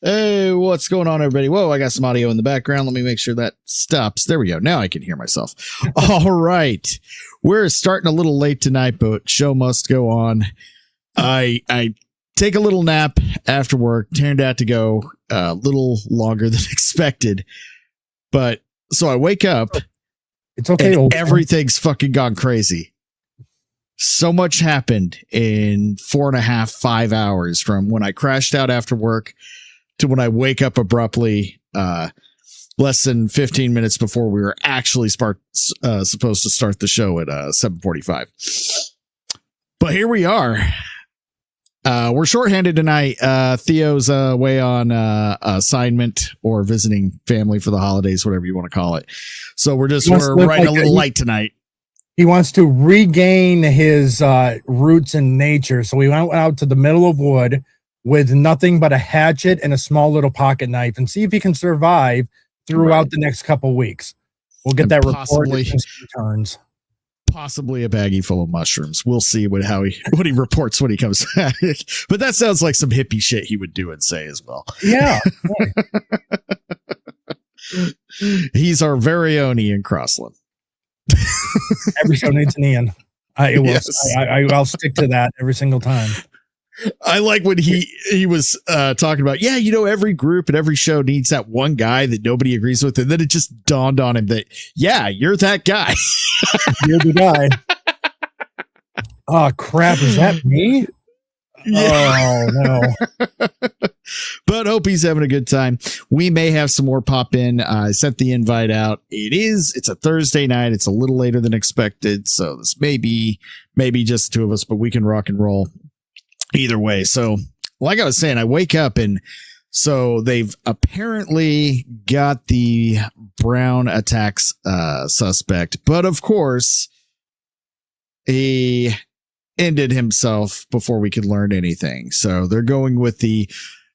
Hey, what's going on, everybody? Whoa, I got some audio in the background. Let me make sure that stops. There we go. Now I can hear myself. All right. We're starting a little late tonight, but show must go on. I take a little nap after work. Turned out to go a little longer than expected. But so I wake up. It's okay. And everything's fucking gone crazy. So much happened in 4.5, 5 hours from when I crashed out after work to when I wake up abruptly, less than 15 minutes before we were actually supposed to start the show at 7:45. But here we are. We're shorthanded tonight. Theo's away on assignment or visiting family for the holidays, whatever you want to call it. So we're riding a little light tonight. He wants to regain his roots in nature. So we went out to the middle of wood with nothing but a hatchet and a small little pocket knife and see if he can survive throughout the next couple weeks. We'll get that report as he returns. Possibly a baggie full of mushrooms. We'll see what he reports when he comes back. But that sounds like some hippie shit he would do and say as well. Yeah. He's our very own Ian Crossland. Every show needs an Ian. I'll stick to that every single time. I like when he was talking about, every group and every show needs that one guy that nobody agrees with. And then it just dawned on him that, you're that guy. You're the guy. Oh, crap. Is that me? Yeah. Oh, no. But hope he's having a good time. We may have some more pop in. I sent the invite out. It's a Thursday night. It's a little later than expected. So this may be just the two of us, but we can rock and roll either way. So like I was saying, I wake up and so they've apparently got the Brown attacks suspect, but of course he ended himself before we could learn anything. So they're going with the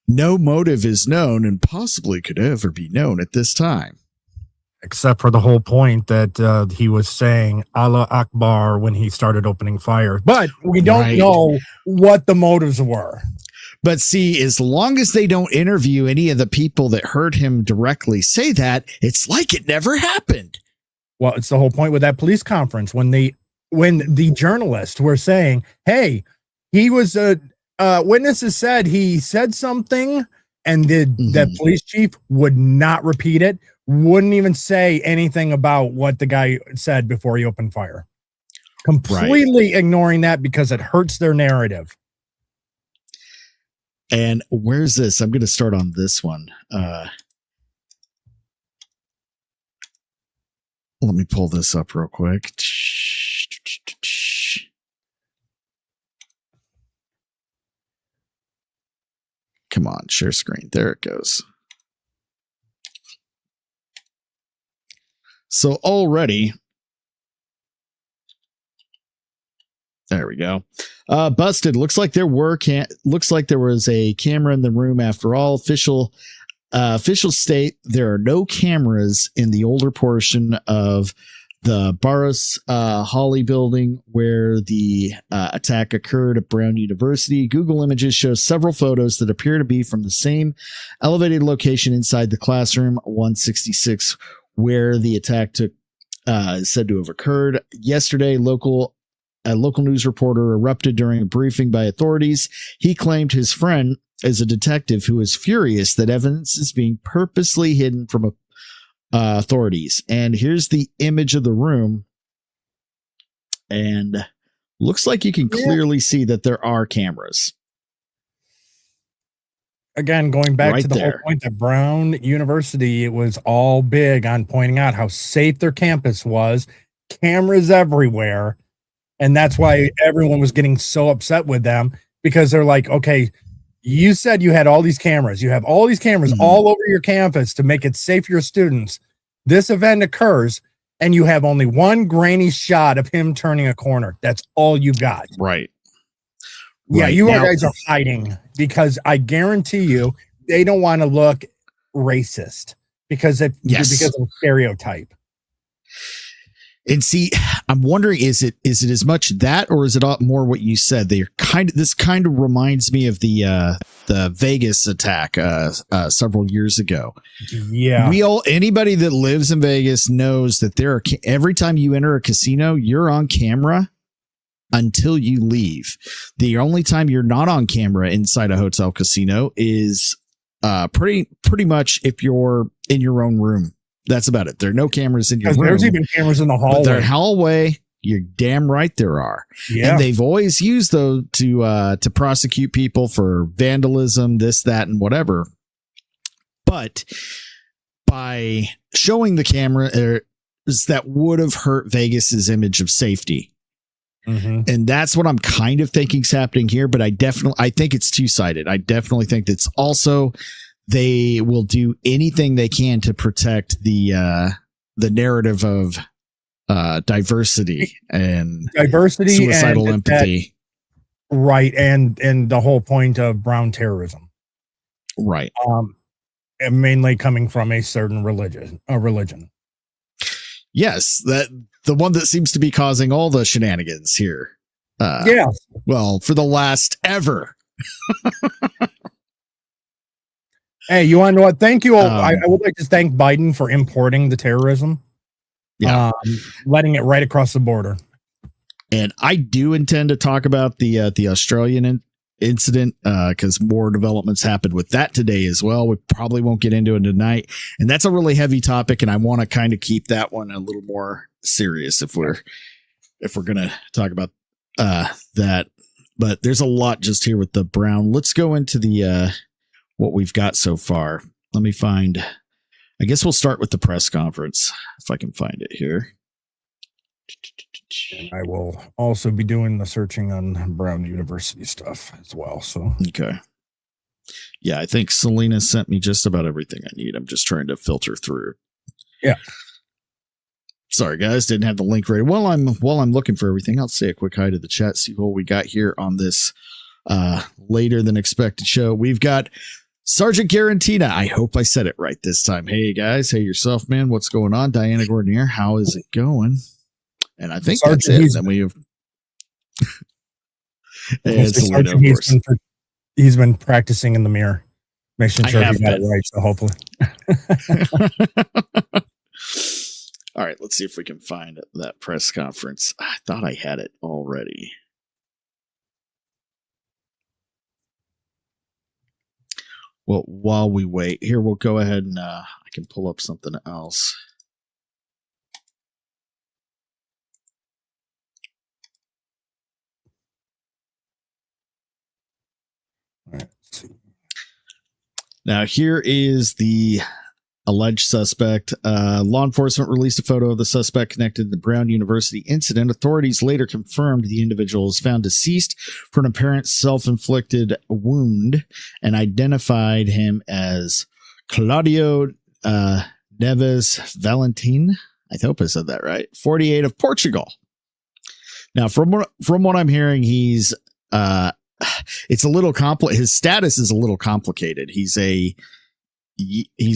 no motive is known and possibly could ever be known at this time. Except for the whole point that he was saying Allah Akbar when he started opening fire. But we don't know what the motives were. But see, as long as they don't interview any of the people that heard him directly say that, it's like it never happened. Well, it's the whole point with that police conference when the journalists were saying, hey, he was witnesses said he said something, and the police chief would not repeat it, wouldn't even say anything about what the guy said before he opened fire. Completely ignoring that because it hurts their narrative. And where's this? I'm going to start on this one. Let me pull this up real quick. Come on, share screen. There it goes. So already, there we go. Busted. Looks like there was a camera in the room after all. Officials state there are no cameras in the older portion of the Barros Hawley building where the attack occurred at Brown University. Google Images shows several photos that appear to be from the same elevated location inside the classroom 166 where the attack is said to have occurred. Yesterday, a local news reporter erupted during a briefing by authorities. He claimed his friend is a detective who is furious that evidence is being purposely hidden from authorities. And here's the image of the room. And looks like you can clearly see that there are cameras. Again, going back to the whole point that Brown University, it was all big on pointing out how safe their campus was, cameras everywhere. And that's why everyone was getting so upset with them, because they're like, okay, you said you had all these cameras. You have all these cameras all over your campus to make it safe for your students. This event occurs and you have only one grainy shot of him turning a corner. That's all you got. Right. Yeah, you guys are hiding because I guarantee you they don't want to look racist because of stereotype. And see, I'm wondering, is it as much that, or is it more what you said? This kind of reminds me of the Vegas attack several years ago. Yeah. Anybody that lives in Vegas knows that every time you enter a casino, you're on camera until you leave. The only time you're not on camera inside a hotel casino is pretty much if you're in your own room. That's about it. There are no cameras in your room. There's even cameras in the hallway. But the hallway, you're damn right there are. Yeah. And they've always used those to prosecute people for vandalism, this, that, and whatever. But by showing the camera, that would have hurt Vegas's image of safety. Mm-hmm. And that's what I'm kind of thinking is happening here. But I think it's two-sided. I definitely think that's also they will do anything they can to protect the narrative of diversity and suicidal empathy. Right. And the whole point of brown terrorism. Right. And mainly coming from a certain religion. Yes, the one that seems to be causing all the shenanigans here. Yeah. Well, for the last ever. Hey, you want to know what? Thank you. I would like to thank Biden for importing the terrorism. Yeah. Letting it right across the border. And I do intend to talk about the Australian incident because more developments happened with that today as well. We probably won't get into it tonight. And that's a really heavy topic. And I want to kind of keep that one a little more serious if we're going to talk about that. But there's a lot just here with the brown. Let's go into the what we've got so far. Let me find. I guess we'll start with the press conference if I can find it here. And I will also be doing the searching on Brown University stuff as well. So okay. Yeah, I think Selena sent me just about everything I need. I'm just trying to filter through. Yeah. Sorry, guys, didn't have the link ready. While I'm looking for everything, I'll say a quick hi to the chat. See what we got here on this later than expected show. We've got Sergeant Garantina. I hope I said it right this time. Hey guys, hey yourself, man. What's going on? Diana Gordonier, how is it going? And I think Sergeant, that's it. Then we have Selena, of course. He's been practicing in the mirror, making sure he got it right. So hopefully. All right, let's see if we can find that press conference. I thought I had it already. Well, while we wait, here we'll go ahead and I can pull up something else. All right, let's see. Now, here is the alleged suspect. Law enforcement released a photo of the suspect connected to the Brown University incident. Authorities later confirmed the individual was found deceased from an apparent self-inflicted wound and identified him as Claudio Neves Valentin. I hope I said that right. 48 of Portugal. Now, from what I'm hearing, he's it's a little complicated. His status is a little complicated. He's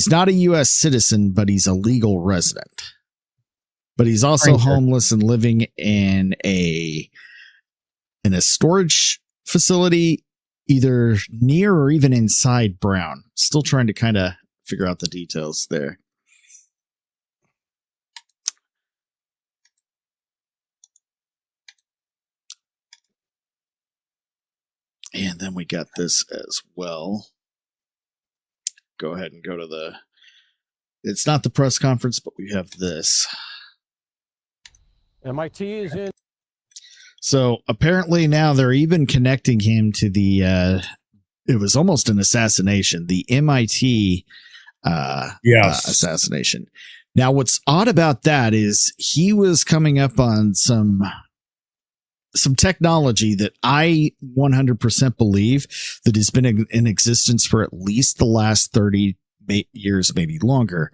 not a U.S. citizen, but he's a legal resident. But he's also homeless and living in a storage facility, either near or even inside Brown. Still trying to kind of figure out the details there. And then we got this as well. Go ahead and go to it's not the press conference, but we have this. MIT is in. So apparently now they're even connecting him to it was almost an assassination, the MIT assassination. Now, what's odd about that is he was coming up on some technology that I 100% believe that has been in existence for at least the last 30 years, maybe longer,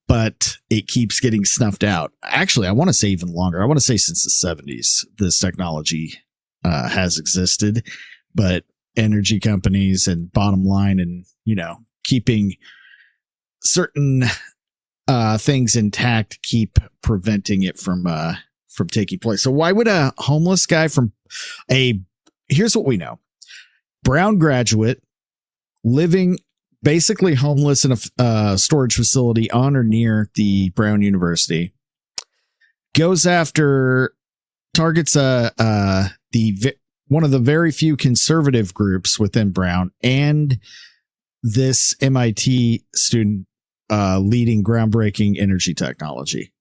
but it keeps getting snuffed out. Actually, I want to say even longer. I want to say since the 70s, this technology has existed, but energy companies and bottom line and, keeping certain things intact to keep preventing it from taking place. So why would a homeless guy here's what we know. Brown graduate living basically homeless in a storage facility on or near the Brown University targets one of the very few conservative groups within Brown and this MIT student leading groundbreaking energy technology.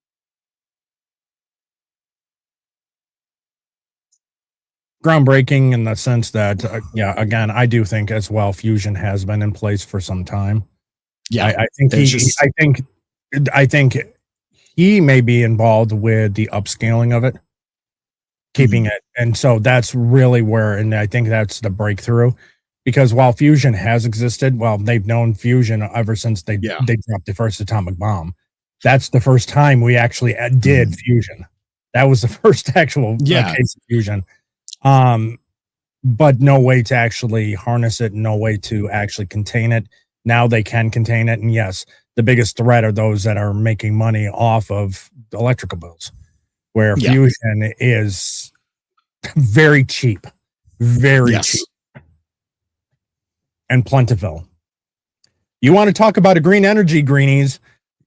Groundbreaking in the sense that, again, I do think as well, fusion has been in place for some time. Yeah, I think he may be involved with the upscaling of it, keeping it, and so that's really where, and I think that's the breakthrough, because while fusion has existed, well, they've known fusion ever since they dropped the first atomic bomb. That's the first time we actually did fusion. That was the first actual case of fusion. But no way to actually harness it, no way to actually contain it. Now they can contain it. And yes, the biggest threat are those that are making money off of electrical bills, where fusion is very cheap, cheap and plentiful. You want to talk about a green energy, greenies?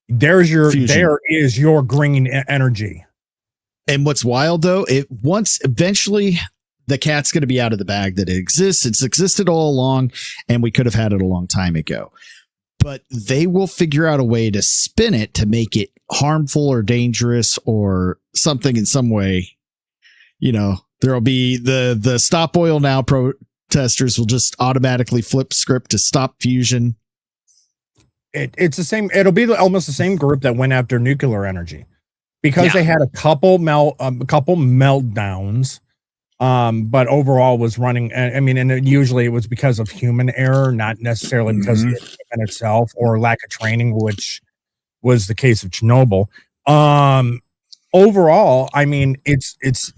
There is your green energy. And what's wild though, eventually the cat's going to be out of the bag that it exists. It's existed all along, and we could have had it a long time ago. But they will figure out a way to spin it to make it harmful or dangerous or something in some way. There'll be the Stop Oil Now protesters will just automatically flip script to stop fusion. It's the same. It'll be almost the same group that went after nuclear energy, because they had a couple meltdowns. But overall was running. I mean, and usually it was because of human error, not necessarily because of the equipment itself or lack of training, which was the case of Chernobyl. Overall, I mean, it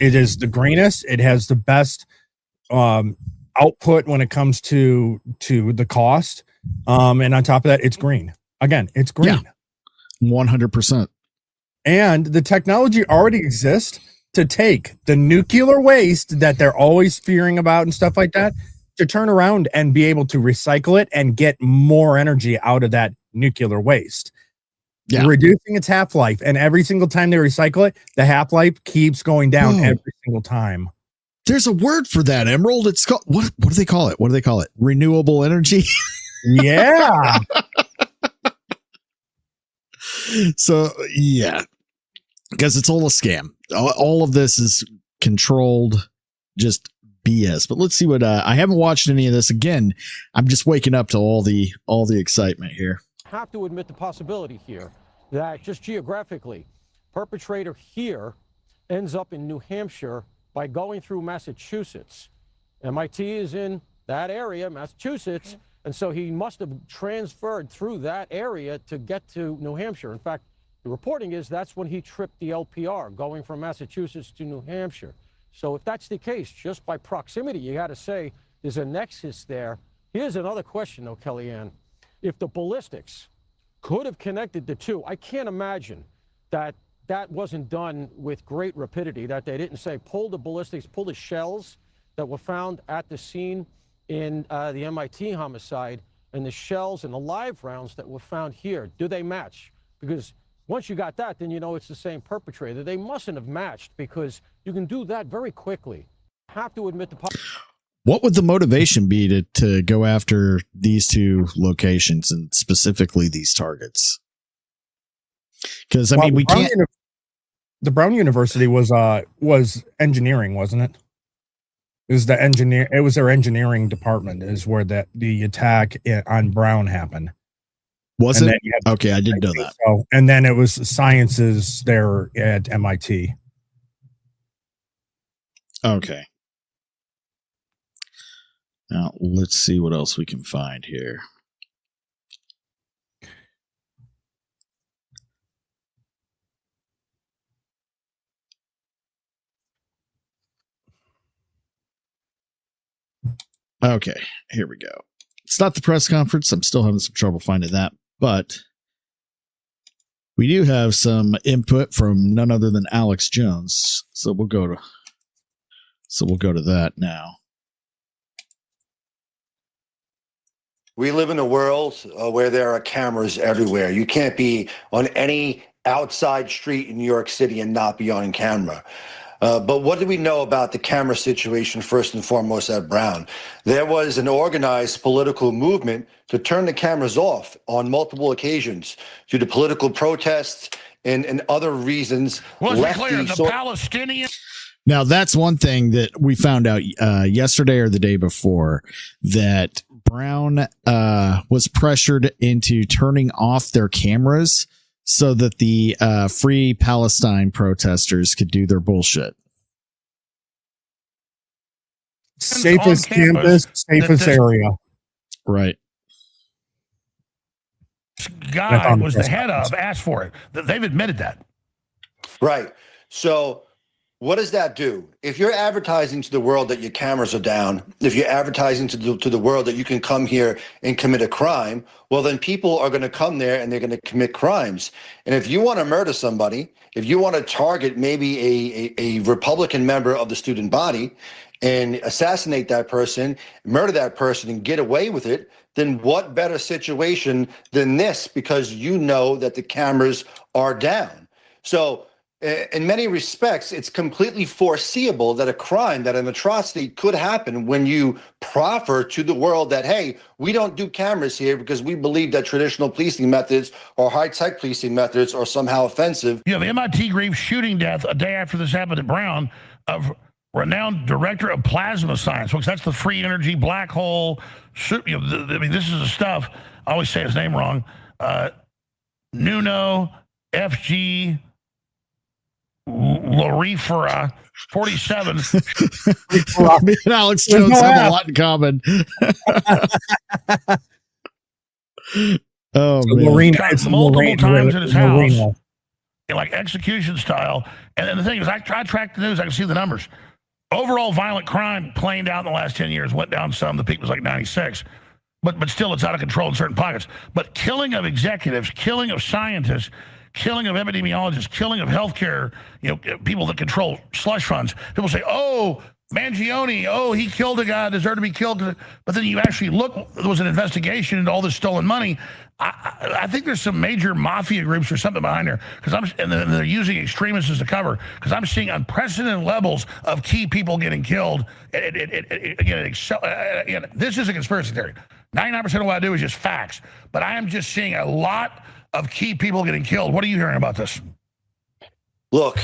is the greenest. It has the best output when it comes to the cost. And on top of that, it's green. Again, it's green. 100%. And the technology already exists to take the nuclear waste that they're always fearing about and stuff like that, to turn around and be able to recycle it and get more energy out of that nuclear waste. Reducing its half-life. And every single time they recycle it, the half-life keeps going down every single time. There's a word for that, Emerald. It's called, what do they call it? Renewable energy? Yeah. So, because it's all a scam. All of this is controlled, just BS. But let's see what I haven't watched any of this. Again, I'm just waking up to all the excitement here. Have to admit the possibility here that just geographically, perpetrator here ends up in New Hampshire by going through Massachusetts. MIT is in that area, Massachusetts, and so he must have transferred through that area to get to New Hampshire. In fact, the reporting is that's when he tripped the LPR, going from Massachusetts to New Hampshire. So if that's the case, just by proximity, you got to say there's a nexus there. Here's another question, though, Kellyanne. If the ballistics could have connected the two, I can't imagine that wasn't done with great rapidity, that they didn't say pull the ballistics, pull the shells that were found at the scene in the MIT homicide, and the shells and the live rounds that were found here. Do they match? Because once you got that, then you know it's the same perpetrator. They mustn't have matched, because you can do that very quickly. Have to admit what would the motivation be to go after these two locations and specifically these targets? Because I mean, we can't. The Brown University was engineering, wasn't it? It was It was their engineering department is where the attack on Brown happened. Was it? Okay, I didn't know that. So, and then it was sciences there at MIT. Okay. Now let's see what else we can find here. Okay, here we go. It's not the press conference. I'm still having some trouble finding that, but We do have some input from none other than Alex Jones, so we'll go to that now. We live in a world where there are cameras everywhere. You can't be on any outside street in New York City and not be on camera. But what do we know about the camera situation, first and foremost, at Brown? There was an organized political movement to turn the cameras off on multiple occasions due to political protests and other reasons. Was it clear the Palestinian? Now, that's one thing that we found out yesterday or the day before, that Brown was pressured into turning off their cameras so that the Free Palestine protesters could do their bullshit. Safest campus, safest area. Right. This guy was the head of, asked for it. They've admitted that. Right. So what does that do? If you're advertising to the world that your cameras are down, if you're advertising to the world that you can come here and commit a crime, well, then people are going to come there and they're going to commit crimes. And if you want to murder somebody, if you want to target maybe a Republican member of the student body and assassinate that person, murder that person and get away with it, then what better situation than this? Because you know that the cameras are down. So in many respects, it's completely foreseeable that a crime, that an atrocity could happen when you proffer to the world that, hey, we don't do cameras here because we believe that traditional policing methods or high-tech policing methods are somehow offensive. You have MIT grieved shooting death a day after this happened at Brown of renowned director of plasma science, folks. That's the free energy black hole. I mean, this is the stuff. I always say his name wrong. Nuno FG Lorifera 47. Me and Alex Jones have a lot in common. Oh, man. Multiple times in his house, like execution style. And then the thing is, I track the news, I can see the numbers. Overall violent crime planed out in the last 10 years, went down some. The peak was like 96. But still, it's out of control in certain pockets. But killing of executives, killing of scientists, killing of epidemiologists, killing of healthcare, people that control slush funds. People say, oh, Mangione, oh, he killed a guy, deserved to be killed. But then you actually look, there was an investigation into all this stolen money. I think there's some major mafia groups or something behind there, and they're using extremists as a cover, because I'm seeing unprecedented levels of key people getting killed. Again, this is a conspiracy theory. 99% of what I do is just facts, but I am just seeing a lot of key people getting killed. What are you hearing about this? Look,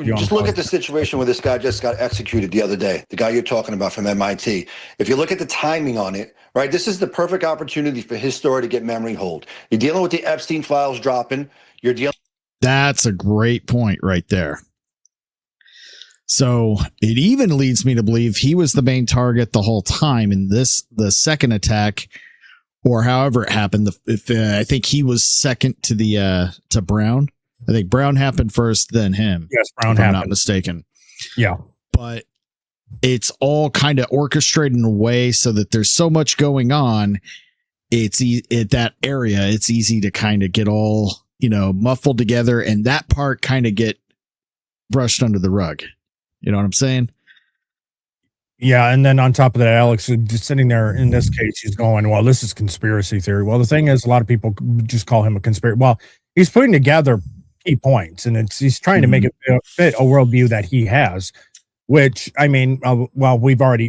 just look at the situation where this guy just got executed the other day, the guy you're talking about from MIT. If you look at the timing on it, right, this is the perfect opportunity for his story to get memory hold. You're dealing with the Epstein files dropping. You're dealing. That's a great point right there. So it even leads me to believe he was the main target the whole time in the second attack, or however it happened. I think he was second to Brown. I think Brown happened first, then him. Yes, Brown if happened. I'm not mistaken. Yeah. But it's all kind of orchestrated in a way so that there's so much going on. It's at that area. It's easy to kind of get all, muffled together, and that part kind of get brushed under the rug. You know what I'm saying? Yeah, and then on top of that, Alex is just sitting there. In this case, he's going, well, this is conspiracy theory. Well, the thing is, a lot of people just call him a conspiracy. Well, he's putting together key points, and he's trying to make it fit a worldview that he has, which, I mean, well,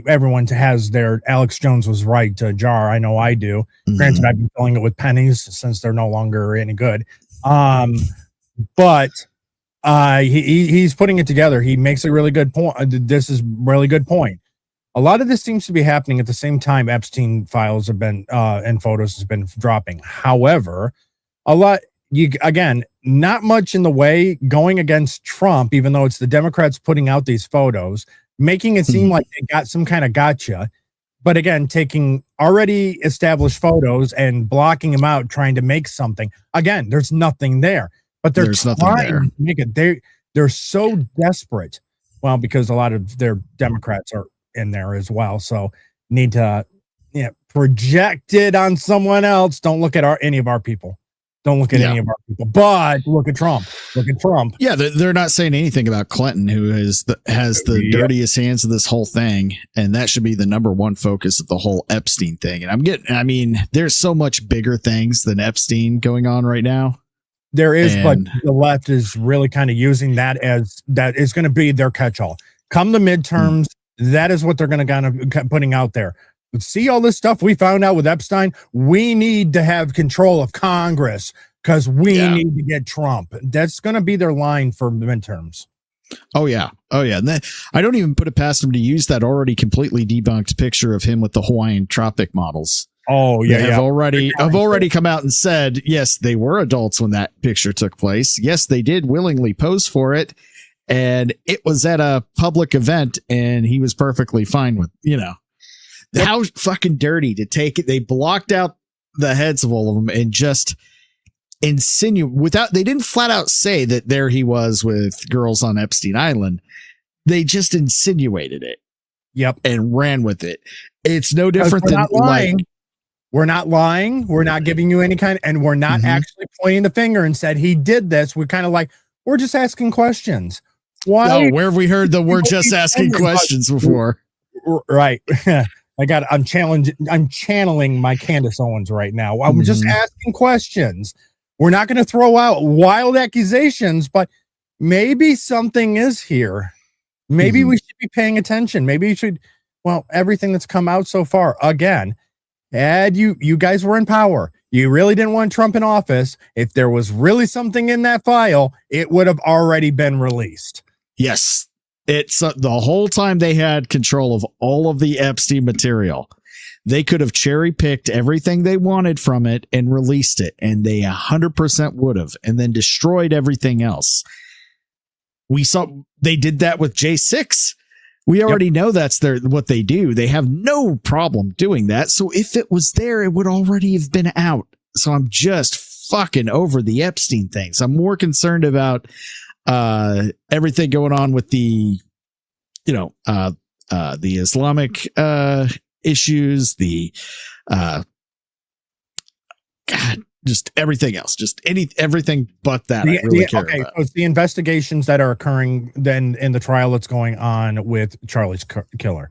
everyone has their Alex Jones was right to jar. I know I do. Granted, I've been filling it with pennies since they're no longer any good. But he's putting it together. He makes a really good point. This is a really good point. A lot of this seems to be happening at the same time Epstein files have been and photos has been dropping. However, not much in the way going against Trump, even though it's the Democrats putting out these photos, making it seem like they got some kind of gotcha. But again, taking already established photos and blocking them out, trying to make something. Again, there's nothing there. But they're trying to make it. They're so desperate. Well, because a lot of their Democrats are in there as well, so need to project it on someone else. Don't look at any of our people. Don't look at any of our people, but look at Trump. Look at Trump. Yeah, they're not saying anything about Clinton, who has the dirtiest hands of this whole thing, and that should be the number one focus of the whole Epstein thing. And I mean, there's so much bigger things than Epstein going on right now. There is, but the left is really kind of using that as that is going to be their catch-all. Come the midterms, that is what they're going to kind of putting out there. See all this stuff we found out with Epstein? We need to have control of Congress because we need to get Trump. That's going to be their line for the midterms. Oh, yeah. And then, I don't even put it past them to use that already completely debunked picture of him with the Hawaiian tropic models. Oh, yeah. I've already come out and said, yes, they were adults when that picture took place. Yes, they did willingly pose for it. And it was at a public event and he was perfectly fine with, how fucking dirty to take it. They blocked out the heads of all of them and just they didn't flat out say that there he was with girls on Epstein Island. They just insinuated it. Yep. And ran with it. It's no different than lying. We're not lying. We're not giving you any and we're not actually pointing the finger and said he did this. We're kind of like, we're just asking questions. Why? No, where have we heard the we're just asking questions before? Right. I'm channeling my Candace Owens right now. I'm just asking questions. We're not going to throw out wild accusations, but maybe something is here. Maybe we should be paying attention. Maybe you should. Well, everything that's come out so far, again, had you guys were in power. You really didn't want Trump in office. If there was really something in that file, it would have already been released. Yes. It's the whole time they had control of all of the Epstein material. They could have cherry picked everything they wanted from it and released it. And they 100% would have, and then destroyed everything else. We saw they did that with J6. We already know that's what they do. They have no problem doing that. So if it was there, it would already have been out. So I'm just fucking over the Epstein things. I'm more concerned about everything going on with the Islamic issues, just everything else, everything but that. I really care about. So it's the investigations that are occurring then in the trial that's going on with Charlie's killer.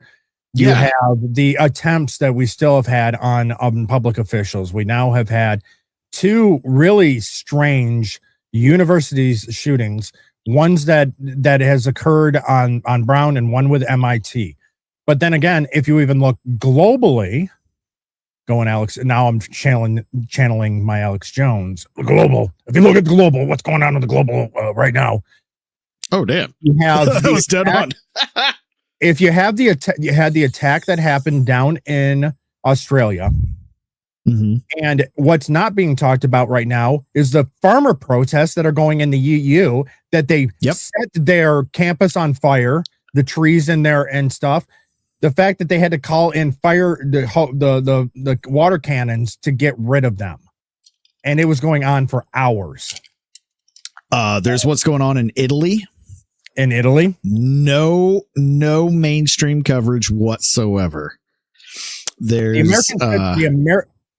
You have the attempts that we still have had on public officials. We now have had two really strange universities shootings, ones that has occurred on Brown and one with MIT. But then again, if you even look globally, Alex, now I'm channeling my Alex Jones. Global. If you look at the global, what's going on with the global right now? Oh, damn. You have that was dead on. If you have you had the attack that happened down in Australia. And what's not being talked about right now is the farmer protests that are going in the EU, that they set their campus on fire, the trees in there and stuff. The fact that they had to call in the water cannons to get rid of them. And it was going on for hours. There's what's going on in Italy. In Italy? No mainstream coverage whatsoever. There's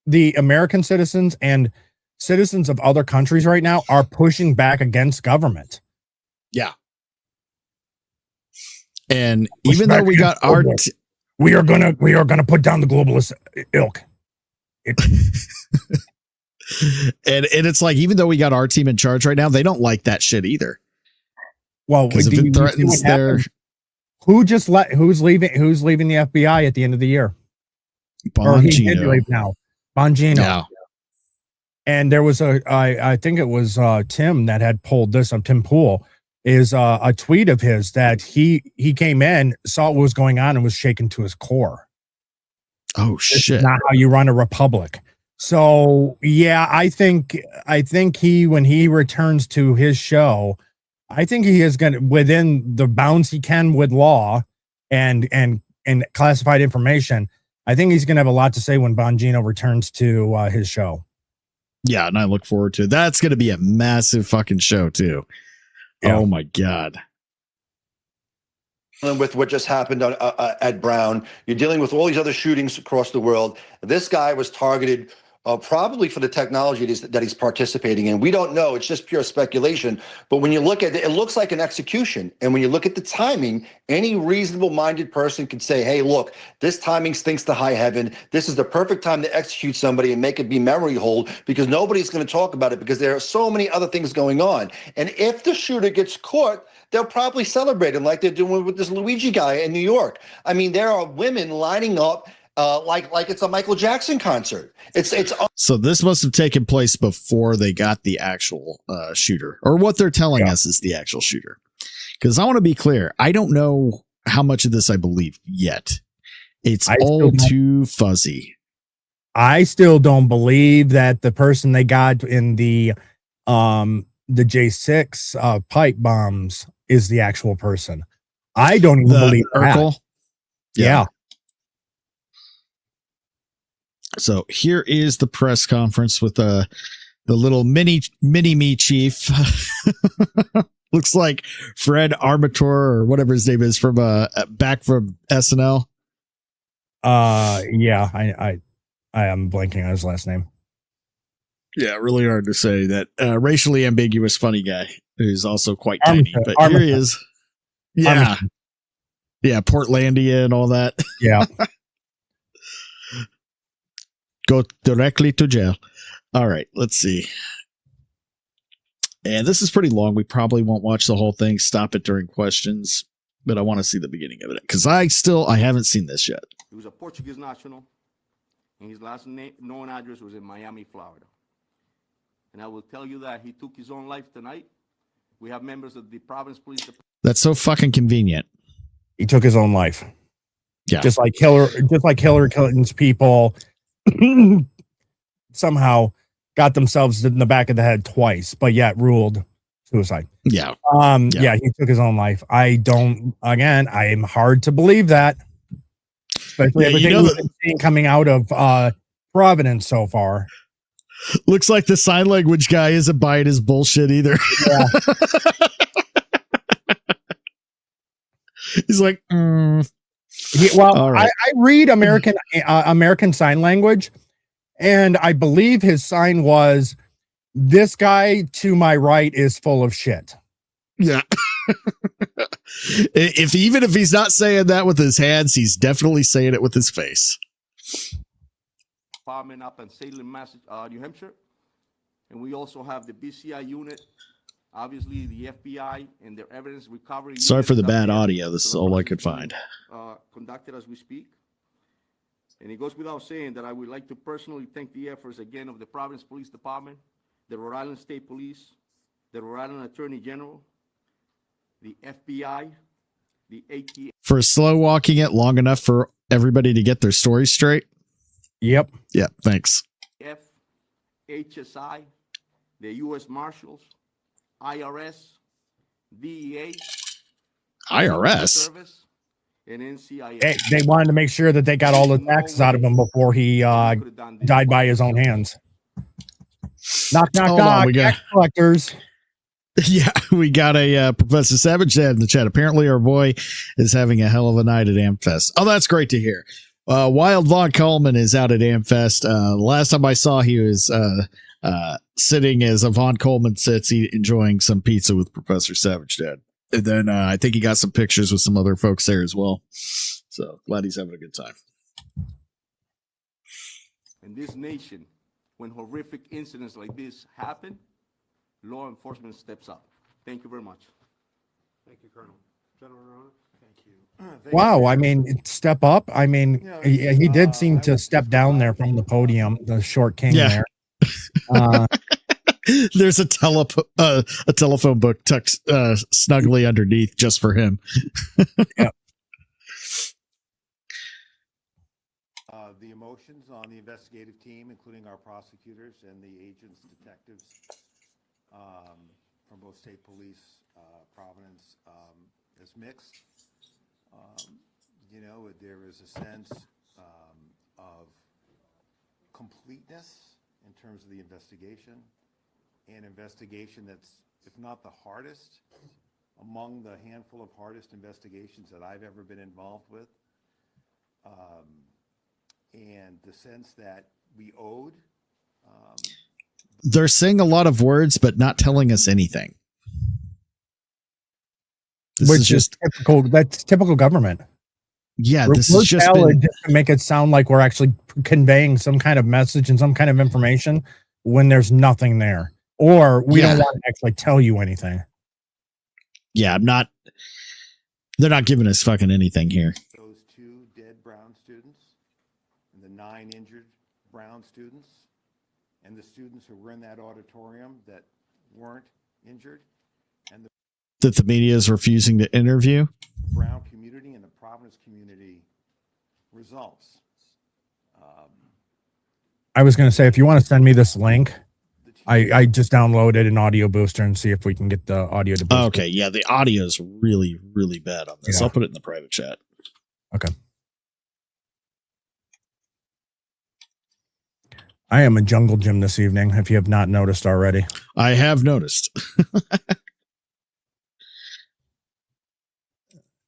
the American citizens and citizens of other countries right now are pushing back against government. Yeah. And even though we got we are gonna put down the globalist ilk. And it's like, even though we got our team in charge right now, they don't like that shit either. Well, if it threatens who's leaving the FBI at the end of the year? Bongino. Bongino. Yeah. And there was I think it was Tim that had pulled this on Tim Pool is a tweet of his that he came in, saw what was going on and was shaken to his core. Oh shit. Not how you run a republic. So yeah, I think he, when he returns to his show, I think he is going to, within the bounds he can with law and classified information, I think he's going to have a lot to say when Bongino returns to his show. Yeah, and I look forward to it. That's going to be a massive fucking show too. Yeah. Oh my God. With what just happened at Brown, you're dealing with all these other shootings across the world. This guy was targeted probably for the technology that he's participating in. We don't know. It's just pure speculation. But when you look at it, it looks like an execution. And when you look at the timing, any reasonable-minded person could say, hey, look, this timing stinks to high heaven. This is the perfect time to execute somebody and make it be memory hold, because nobody's going to talk about it because there are so many other things going on. And if the shooter gets caught, they'll probably celebrate him like they're doing with this Luigi guy in New York. I mean, there are women lining up like it's a Michael Jackson concert. It's so this must have taken place before they got the actual shooter, or what they're telling us is the actual shooter. Because I want to be clear, I don't know how much of this I believe yet. It's all too fuzzy. I still don't believe that the person they got in the J6 pipe bombs is the actual person. I don't even believe Urkel. That. Yeah. So here is the press conference with the little mini me chief. Looks like Fred Armature or whatever his name is from back from SNL. Yeah, I am blanking on his last name. Yeah, really hard to say. That racially ambiguous funny guy who's also quite tiny. But here he is. Yeah. Yeah, Portlandia and all that. Yeah. Go directly to jail. All right, let's see. And this is pretty long. We probably won't watch the whole thing. Stop it during questions. But I want to see the beginning of it because I haven't seen this yet. He was a Portuguese national, and his last known address was in Miami, Florida. And I will tell you that he took his own life tonight. We have members of the Providence Police Department. That's so fucking convenient. He took his own life. Yeah. Just like Hillary Clinton's people somehow got themselves in the back of the head twice, but yet ruled suicide. Yeah. Yeah, he took his own life. I am hard to believe that. Especially everything we've been seeing coming out of Providence so far. Looks like the sign language guy isn't buying his bullshit either. Yeah. He's like, Well, right. I read American Sign Language, and I believe his sign was, "This guy to my right is full of shit." Yeah. Even if he's not saying that with his hands, he's definitely saying it with his face. Department up in Salem, New Hampshire, and we also have the BCI unit. Obviously, the FBI and their evidence recovery. Sorry for the bad audio. This is all I could find. Conducted as we speak. And it goes without saying that I would like to personally thank the efforts again of the Providence Police Department, the Rhode Island State Police, the Rhode Island Attorney General, the FBI, the ATF. For slow walking it long enough for everybody to get their stories straight. Yep. Yeah. Thanks. HSI, the U.S. Marshals, IRS, DEA, IRS Service, and NCIS. They wanted to make sure that they got all the taxes out of him before he died by his own hands. Knock, knock, knock. Tax collectors. Yeah, we got a Professor Savage in the chat. Apparently, our boy is having a hell of a night at AmFest. Oh, that's great to hear. Wild Von Coleman is out at AmFest. Last time I saw, he was sitting as a Von Coleman sits, enjoying some pizza with Professor Savage Dad. And then I think he got some pictures with some other folks there as well. So glad he's having a good time. In this nation, when horrific incidents like this happen, law enforcement steps up. Thank you very much. Thank you, Colonel. General Arona, thank you. Wow, I mean, step up. I mean, he did seem to step down there from the podium, the short king there. There's a telephone book tucked snugly underneath just for him. Yeah. The emotions on the investigative team, including our prosecutors and the agents, detectives from both state police, Providence, is mixed. There is a sense of completeness in terms of the investigation, an investigation that's, if not the hardest, among the handful of hardest investigations that I've ever been involved with. And the sense that we owed They're saying a lot of words, but not telling us anything. Which is just typical. That's typical government. Yeah, this is just to make it sound like we're actually conveying some kind of message and some kind of information when there's nothing there, or we don't want to actually tell you anything. Yeah, they're not giving us fucking anything here. Those 2 dead Brown students and the 9 injured Brown students and the students who were in that auditorium that weren't injured, and that the media is refusing to interview the Brown community and the Providence community results. I was going to say, if you want to send me this link, I just downloaded an audio booster and see if we can get the audio to boost. Okay, yeah, the audio is really, really bad on this. Yeah. I'll put it in the private chat. Okay. I am a jungle gym this evening, if you have not noticed already. I have noticed. Let's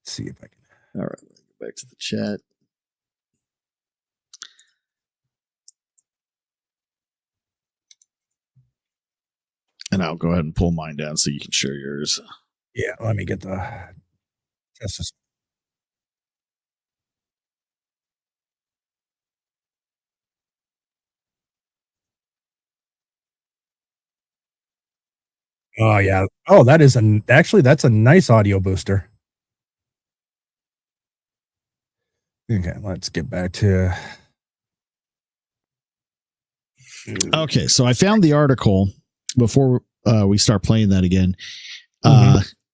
see if I can. All right, let me go back to the chat. And I'll go ahead and pull mine down so you can share yours. Yeah, let me get the justice. Oh yeah. Oh, that's a nice audio booster. Okay, let's get back to. Okay, so I found the article before we start playing that again.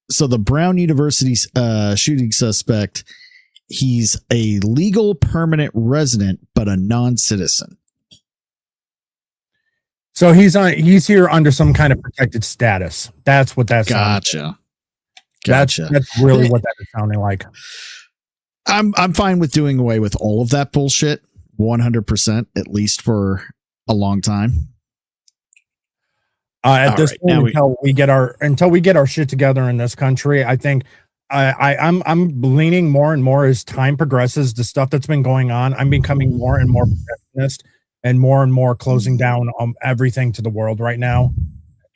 So the Brown University's shooting suspect, he's a legal permanent resident, but a non-citizen. So he's here under some kind of protected status. That's what that's. Gotcha. That's really what that is sounding like. I'm fine with doing away with all of that bullshit 100%, at least for a long time. At this point, until we get our shit together in this country, I think I'm leaning more and more as time progresses. The stuff that's been going on, I'm becoming more and more protectionist and more closing down everything to the world right now.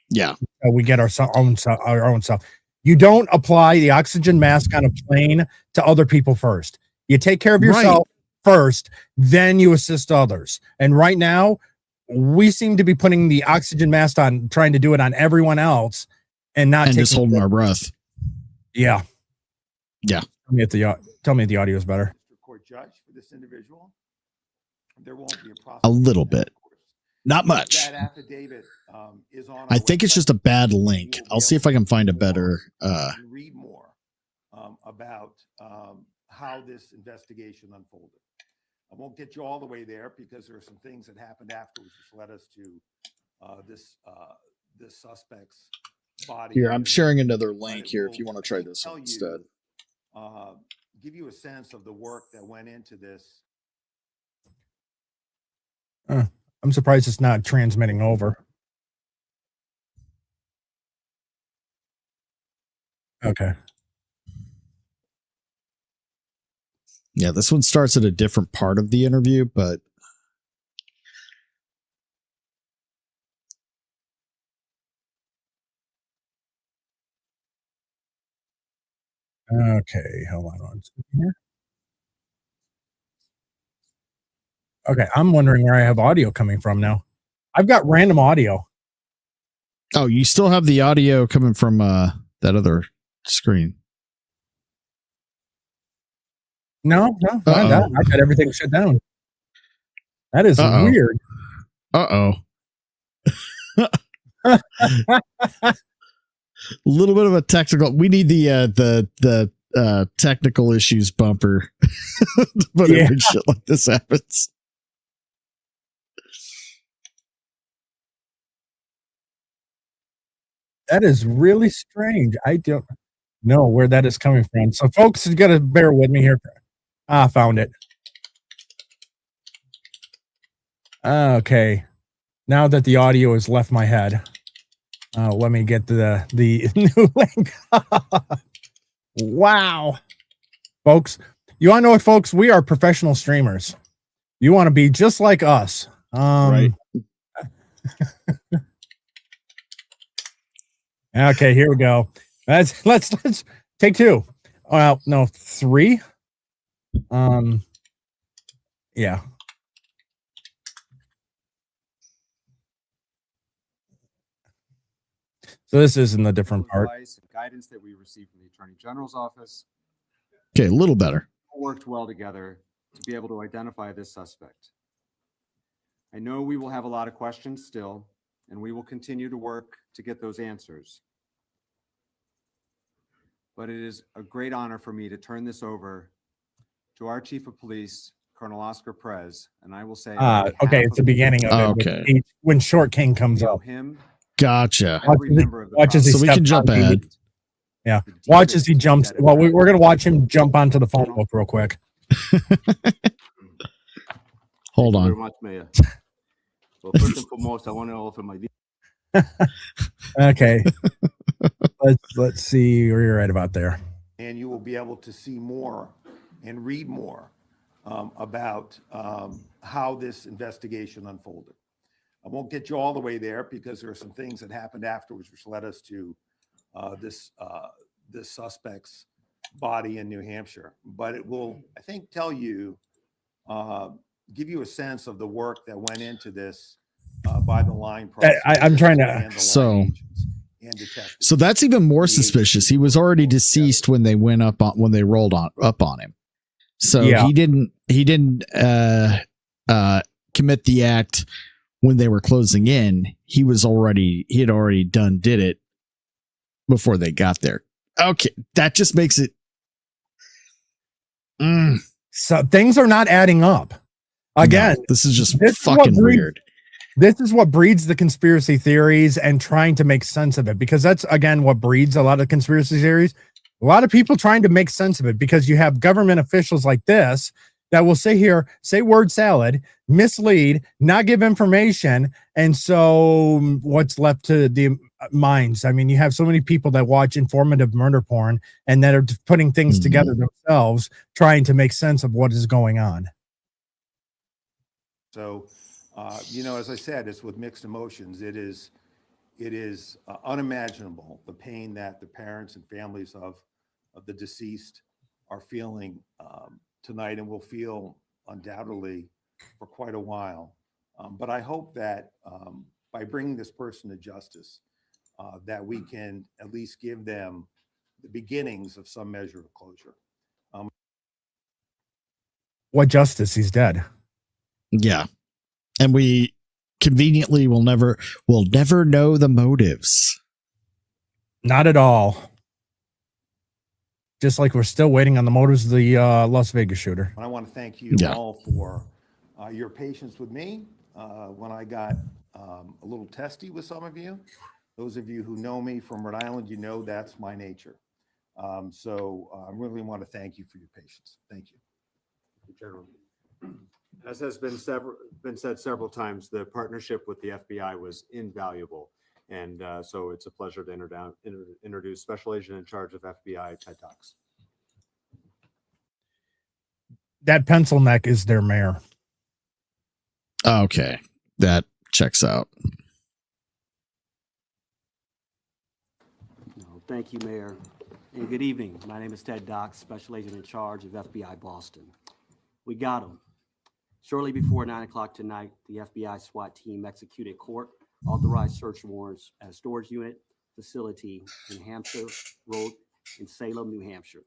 Yeah, we get our own stuff. You don't apply the oxygen mask on a plane to other people first. You take care of yourself first, then you assist others. And right now, we seem to be putting the oxygen mask on, trying to do it on everyone else, and just holding our breath. Yeah. Yeah. Tell me if the audio is better. Court judge for this individual. There won't be a little bit, not much. That affidavit is on. I think it's just a bad link. I'll see if I can find a better. Read more about how this investigation unfolded. I won't get you all the way there because there are some things that happened afterwards which led us to this suspect's body. Here, I'm sharing another link here if you want to try this one instead. Give you a sense of the work that went into this. I'm surprised it's not transmitting over. Okay. Yeah, this one starts at a different part of the interview, but okay, hold on one second here. Okay, I'm wondering where I have audio coming from now. I've got random audio. Oh, you still have the audio coming from that other screen. No, I got everything shut down. That is weird. A little bit of a technical. We need the technical issues bumper, but when shit like this happens. That is really strange. I don't know where that is coming from. So, folks, you got to bear with me here. I found it. Okay. Now that the audio has left my head, let me get the new link. Wow. Folks, you want to know what, folks? We are professional streamers. You want to be just like us. Right. Okay, here we go. Let's take two. Well, no, three. Yeah. So this is in the different part. Guidance that we received from the Attorney General's office. Okay, a little better. Worked well together to be able to identify this suspect. I know we will have a lot of questions still, and we will continue to work to get those answers. But it is a great honor for me to turn this over to our Chief of Police, Colonel Oscar Perez, and I will say, okay, it's the beginning of it. Okay, when Short King comes up. Gotcha. Watch as he so we can jump ahead. Yeah, watch as he jumps. Well, we're gonna watch him jump onto the phone book real quick. Hold on. Thank you very much, Mayor. Well, first and foremost, I want to offer my Okay. let's see where you're right about there. And you will be able to see more and read more about how this investigation unfolded. I won't get you all the way there because there are some things that happened afterwards which led us to this suspect's body in New Hampshire. But it will, I think, tell you, give you a sense of the work that went into this by the line process. I'm trying to. So that's even more suspicious. He was already deceased when they went up on when they rolled up on him. So he didn't commit the act when they were closing in. He had already did it before they got there. Okay, that just makes it. So things are not adding up. Again, no, this is just fucking weird. This is what breeds the conspiracy theories and trying to make sense of it, because that's, again, what breeds a lot of conspiracy theories. A lot of people trying to make sense of it because you have government officials like this that will sit here, say word salad, mislead, not give information. And so what's left to the minds? I mean, you have so many people that watch informative murder porn and that are putting things together themselves, trying to make sense of what is going on. So, as I said, it's with mixed emotions. It is unimaginable, the pain that the parents and families of the deceased are feeling tonight and will feel undoubtedly for quite a while. But I hope that by bringing this person to justice, that we can at least give them the beginnings of some measure of closure. What justice? He's dead. Yeah. And we conveniently will never know the motives. Not at all. Just like we're still waiting on the motives of the Las Vegas shooter. And I want to thank you all for your patience with me when I got a little testy with some of you. Those of you who know me from Rhode Island, you know that's my nature. So I really want to thank you for your patience. Thank you. General. As has been said several times, the partnership with the FBI was invaluable. And so it's a pleasure to introduce Special Agent in charge of FBI, Ted Dox. That pencil neck is their mayor. Okay, that checks out. Thank you, Mayor. And good evening. My name is Ted Dox, Special Agent in charge of FBI Boston. We got him. Shortly before 9 o'clock tonight, the FBI SWAT team executed court-authorized search warrants at a storage unit facility in Hampshire Road in Salem, New Hampshire.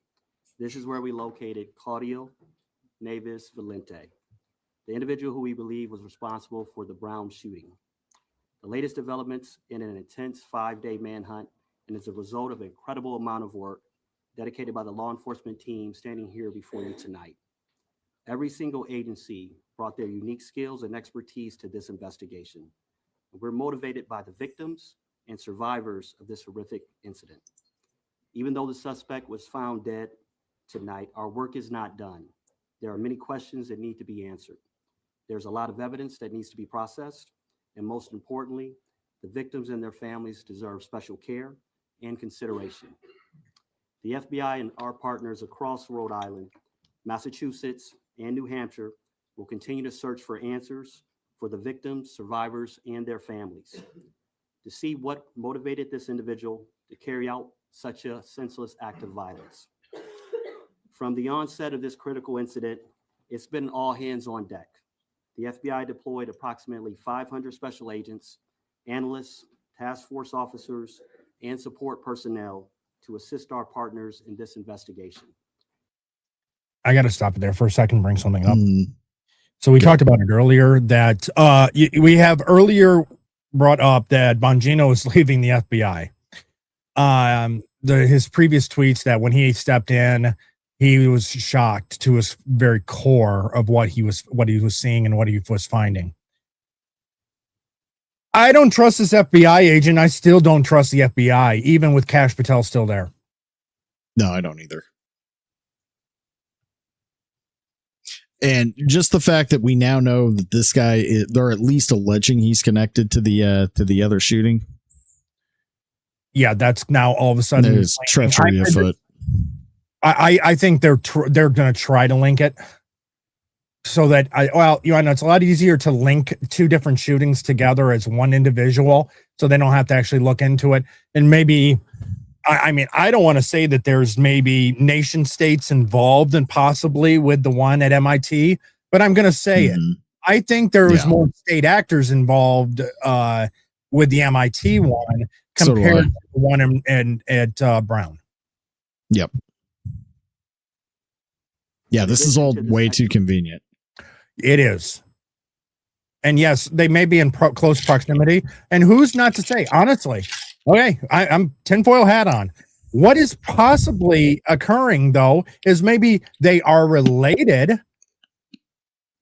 This is where we located Claudio Neves Valente, the individual who we believe was responsible for the Brown shooting. The latest developments in an intense 5-day manhunt, and is a result of an incredible amount of work dedicated by the law enforcement team standing here before you tonight. Every single agency brought their unique skills and expertise to this investigation. We're motivated by the victims and survivors of this horrific incident. Even though the suspect was found dead tonight, our work is not done. There are many questions that need to be answered. There's a lot of evidence that needs to be processed, and most importantly, the victims and their families deserve special care and consideration. The FBI and our partners across Rhode Island, Massachusetts, and New Hampshire will continue to search for answers for the victims, survivors, and their families. To see what motivated this individual to carry out such a senseless act of violence. From the onset of this critical incident, it's been all hands on deck. The FBI deployed approximately 500 special agents, analysts, task force officers, and support personnel to assist our partners in this investigation. I got to stop it there for a second and bring something up. So we talked about it earlier that we have earlier brought up that Bongino is leaving the FBI. His previous tweets that when he stepped in, he was shocked to his very core of what he was seeing and what he was finding. I don't trust this FBI agent. I still don't trust the FBI, even with Kash Patel still there. No, I don't either. And just the fact that we now know that this guy, they're at least alleging he's connected to the other shooting. Yeah, that's now all of a sudden there's treachery afoot. I think they're going to try to link it so that I know it's a lot easier to link two different shootings together as one individual, so they don't have to actually look into it. And maybe, I mean, I don't want to say that there's maybe nation states involved and possibly with the one at MIT, but I'm going to say it. I think there was more state actors involved with the MIT one compared to the one at Brown. Yep. Yeah, this is all way too convenient. It is. And yes, they may be in close proximity. And who's not to say, honestly? Okay, I'm tinfoil hat on. What is possibly occurring, though, is maybe they are related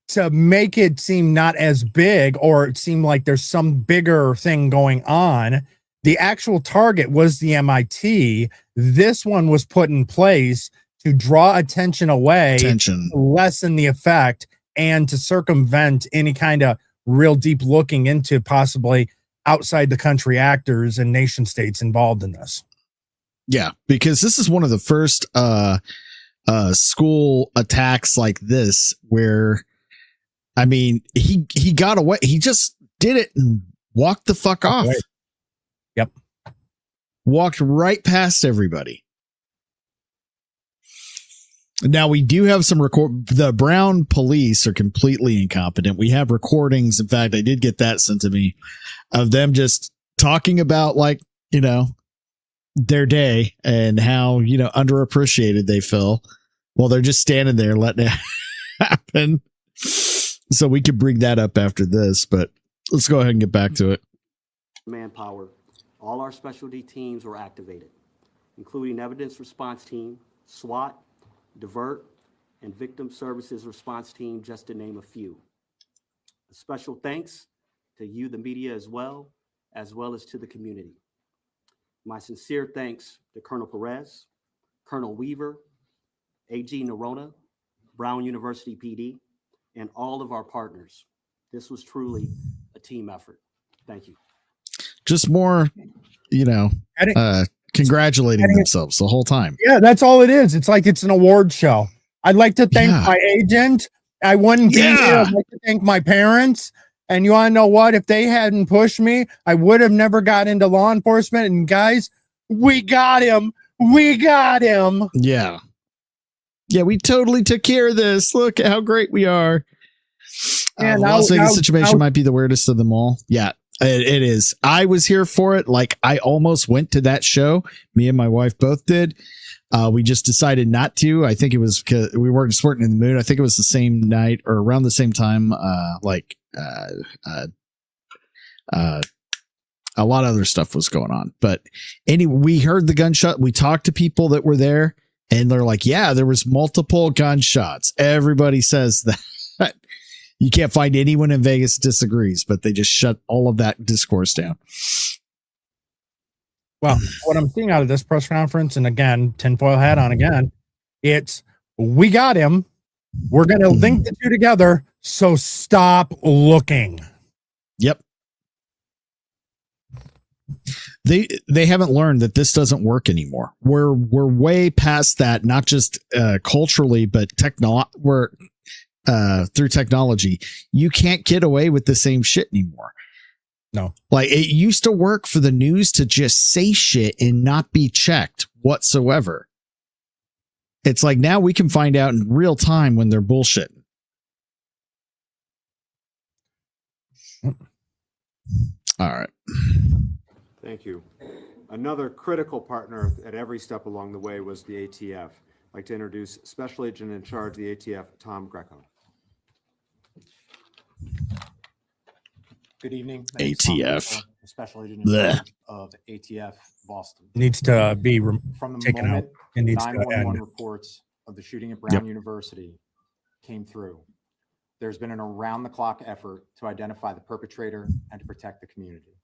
to make it seem not as big, or it seem like there's some bigger thing going on. The actual target was the MIT. This one was put in place to draw attention away, to lessen the effect, and to circumvent any kind of real deep looking into possibly outside the country actors and nation states involved in this. Yeah, because this is one of the first school attacks like this where, I mean, he got away. He just did it and walked the fuck off. Right. Yep. Walked right past everybody. Now we do have some the Brown police are completely incompetent. We have recordings. In fact, I did get that sent to me of them just talking about, like, you know, their day and how, you know, underappreciated they feel while they're just standing there letting it happen. So we could bring that up after this, but let's go ahead and get back to it. Manpower. All our specialty teams were activated, including evidence response team, SWAT, Divert, and Victim Services Response Team, just to name a few. A special thanks to you, the media, as well as to the community. My sincere thanks to Colonel Perez, Colonel Weaver, AG Nerona, Brown University PD, and all of our partners. This was truly a team effort. Thank you. Just more, you know, congratulating themselves the whole time. Yeah, that's all it is. It's like it's an award show. I'd like to thank my agent. I wouldn't be here. I'd like to thank my parents. And you want to know what? If they hadn't pushed me, I would have never got into law enforcement. And guys, we got him. We got him. Yeah. Yeah, we totally took care of this. Look at how great we are. Las Vegas situation might be the weirdest of them all. Yeah. It is. I was here for it. Like, I almost went to that show. Me and my wife both did. We just decided not to. I think it was because we weren't in the mood. I think it was the same night or around the same time. A lot of other stuff was going on. But anyway, we heard the gunshot. We talked to people that were there, and they're like, "Yeah, there was multiple gunshots." Everybody says that. You can't find anyone in Vegas disagrees, but they just shut all of that discourse down. Well, what I'm seeing out of this press conference, and again, tinfoil hat on again, it's we got him. We're going to link the two together. So stop looking. Yep. They haven't learned that this doesn't work anymore. We're way past that, not just culturally, but through technology, you can't get away with the same shit anymore. No. Like, it used to work for the news to just say shit and not be checked whatsoever. It's like now we can find out in real time when they're bullshitting. All right. Thank you. Another critical partner at every step along the way was the ATF. I'd like to introduce Special Agent in Charge of the ATF, Tom Greco. Good evening. ATF. Special Agent in charge of ATF Boston. Needs to be From the taken moment out. It needs to 911 end. reports of the shooting at Brown University came through, there's been an around-the-clock effort to identify the perpetrator and to protect the community.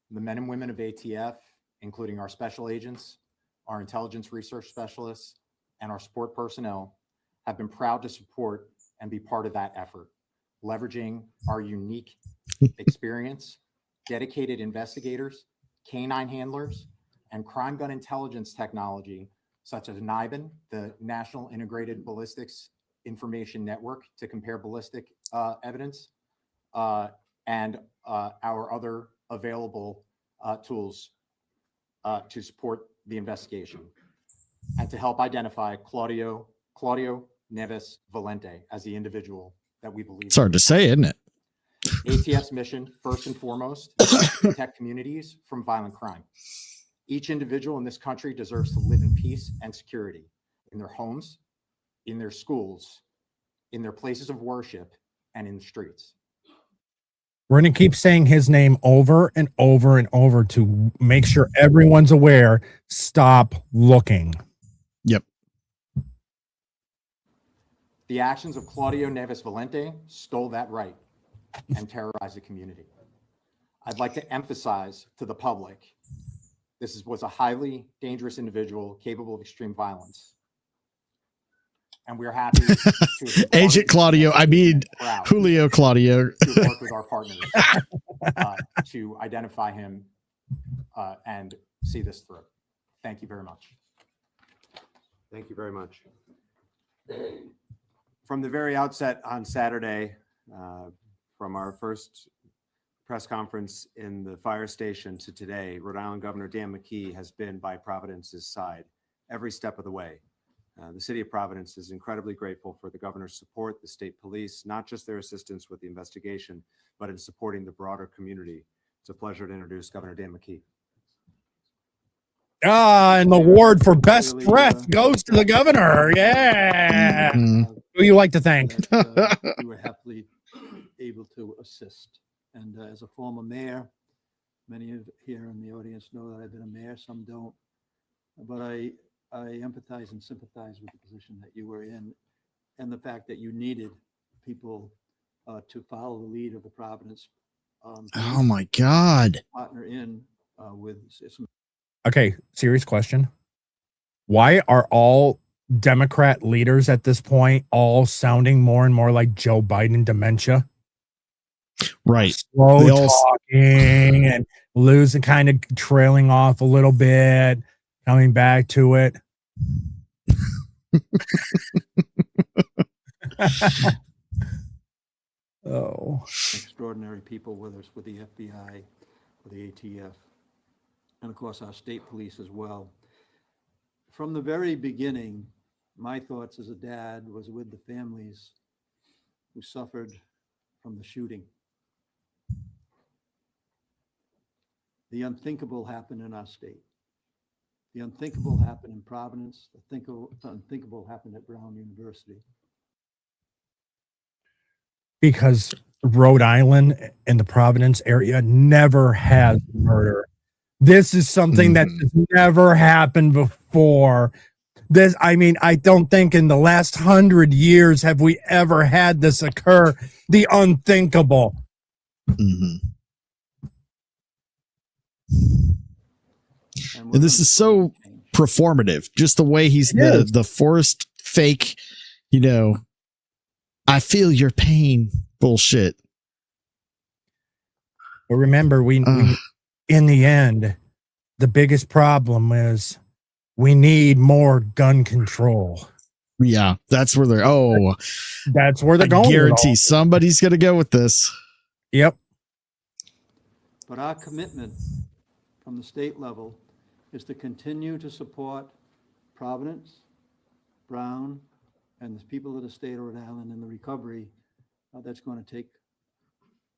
The men and women of ATF, including our special agents, our intelligence research specialists, and our support personnel, have been proud to support and be part of that effort, leveraging our unique experience, dedicated investigators, canine handlers, and crime gun intelligence technology, such as NIBIN, the National Integrated Ballistics Information Network, to compare ballistic evidence, and our other available tools to support the investigation, and to help identify Claudio Neves Valente as the individual that we believe. It's hard to say, isn't it? ATF's mission, first and foremost, is to protect communities from violent crime. Each individual in this country deserves to live in peace and security in their homes, in their schools, in their places of worship, and in the streets. We're going to keep saying his name over and over and over to make sure everyone's aware. Stop looking. Yep. The actions of Claudio Neves Valente stole that right and terrorized the community. I'd like to emphasize to the public, this was a highly dangerous individual capable of extreme violence. And we're happy to Agent Claudio, I mean, Julio Claudio. to work with our partners to identify him and see this through. Thank you very much. Thank you very much. From the very outset on Saturday, from our first press conference in the fire station to today, Rhode Island Governor Dan McKee has been by Providence's side every step of the way. The city of Providence is incredibly grateful for the governor's support, the state police, not just their assistance with the investigation, but in supporting the broader community. It's a pleasure to introduce Governor Dan McKee. And the award for best breath goes to the governor. Yeah. Who do you like to thank? We were happily able to assist. And as a former mayor, many of here in the audience know that I've been a mayor, some don't. But I empathize and sympathize with the position that you were in and the fact that you needed people to follow the lead of the Providence. Oh my God. Partner in with some. Okay, serious question. Why are all Democrat leaders at this point all sounding more and more like Joe Biden dementia? Right. Slow talking and losing, kind of trailing off a little bit, coming back to it. Oh. Extraordinary people with us, with the FBI, with the ATF, and of course our state police as well. From the very beginning, my thoughts as a dad was with the families who suffered from the shooting. The unthinkable happened in our state. The unthinkable happened in Providence. The unthinkable happened at Brown University. Because Rhode Island and the Providence area never had murder. This is something that has never happened before. This, I mean, I don't think in the last 100 years have we ever had this occur. The unthinkable. And this is so performative, just the way he's the forced fake, you know, I feel your pain bullshit. But remember, we in the end, the biggest problem is we need more gun control. Yeah, that's where they're. Oh, that's where they're going. I guarantee somebody's going to go with this. Yep. But our commitment from the state level is to continue to support Providence, Brown, and the people of the state of Rhode Island in the recovery. That's going to take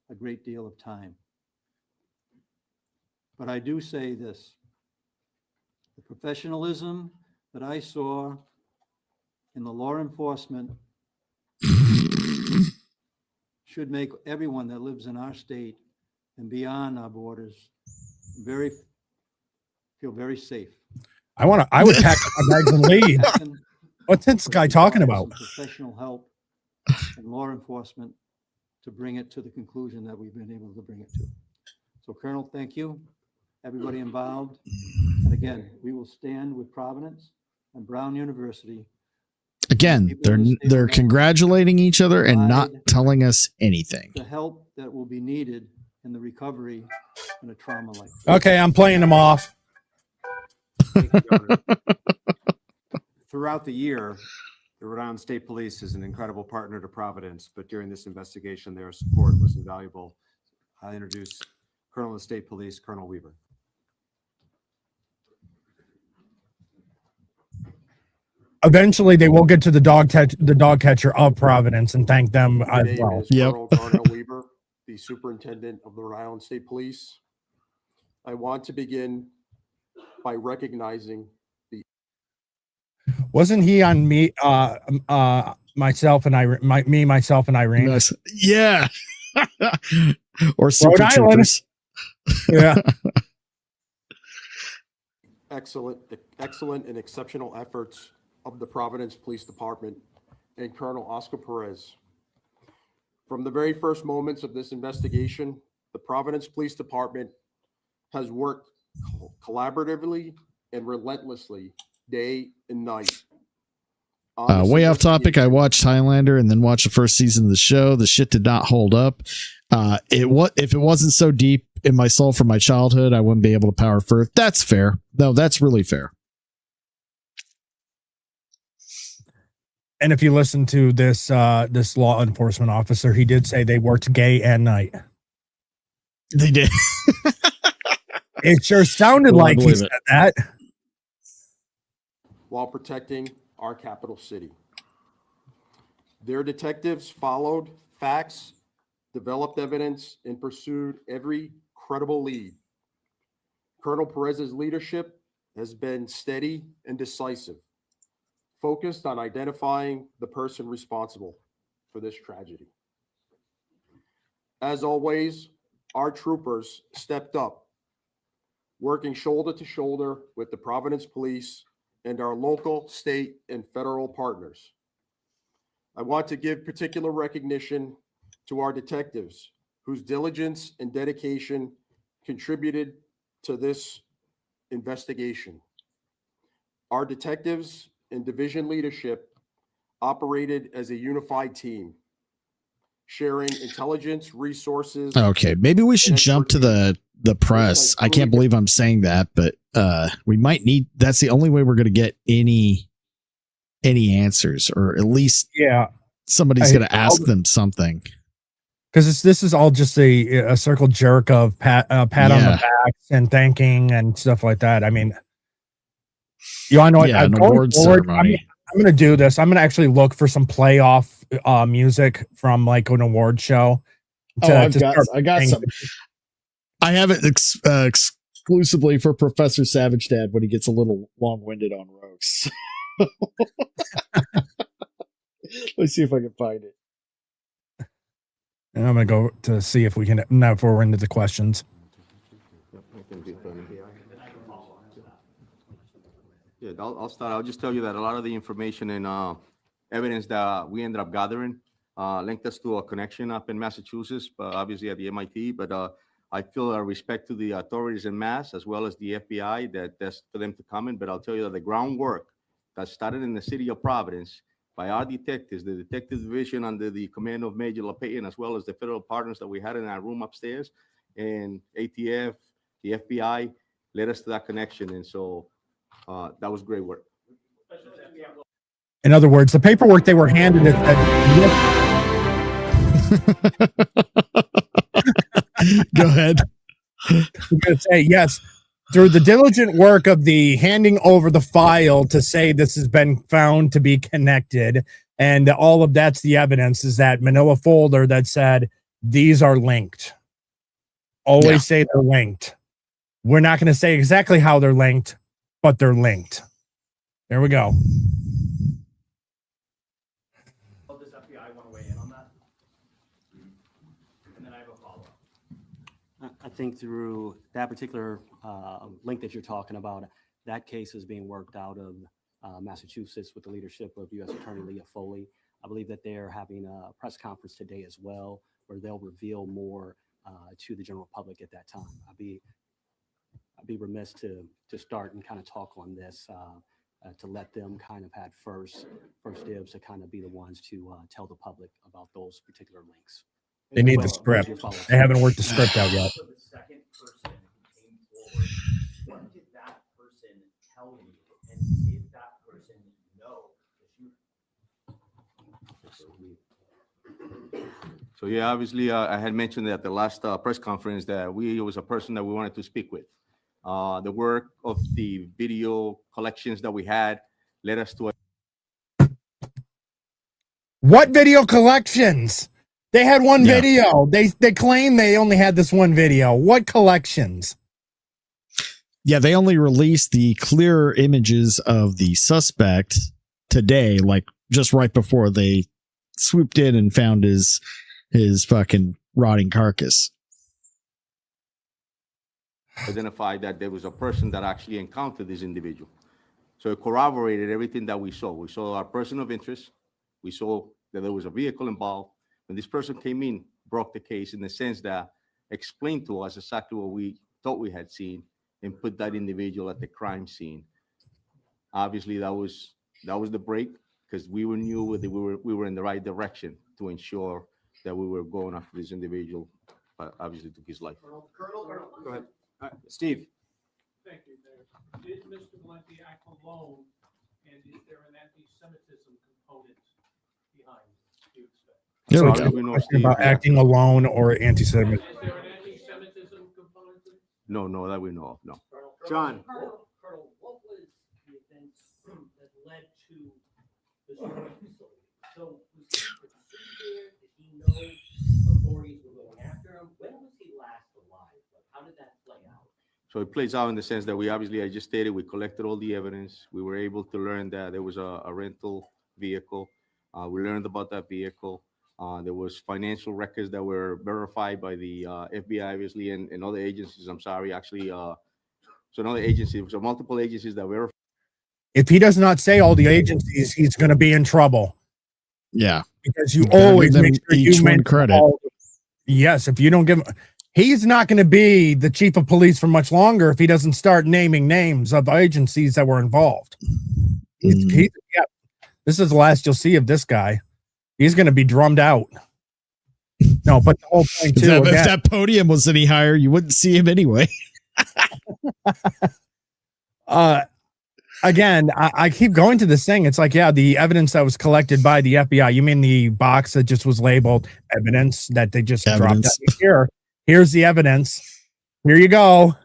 a great deal of time. But I do say this, the professionalism that I saw in the law enforcement should make everyone that lives in our state and beyond our borders feel very safe. I would pack my bags and leave. What's this guy talking about? Professional help and law enforcement to bring it to the conclusion that we've been able to bring it to. So Colonel, thank you. Everybody involved. And again, we will stand with Providence and Brown University. Again, they're congratulating each other and not telling us anything. The help that will be needed in the recovery in a trauma like this. Okay, I'm playing them off. Thank you, Governor. Throughout the year, the Rhode Island State Police is an incredible partner to Providence, but during this investigation, their support was invaluable. I introduce Colonel of the State Police, Colonel Weaver. Eventually, they will get to the dog catcher of Providence and thank them as well. Yep. Colonel Weaver, the Superintendent of the Rhode Island State Police. I want to begin by recognizing the. Wasn't he on me? Myself and Irene. Nice. Yeah. Or Super Troopers. Yeah. Excellent and exceptional efforts of the Providence Police Department and Colonel Oscar Perez. From the very first moments of this investigation, the Providence Police Department has worked collaboratively and relentlessly day and night. Way off topic. I watched Highlander and then watched the first season of the show. The shit did not hold up. If it wasn't so deep in my soul from my childhood, I wouldn't be able to power through. That's fair. No, that's really fair. And if you listen to this law enforcement officer, he did say they worked day and night. They did. It sure sounded like he said that. While protecting our capital city. Their detectives followed facts, developed evidence, and pursued every credible lead. Colonel Perez's leadership has been steady and decisive, focused on identifying the person responsible for this tragedy. As always, our troopers stepped up, working shoulder to shoulder with the Providence Police and our local, state, and federal partners. I want to give particular recognition to our detectives whose diligence and dedication contributed to this investigation. Our detectives and division leadership operated as a unified team, sharing intelligence, resources. Okay, maybe we should jump to the press. I can't believe I'm saying that, but we might need. That's the only way we're going to get any answers, or at least somebody's going to ask them something. Because this is all just a circle jerk of pat on the back and thanking and stuff like that. I mean, you want to know what? An award ceremony. I'm going to do this. I'm going to actually look for some playoff music from like an award show. I got some. I have it exclusively for Professor Savage Dad when he gets a little long-winded on Rogues. Let's see if I can find it. And I'm going to go to see if we can, now before we're into the questions. Yeah, I'll start. I'll just tell you that a lot of the information and evidence that we ended up gathering linked us to a connection up in Massachusetts, but obviously at the MIT. But I feel a respect to the authorities in Mass as well as the FBI that's for them to come in. But I'll tell you that the groundwork that started in the city of Providence by our detectives, the detective division under the command of Major LaPayne, as well as the federal partners that we had in our room upstairs, and ATF, the FBI, led us to that connection. And so that was great work. In other words, the paperwork they were handed it Go ahead. I'm going to say yes. Through the diligent work of the handing over the file to say this has been found to be connected, and all of that's the evidence, is that manila folder that said these are linked. Always say they're linked. We're not going to say exactly how they're linked, but they're linked. There we go. Does FBI want to weigh in on that? And then I have a follow-up. I think through that particular link that you're talking about, that case is being worked out of Massachusetts with the leadership of U.S. Attorney Leah Foley. I believe that they're having a press conference today as well, where they'll reveal more to the general public at that time. I'd be remiss to start and kind of talk on this, to let them kind of had first dibs to kind of be the ones to tell the public about those particular links. They need the script. They haven't worked the script out yet. The second person who came forward, what did that person tell you? And did that person know the shooter? So yeah, obviously, I had mentioned at the last press conference that it was a person that we wanted to speak with. The work of the video collections that we had led us to What video collections? They had one video. They claim they only had this one video. What collections? Yeah, they only released the clearer images of the suspect today, like just right before they swooped in and found his fucking rotting carcass. identify that there was a person that actually encountered this individual. So it corroborated everything that we saw. We saw our person of interest. We saw that there was a vehicle involved. When this person came in, broke the case in the sense that explained to us exactly what we thought we had seen and put that individual at the crime scene. Obviously, that was the break, because we knew that we were in the right direction to ensure that we were going after this individual, but obviously took his life. Colonel, go ahead. Steve. Thank you, Mayor. Did Mr. Valenti act alone, and is there an anti-Semitism component behind, do you expect? There we go. About acting alone or anti-Semitism. Is there an anti-Semitism component? No, that we know of, no. John. Colonel, what was the event that led to the storage facility? So was he pursued there? Did he know authorities were going after him? When was he last alive? Like, how did that play out? So it plays out in the sense that we obviously, I just stated, we collected all the evidence. We were able to learn that there was a rental vehicle. We learned about that vehicle. There was financial records that were verified by the FBI, obviously, and other agencies. I'm sorry, actually. So another agency, so multiple agencies that verified. If he does not say all the agencies, he's going to be in trouble. Yeah. Because you always make sure you mention credit. Yes, if you don't give him, he's not going to be the chief of police for much longer if he doesn't start naming names of agencies that were involved. Yeah, this is the last you'll see of this guy. He's going to be drummed out. No, but the whole point too. If that podium was any higher, you wouldn't see him anyway. Again, I keep going to this thing. It's like, yeah, the evidence that was collected by the FBI. You mean the box that just was labeled evidence that they just dropped here? Here's the evidence. Here you go.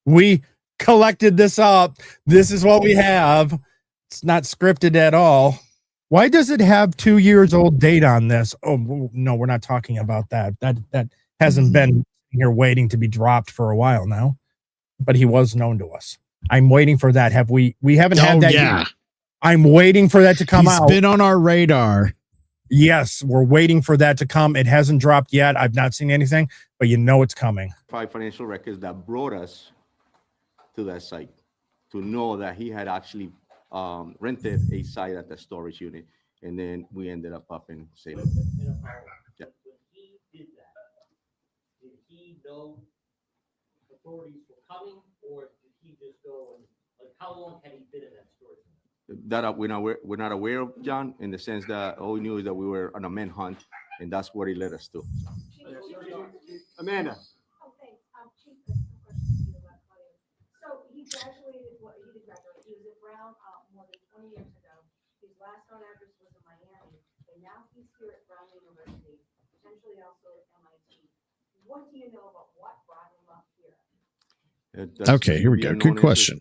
We collected this up. This is what we have. It's not scripted at all. Why does it have 2 years old date on this? Oh, no, we're not talking about that. That hasn't been here waiting to be dropped for a while now, but he was known to us. I'm waiting for that. We haven't had that yet. I'm waiting for that to come out. He's been on our radar. Yes, we're waiting for that to come. It hasn't dropped yet. I've not seen anything, but you know it's coming. 5 financial records that brought us to that site to know that he had actually rented a site at the storage unit, and then we ended up in Salem. Yeah. When he did that, did he know authorities were coming, or did he just go and, like, how long had he been in that storage unit? That we're not aware of, John, in the sense that all we knew is that we were on a manhunt, and that's what he led us to. Amanda. Oh, thanks. Chief, I have some questions for you about Claudia. So he graduated, he did graduate. He was at Brown more than 20 years ago. He His last known address was in Miami, and now he's here at Brown University, potentially also at MIT. What do you know about what brought him up here? Okay, here we go. Good question.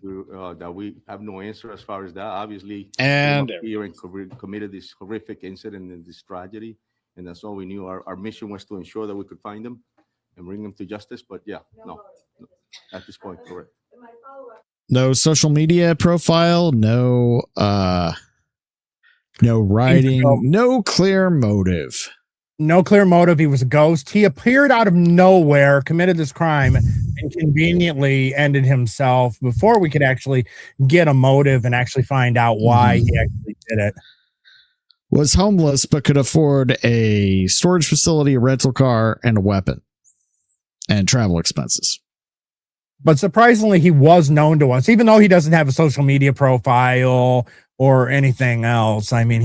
That we have no answer as far as that. Obviously, And here and committed this horrific incident and this tragedy, and that's all we knew. Our mission was to ensure that we could find them and bring them to justice. But yeah, no, at this point, correct. no social media profile, no writing, no clear motive. No clear motive. He was a ghost. He appeared out of nowhere, committed this crime, and conveniently ended himself before we could actually get a motive and actually find out why he actually did it. Was homeless, but could afford a storage facility, a rental car, and a weapon, and travel expenses. But surprisingly, he was known to us, even though he doesn't have a social media profile or anything else. I mean,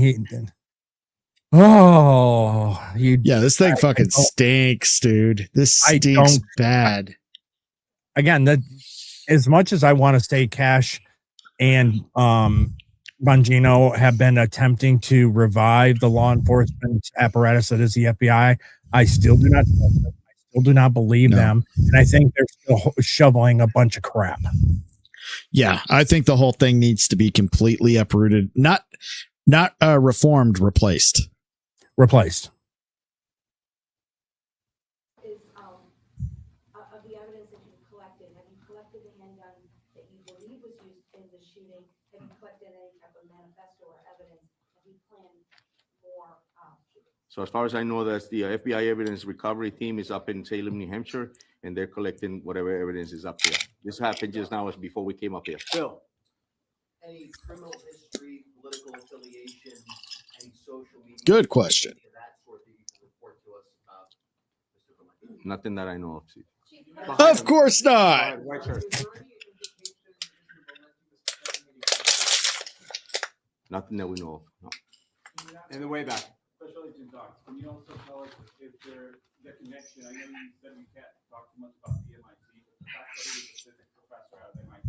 this thing fucking stinks, dude. This stinks bad. Again, as much as I want to say Cash and Bongino have been attempting to revive the law enforcement apparatus that is the FBI, I still do not trust them. I still do not believe them, and I think they're still shoveling a bunch of crap. Yeah, I think the whole thing needs to be completely uprooted, not reformed, replaced. Replaced. Is of the evidence that you've collected, have you collected the handgun that you believe was used in the shooting? Have you collected any type of manifesto or evidence? Have you planned more shootings? So as far as I know, that's the FBI evidence recovery team is up in Salem, New Hampshire, and they're collecting whatever evidence is up there. This happened just now, as before we came up here. Bill, any criminal history, political affiliation, any social media? Good question. That sort that you can report to us about Mr. Valenti? Nothing that I know of. Steve. Of course not. White shirt. Nothing that we know of. No. In the way back. Special Agent Doc, can you also tell us if the connection, I know you said we can't talk too much about the MIT, but the fact that he was a physics professor at MIT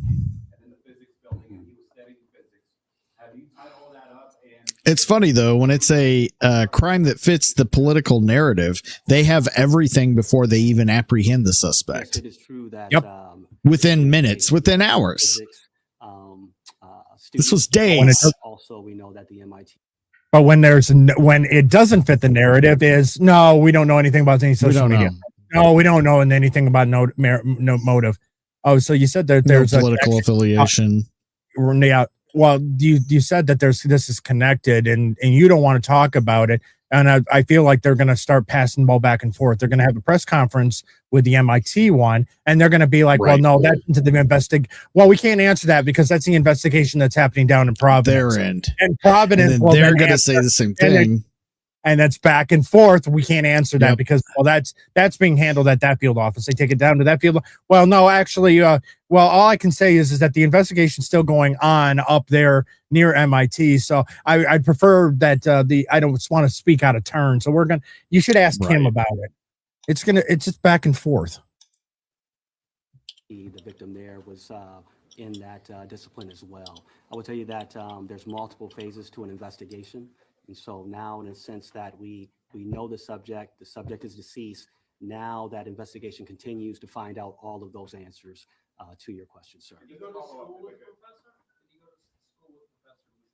and in the physics building and he was studying physics, have you tied all that up? And It's funny, though, when it's a crime that fits the political narrative, they have everything before they even apprehend the suspect. Yes, it is true that within minutes, within hours. This was days. Also, we know that the MIT. But when it doesn't fit the narrative, is no, we don't know anything about any social media. No, we don't know anything about no motive. Oh, so you said that there's no political affiliation. Yeah. Well, you said that this is connected, and you don't want to talk about it. And I feel like they're going to start passing the ball back and forth. They're going to have a press conference with the MIT one, and they're going to be like, well, no, that's into the investigation. Well, we can't answer that because that's the investigation that's happening down in Providence. Their end. And Providence, and they're going to say the same thing. And that's back and forth. We can't answer that because, well, that's being handled at that field office. They take it down to that field. Well, no, actually, well, all I can say is that the investigation's still going on up there near MIT. So I'd prefer that I don't want to speak out of turn. So you should ask him about it. It's just back and forth. The victim there was in that discipline as well. I will tell you that there's multiple phases to an investigation. And so now, in a sense that we know the subject is deceased. Now that investigation continues to find out all of those answers to your question, sir. Did you go to school with the professor? Did you go to school with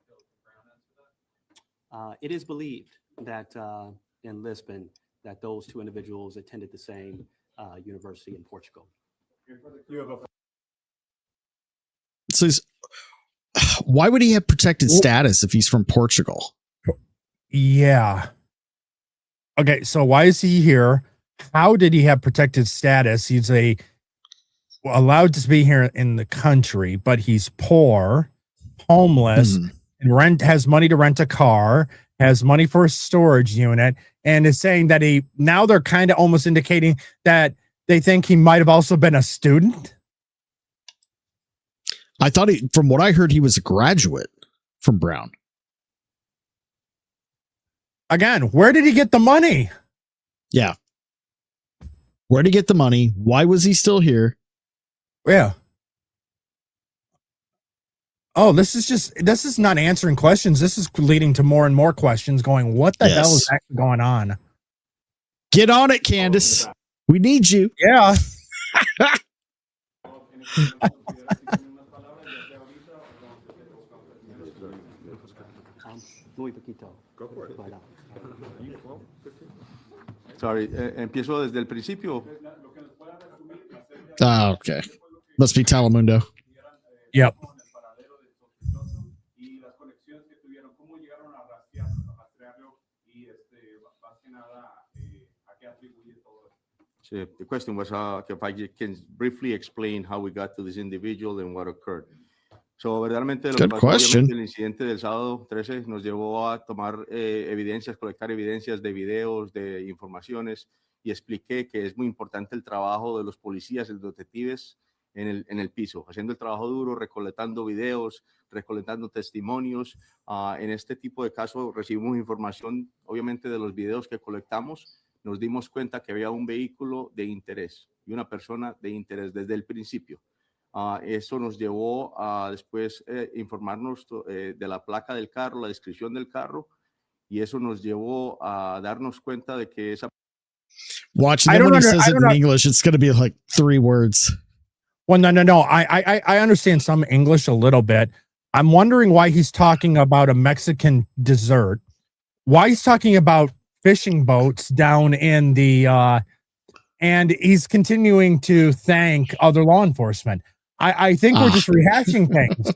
Professor Brown? It is believed that in Lisbon that those two individuals attended the same university in Portugal. So why would he have protected status if he's from Portugal? Yeah. Okay, so why is he here? How did he have protected status? He's allowed to be here in the country, but he's poor, homeless, and has money to rent a car, has money for a storage unit, and is saying that now they're kind of almost indicating that they think he might have also been a student. I thought from what I heard, he was a graduate from Brown. Again, where did he get the money? Yeah. Where did he get the money? Why was he still here? Yeah. Oh, this is not answering questions. This is leading to more and more questions going, what the hell is actually going on? Get on it, Candace. We need you. Yeah. Go for it. Sorry, empiezo desde el principio. Oh, okay. Must be Telemundo. Yep. So the question was if I can briefly explain how we got to this individual and what occurred. So, verdaderamente, lo que pasó, obviamente, el incidente del sábado 13 nos llevó a tomar evidencias, colectar evidencias de videos, de informaciones, y expliqué que es muy importante el trabajo de los policías y los detectives en el piso, haciendo el trabajo duro, recolectando videos, recolectando testimonios. En este tipo de casos recibimos información, obviamente, de los videos que colectamos. Nos dimos cuenta que había un vehículo de interés y una persona de interés desde el principio. Eso nos llevó a después informarnos de la placa del carro, la descripción del carro, y eso nos llevó a darnos cuenta de que esa... Watch, and then when he says it in English, it's going to be like 3 words. Well, no. I understand some English a little bit. I'm wondering why he's talking about a Mexican dessert, why he's talking about fishing boats down in the, and he's continuing to thank other law enforcement. I think we're just rehashing things.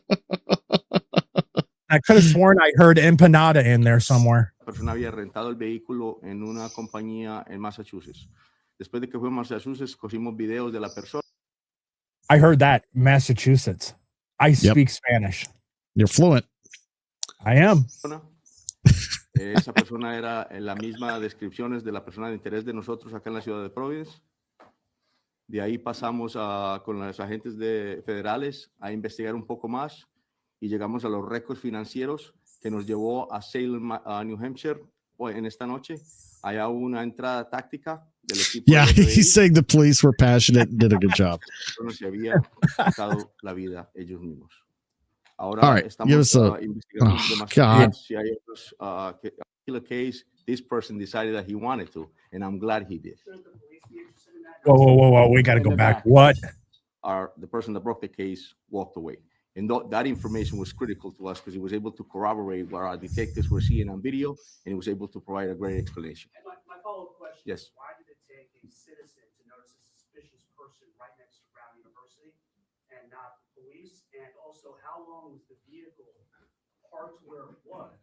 I could have sworn I heard empanada in there somewhere. La persona había rentado el vehículo en una compañía en Massachusetts. Después de que fue a Massachusetts, cogimos videos de la persona. I heard that, Massachusetts. I speak Spanish. You're fluent. I am. Esa persona era en la misma descripciones de la persona de interés de nosotros acá en la ciudad de Providence. De ahí pasamos con los agentes federales a investigar un poco más y llegamos a los récords financieros que nos llevó a Salem, New Hampshire, en esta noche. Allá hubo una entrada táctica del equipo. Yeah, he's saying the police were passionate and did a good job. Se había quitado la vida ellos mismos. Ahora all right, estamos give us a... investigando Oh, God. si hay otros killer case. This person decided that he wanted to, and I'm glad he did. Whoa. We got to go back. What? The person that broke the case walked away. And that information was critical to us because he was able to corroborate what our detectives were seeing on video, and he was able to provide a great explanation. And my follow-up question yes. is, why did it take a citizen to notice a suspicious person right next to Brown University and not the police? And also, how long was the vehicle parked where it was?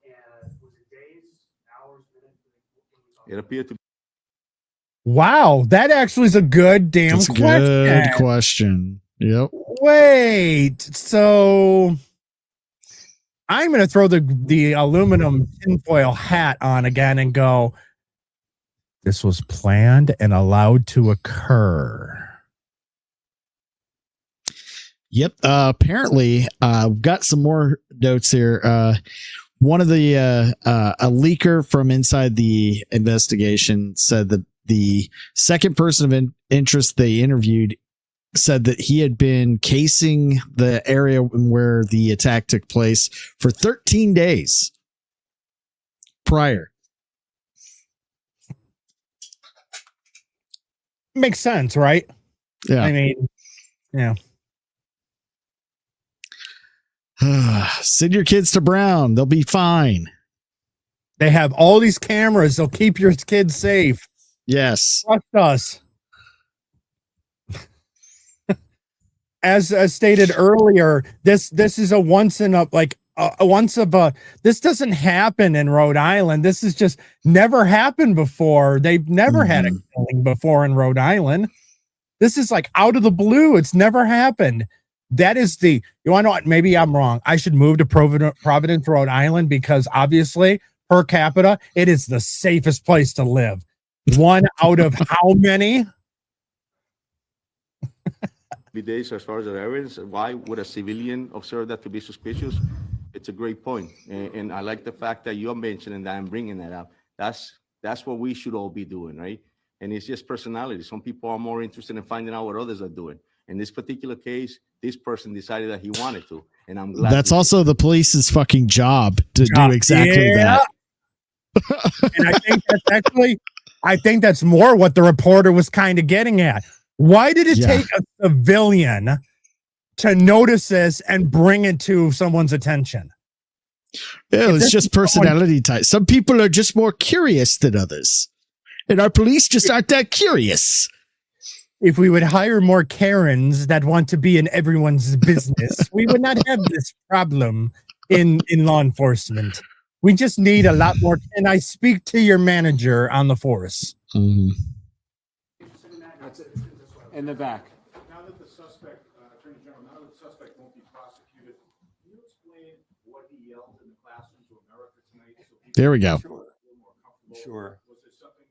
And was it days, hours, minutes? It appeared to be. Wow, that actually is a good damn That's a question. good question. Yep. Wait, so I'm going to throw the aluminum tinfoil hat on again and go, this was planned and allowed to occur. Yep. Apparently, got some more notes here. One of the a leaker from inside the investigation said that the second person of interest they interviewed said that he had been casing the area where the attack took place for 13 days prior. Makes sense, right? Yeah. I mean, yeah. Send your kids to Brown. They'll be fine. They have all these cameras. They'll keep your kids safe. Yes. Trust us. As stated earlier, this is a once in a this doesn't happen in Rhode Island. This is just never happened before. They've never had a killing before in Rhode Island. This is like out of the blue. It's never happened. That is you want to know what? Maybe I'm wrong. I should move to Providence, Rhode Island, because obviously per capita, it is the safest place to live. One out of how many? Days as far as the evidence, why would a civilian observe that to be suspicious? It's a great point, and I like the fact that you're mentioning that and bringing that up. That's what we should all be doing, right? And it's just personality. Some people are more interested in finding out what others are doing, In this particular case, this person decided that he wanted to, and I'm glad. That's also the police's fucking job to do exactly that. And I think that's more what the reporter was kind of getting at. Why did it take a civilian to notice this and bring it to someone's attention? Yeah, it's just personality type. Some people are just more curious than others. And our police just aren't that curious. If we would hire more Karens that want to be in everyone's business, we would not have this problem in law enforcement. We just need a lot more. Can I speak to your manager on the force? Mm-hmm. In the back. Now that the suspect, Attorney General, now that the suspect won't be prosecuted, can you explain what he yelled in the classroom to America tonight? There we go. Sure. Was it something,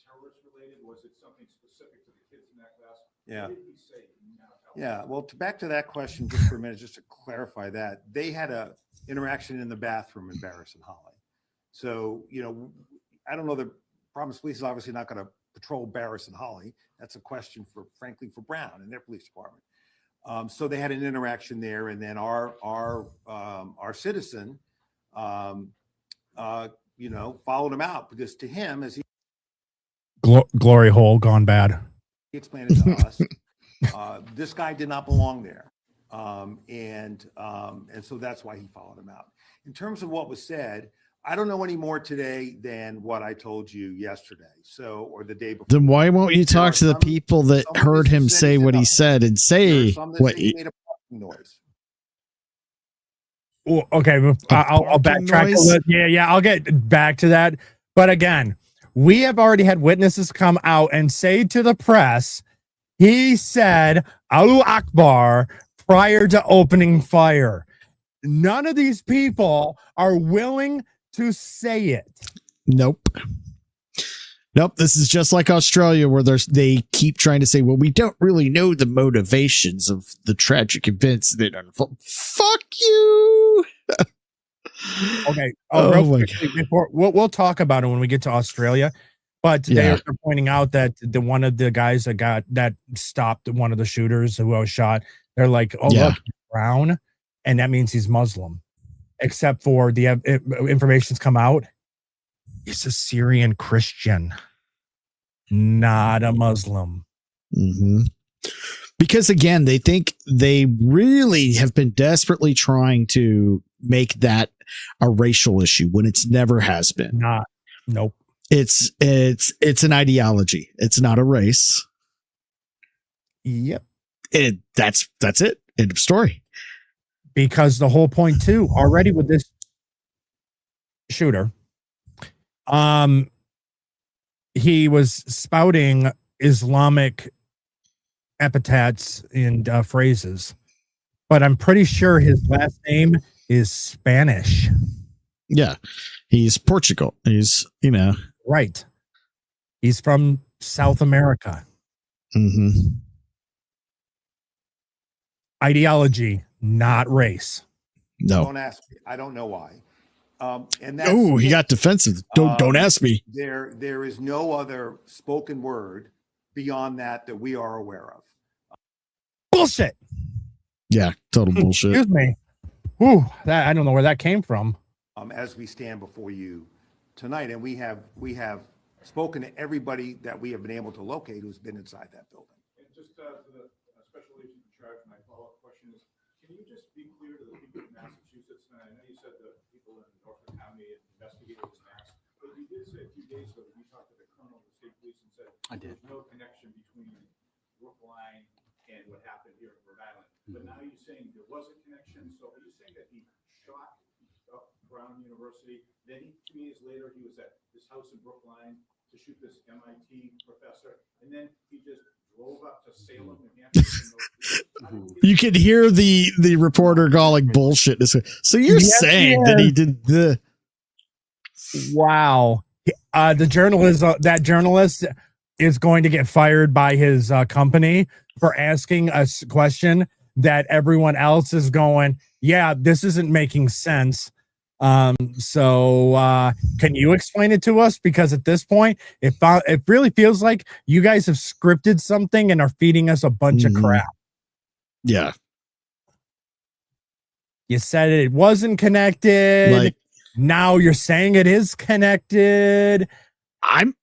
terrorist related? Was it something specific to the kids in that class? Yeah. What did he say? Yeah. Well, back to that question just for a minute, just to clarify that. They had a interaction in the bathroom in Barris and Holly. So, I don't know, the Providence Police is obviously not going to patrol Barris and Holly. That's a question frankly, for Brown and their police department. So they had an interaction there, and then our citizen, followed him out because to him, as he glory hole gone bad. He explained it to us. This guy did not belong there, and so that's why he followed him out. In terms of what was said, I don't know any more today than what I told you yesterday. Or the day before. Then why won't you talk to the people that heard him say what he said and say what he made a noise? Well, okay, I'll backtrack a little. Yeah, I'll get back to that. But again, we have already had witnesses come out and say to the press, he said Allahu Akbar prior to opening fire. None of these people are willing to say it. Nope. This is just like Australia, where they keep trying to say, well, we don't really know the motivations of the tragic events that unfold. Fuck you. Okay. Real quickly, before we'll talk about it when we get to Australia. But they're pointing out that one of the guys that stopped one of the shooters who was shot, they're like, look, he's brown, and that means he's Muslim. Except for the information's come out, he's a Syrian Christian, not a Muslim. Mm-hmm. Because again, they think they really have been desperately trying to make that a racial issue when it's never has been. Nope. It's an ideology. It's not a race. Yep. That's it. End of story. Because the whole point too, already with this shooter, he was spouting Islamic epithets and phrases, but I'm pretty sure his last name is Spanish. Yeah, he's Portugal. He's right. He's from South America. Mm-hmm. Ideology, not race. No. Don't ask me. I don't know why. He got defensive. Don't ask me. There is no other spoken word beyond that we are aware of. Bullshit. Yeah, total bullshit. Excuse me. Whew, I don't know where that came from. As we stand before you tonight, and we have spoken to everybody that we have been able to locate who's been inside that building. And just to the special agent in charge, my follow-up question is, can you just be clear to the people in Massachusetts? And I know you said the people in Norfolk County investigated this mass, but you did say a few days ago that you talked to the colonel of the state police and said there's no connection between Brookline and what happened here in Rhode Island. But now you're saying there was a connection. So are you saying that he shot up Brown University? Then 2 years later, he was at this house in Brookline to shoot this MIT professor, and then he just drove up to Salem, New Hampshire. You could hear the reporter calling bullshit. So you're saying that he did the? Wow, the journalist is going to get fired by his company for asking a question that everyone else is going, yeah, this isn't making sense. So can you explain it to us? Because at this point, it really feels like you guys have scripted something and are feeding us a bunch of crap. Yeah. You said it wasn't connected. Now you're saying it is connected. I'm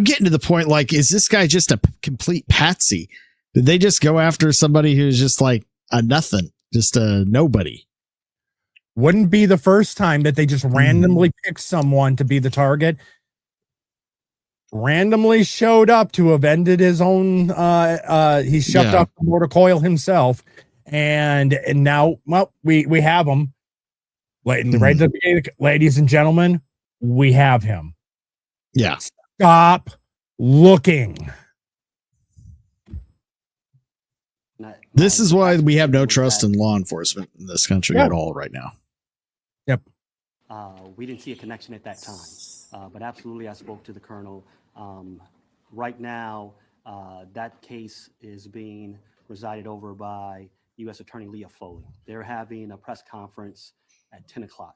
getting to the point, like, is this guy just a complete patsy? Did they just go after somebody who's just like a nothing, just a nobody? Wouldn't be the first time that they just randomly picked someone to be the target. Randomly showed up to have ended his own. He shoved off the mortar coil himself, and now, well, we have him. Right at the beginning, ladies and gentlemen, we have him. Yeah. Stop looking. This is why we have no trust in law enforcement in this country at all right now. Yep. We didn't see a connection at that time, but absolutely, I spoke to the colonel. Right now, that case is being presided over by U.S. Attorney Leah Foley. They're having a press conference at 10 o'clock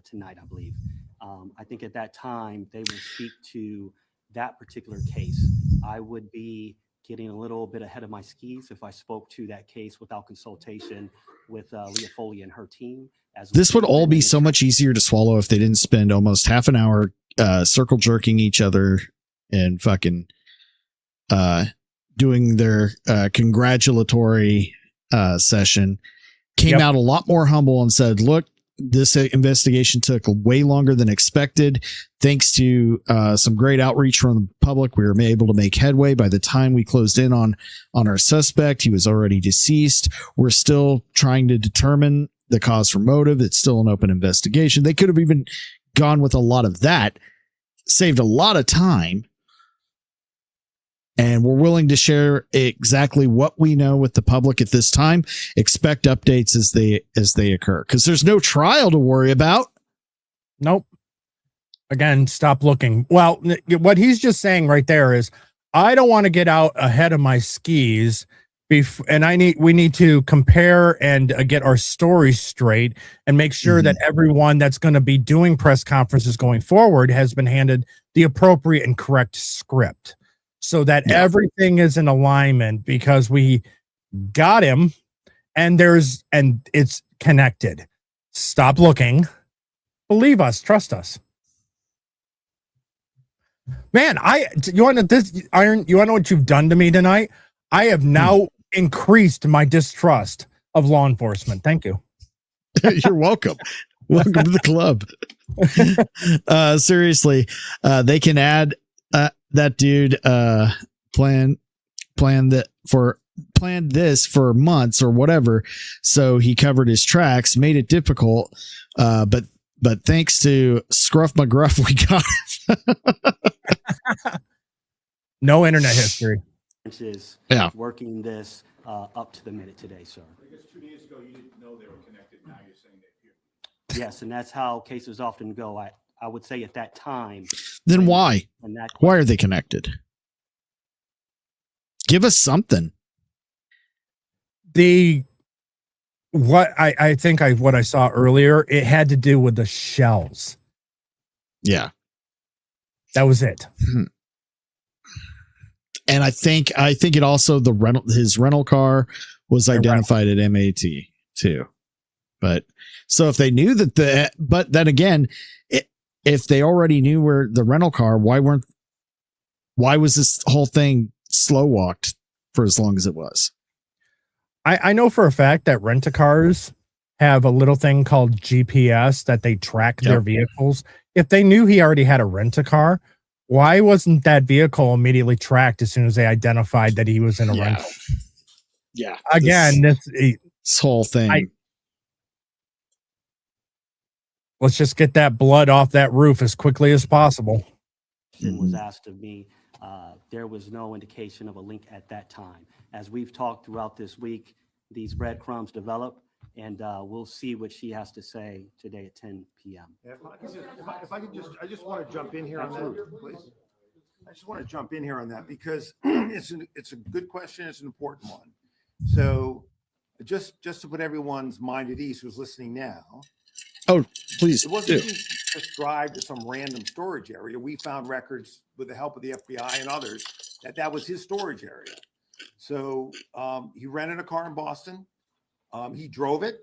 tonight, I believe. I think at that time, they will speak to that particular case. I would be getting a little bit ahead of my skis if I spoke to that case without consultation with Leah Foley and her team. This would all be so much easier to swallow if they didn't spend almost half an hour circle jerking each other and fucking doing their congratulatory session. Came out a lot more humble and said, look, this investigation took way longer than expected. Thanks to some great outreach from the public, we were able to make headway. By the time we closed in on our suspect, he was already deceased. We're still trying to determine the cause for motive. It's still an open investigation. They could have even gone with a lot of that, saved a lot of time. And we're willing to share exactly what we know with the public at this time. Expect updates as they occur, because there's no trial to worry about. Nope. Again, stop looking. Well, what he's just saying right there is, I don't want to get out ahead of my skis, and we need to compare and get our stories straight and make sure that everyone that's going to be doing press conferences going forward has been handed the appropriate and correct script, so that everything is in alignment, because we got him and it's connected. Stop looking. Believe us. Trust us. Man, you want to know what you've done to me tonight? I have now increased my distrust of law enforcement. Thank you. You're welcome. Welcome to the club. Seriously, they can add that dude planned this for months or whatever, so he covered his tracks, made it difficult, but thanks to Scruff McGruff, we got it. No internet history. Yeah, working this up to the minute today, sir. I guess 2 days ago you didn't know they were connected. Now you're saying that. Yes, and that's how cases often go. I would say at that time. Then why? Why are they connected? Give us something. What I saw earlier, it had to do with the shells. Yeah. That was it. And I think it also, his rental car was identified at MAT too. But so if they knew that but then again, if they already knew where the rental car, why was this whole thing slow walked for as long as it was? I know for a fact that rent-a-cars have a little thing called GPS that they track their vehicles. If they knew he already had a rent-a-car, why wasn't that vehicle immediately tracked as soon as they identified that he was in a rental? Yeah. Again, this whole thing. Let's just get that blood off that roof as quickly as possible. Was asked of me. There was no indication of a link at that time. As we've talked throughout this week, these breadcrumbs develop, and we'll see what she has to say today at 10 p.m. If I could I just want to jump in here on that, please. I just want to jump in here on that because it's a good question. It's an important one. So just to put everyone's mind at ease who's listening now, Oh, please It wasn't do. just drive to some random storage area. We found records with the help of the FBI and others that was his storage area. So he rented a car in Boston. He drove it.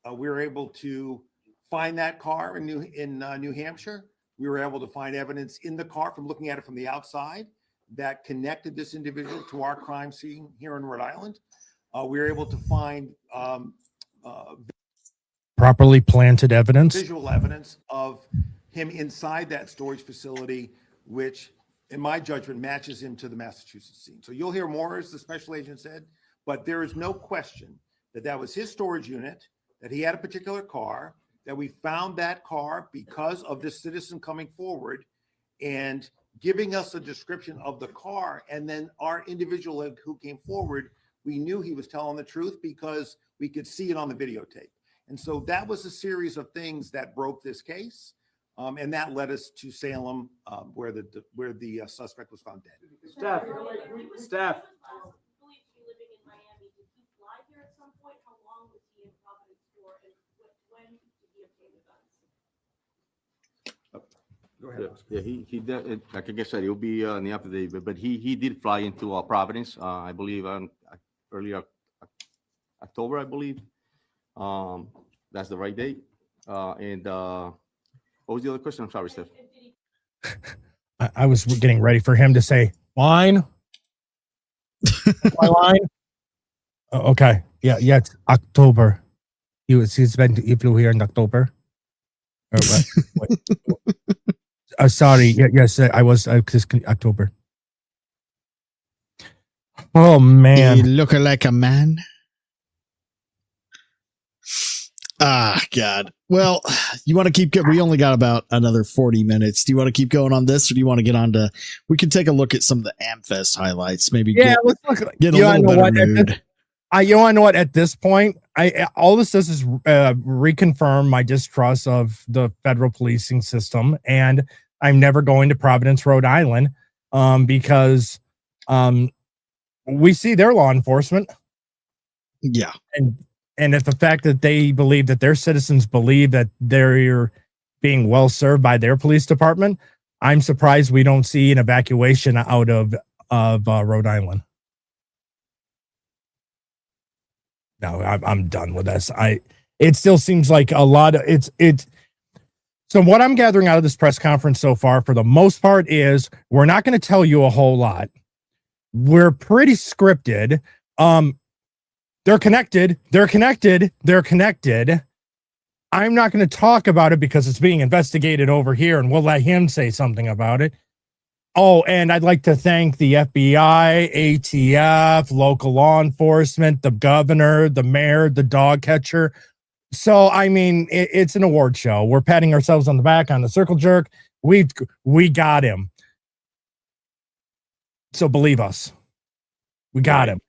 We were able to find that car in New Hampshire. We were able to find evidence in the car from looking at it from the outside that connected this individual to our crime scene here in Rhode Island. We were able to find properly planted evidence, visual evidence of him inside that storage facility, which in my judgment matches him to the Massachusetts scene. So you'll hear more, as the special agent said, but there is no question that was his storage unit, that he had a particular car, that we found that car because of this citizen coming forward and giving us a description of the car. And then our individual who came forward, we knew he was telling the truth because we could see it on the videotape. And so that was a series of things that broke this case. And that led us to Salem, where the suspect was found dead. Steph. Go ahead. Yeah, he did, like I said, he'll be in the affidavit, but he did fly into Providence, I believe, early October, I believe. That's the right date. And what was the other question? I'm sorry, Steph. I was getting ready for him to say line. My line. Oh, okay. Yeah. It's October. He flew here in October. Sorry. Yes, I was October. Oh man, you look like a man. Ah, God. Well, you want to keep going? We only got about another 40 minutes. Do you want to keep going on this, or do you want to get on to? We can take a look at some of the AmFest highlights. Maybe let's look. Get a little better mood. You want to know what? At this point, all this does is reconfirm my distrust of the federal policing system, and I'm never going to Providence, Rhode Island, because we see their law enforcement. Yeah, and if the fact that they believe that their citizens believe that they're being well served by their police department, I'm surprised we don't see an evacuation out of Rhode Island. No, I'm done with this. It still seems like a lot of it's. So what I'm gathering out of this press conference so far, for the most part, is we're not going to tell you a whole lot. We're pretty scripted. They're connected. I'm not going to talk about it because it's being investigated over here, and we'll let him say something about it. Oh, and I'd like to thank the FBI, ATF, local law enforcement, the governor, the mayor, the dog catcher. So, I mean, it's an award show. We're patting ourselves on the back on the circle jerk. We got him. So believe us. We got him.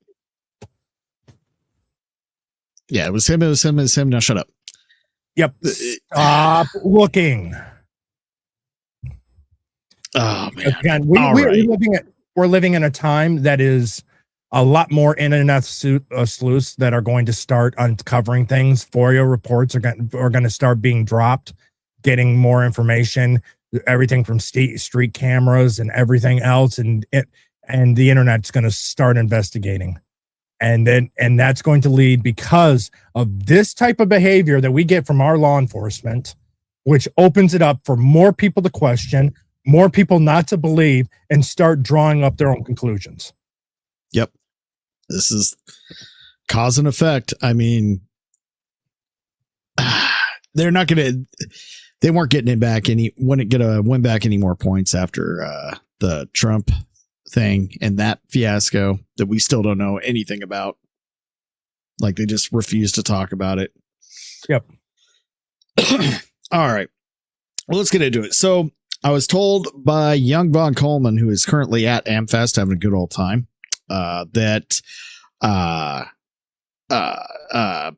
Yeah, it was him. Now shut up. Yep. Stop looking. Oh man. Again, we're living in a time that is a lot more internet sleuths that are going to start uncovering things. FOIA reports are going to start being dropped, getting more information, everything from street cameras and everything else, and the internet's going to start investigating. And that's going to lead, because of this type of behavior that we get from our law enforcement, which opens it up for more people to question, more people not to believe, and start drawing up their own conclusions. Yep. This is cause and effect. I mean, they weren't getting it back wouldn't get a win back any more points after the Trump thing and that fiasco that we still don't know anything about. Like, they just refuse to talk about it. Yep. All right. Well, let's get into it. So I was told by young Von Coleman, who is currently at AmFest having a good old time, that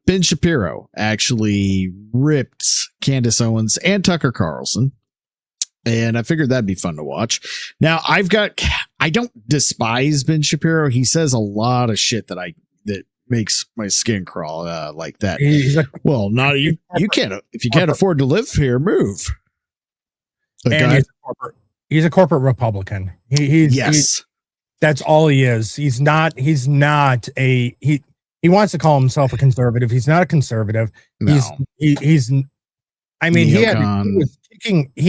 Ben Shapiro actually ripped Candace Owens and Tucker Carlson. And I figured that'd be fun to watch. Now, I don't despise Ben Shapiro. He says a lot of shit that makes my skin crawl like that. Well, not you can't, if you can't afford to live here, move. And he's a corporate Republican. That's all he is. He wants to call himself a conservative. He's not a conservative. No. He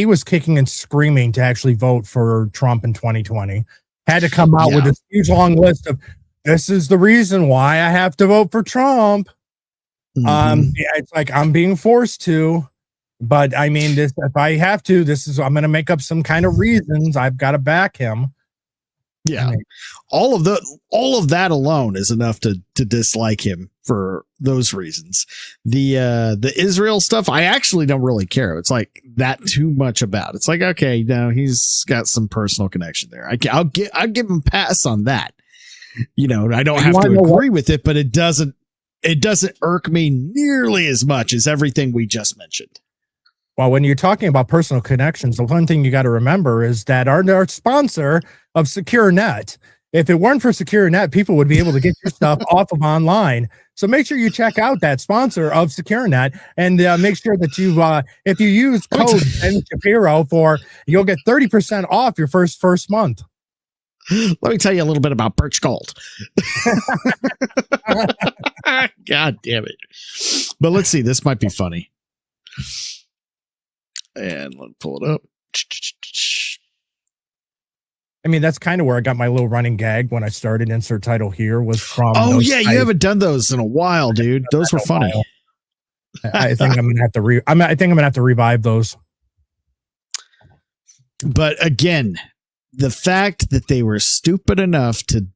was kicking and screaming to actually vote for Trump in 2020. Had to come out with this huge long list of, this is the reason why I have to vote for Trump. It's like I'm being forced to, but I mean, if I have to, I'm going to make up some kind of reasons. I've got to back him. Yeah. I mean, all of that alone is enough to dislike him for those reasons. The Israel stuff, I actually don't really care. It's like that too much about. It's like, okay, no, he's got some personal connection there. I'll give him a pass on that. You know, I don't have to agree with it, but it doesn't irk me nearly as much as everything we just mentioned. Well, when you're talking about personal connections, the one thing you got to remember is that our sponsor of SecureNet, if it weren't for SecureNet, people would be able to get your stuff off of online. So make sure you check out that sponsor of SecureNet and make sure that you, if you use code Ben Shapiro you'll get 30% off your first month. Let me tell you a little bit about Birch Gold. God damn it. But let's see. This might be funny. And let's pull it up. I mean, that's kind of where I got my little running gag when I started. Insert title here was from. Oh, yeah. You haven't done those in a while, dude. Those were funny. I think I'm going to have to I think I'm going to have to revive those. But again, the fact that they were stupid enough to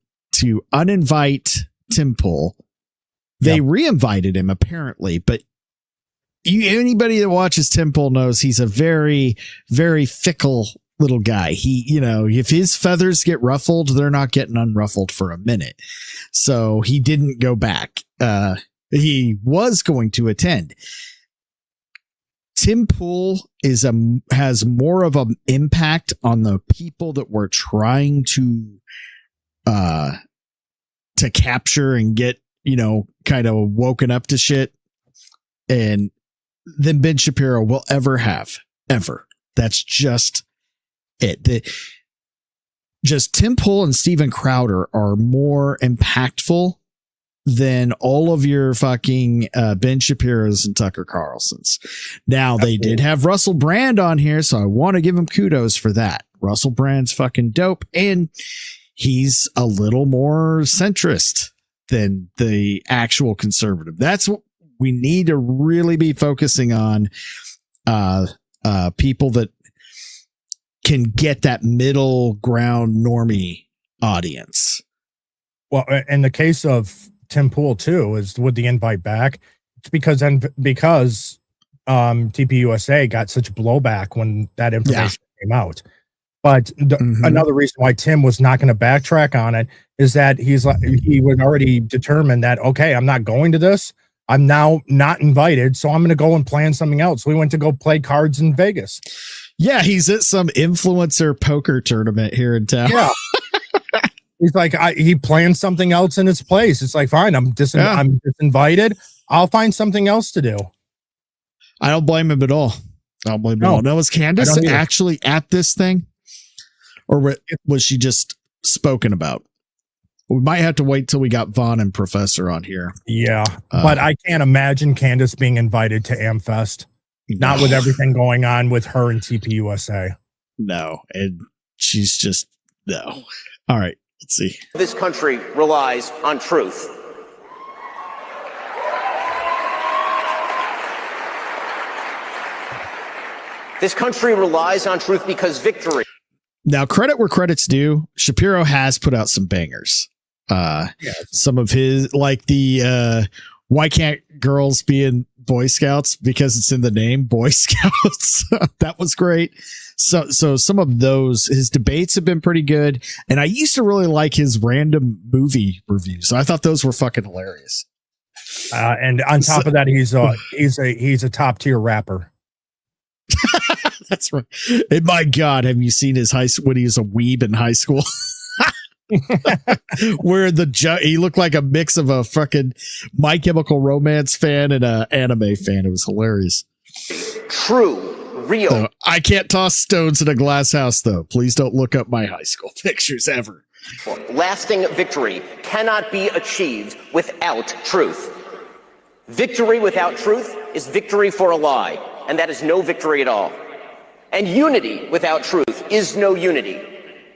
uninvite Tim Pool, they re-invited him apparently, but anybody that watches Tim Pool knows he's a very, very fickle little guy. He, if his feathers get ruffled, they're not getting unruffled for a minute. So he didn't go back. He was going to attend. Tim Pool has more of an impact on the people that we're trying to capture and get, kind of woken up to shit, and than Ben Shapiro will ever have, ever. That's just it. Just Tim Pool and Steven Crowder are more impactful than all of your fucking Ben Shapiro's and Tucker Carlson's. Now, they did have Russell Brand on here, so I want to give him kudos for that. Russell Brand's fucking dope, and he's a little more centrist than the actual conservative. That's what we need to really be focusing on, people that can get that middle ground normie audience. Well, in the case of Tim Pool too, is with the invite back, it's because TPUSA got such blowback when that information came out. But another reason why Tim was not going to backtrack on it is that he was already determined that, okay, I'm not going to this. I'm now not invited, so I'm going to go and plan something else. We went to go play cards in Vegas. Yeah, he's at some influencer poker tournament here in town. Yeah. He's like, he planned something else in his place. It's like, fine, I'm disinvited. I'll find something else to do. I don't blame him at all. I don't blame him at all. Now, was Candace actually at this thing? Or was she just spoken about? We might have to wait till we got Vaughn and Professor on here. Yeah, but I can't imagine Candace being invited to AmFest. Not with everything going on with her and TPUSA. No, and she's just, no. All right, let's see. This country relies on truth. This country relies on truth because victory. Now, credit where credit's due. Shapiro has put out some bangers. Some of his, like the why can't girls be in Boy Scouts, because it's in the name, Boy Scouts. That was great. So some of those, his debates have been pretty good, and I used to really like his random movie reviews. I thought those were fucking hilarious. And on top of that, he's a top tier rapper. That's right. And my God, have you seen his when he was a weeb in high school? Where he looked like a mix of a fucking My Chemical Romance fan and an anime fan. It was hilarious. True, real. So, I can't toss stones in a glass house, though. Please don't look up my high school pictures ever. Lasting victory cannot be achieved without truth. Victory without truth is victory for a lie, and that is no victory at all. And unity without truth is no unity.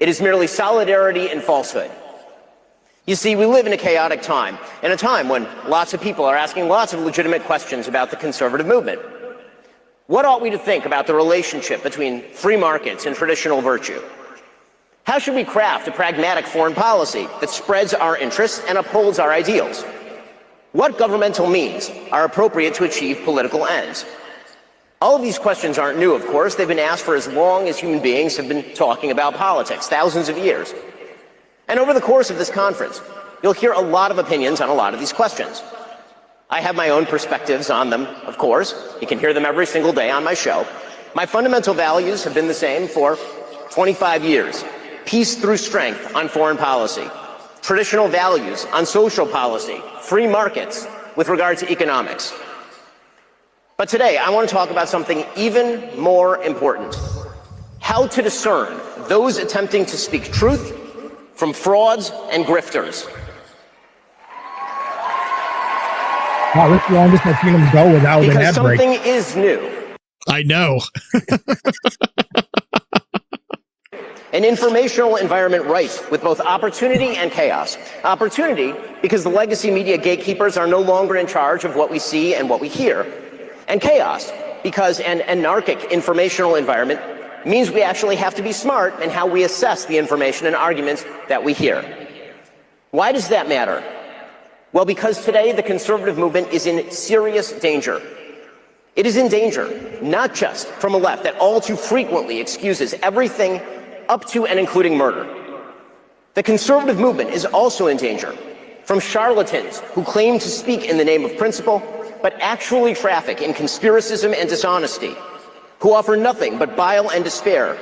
It is merely solidarity in falsehood. You see, we live in a chaotic time, in a time when lots of people are asking lots of legitimate questions about the conservative movement. What ought we to think about the relationship between free markets and traditional virtue? How should we craft a pragmatic foreign policy that spreads our interests and upholds our ideals? What governmental means are appropriate to achieve political ends? All of these questions aren't new, of course. They've been asked for as long as human beings have been talking about politics, thousands of years. And over the course of this conference, you'll hear a lot of opinions on a lot of these questions. I have my own perspectives on them, of course. You can hear them every single day on my show. My fundamental values have been the same for 25 years. Peace through strength on foreign policy. Traditional values on social policy. Free markets with regard to economics. But today, I want to talk about something even more important. How to discern those attempting to speak truth from frauds and grifters. Wow, this is the longest I've seen them go without an ad break. Because something is new. I know. An informational environment rife with both opportunity and chaos. Opportunity because the legacy media gatekeepers are no longer in charge of what we see and what we hear. And chaos because an anarchic informational environment means we actually have to be smart in how we assess the information and arguments that we hear. Why does that matter? Well, because today the conservative movement is in serious danger. It is in danger, not just from a left that all too frequently excuses everything up to and including murder. The conservative movement is also in danger from charlatans who claim to speak in the name of principle, but actually traffic in conspiracism and dishonesty, who offer nothing but bile and despair,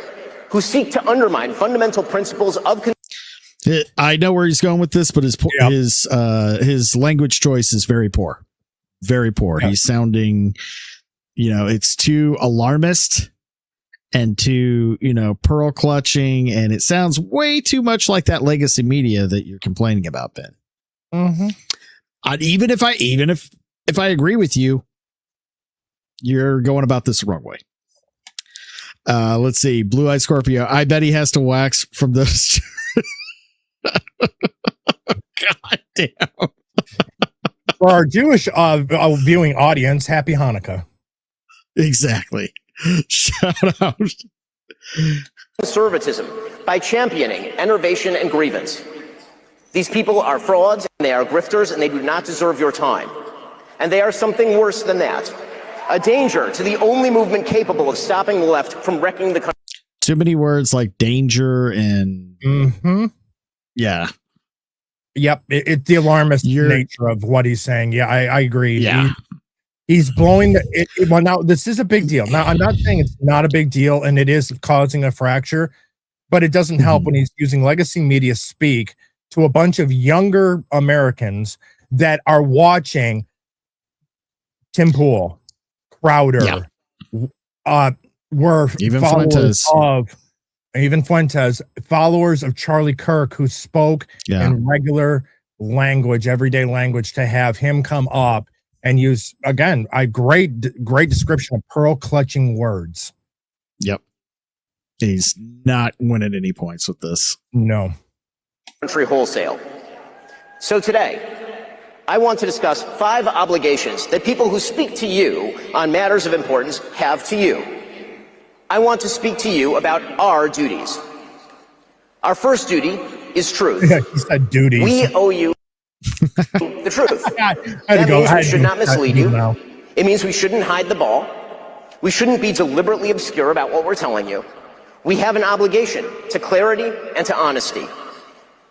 who seek to undermine fundamental principles of. I know where he's going with this, but his language choice is very poor, very poor. Yep. He's sounding, it's too alarmist and too, pearl clutching, and it sounds way too much like that legacy media that you're complaining about, Ben. Mm-hmm. Even if I agree with you, you're going about this the wrong way. Let's see. Blue Eyed Scorpio. I bet he has to wax from those. God damn. For our Jewish viewing audience, happy Hanukkah. Exactly. Shout out. Conservatism by championing enervation and grievance. These people are frauds, and they are grifters, and they do not deserve your time. And they are something worse than that. A danger to the only movement capable of stopping the left from wrecking the country. Too many words like danger and... Mm-hmm. Yeah. Yep. It's the alarmist nature of what he's saying. Yeah, I agree. Yeah. He's blowing well, now, this is a big deal. Now, I'm not saying it's not a big deal, and it is causing a fracture, but it doesn't help when he's using legacy media speak to a bunch of younger Americans that are watching Tim Pool, Crowder, were even followers Fuentes, followers of Charlie Kirk, who spoke in regular language, everyday language, to have him come up and use, again, a great description of pearl clutching words. Yep. He's not winning any points with this. No. Country wholesale. So today, I want to discuss 5 obligations that people who speak to you on matters of importance have to you. I want to speak to you about our duties. Our first duty is truth. Yeah, he said duties. We owe you the truth. That means we should not mislead you. It means we shouldn't hide the ball. We shouldn't be deliberately obscure about what we're telling you. We have an obligation to clarity and to honesty.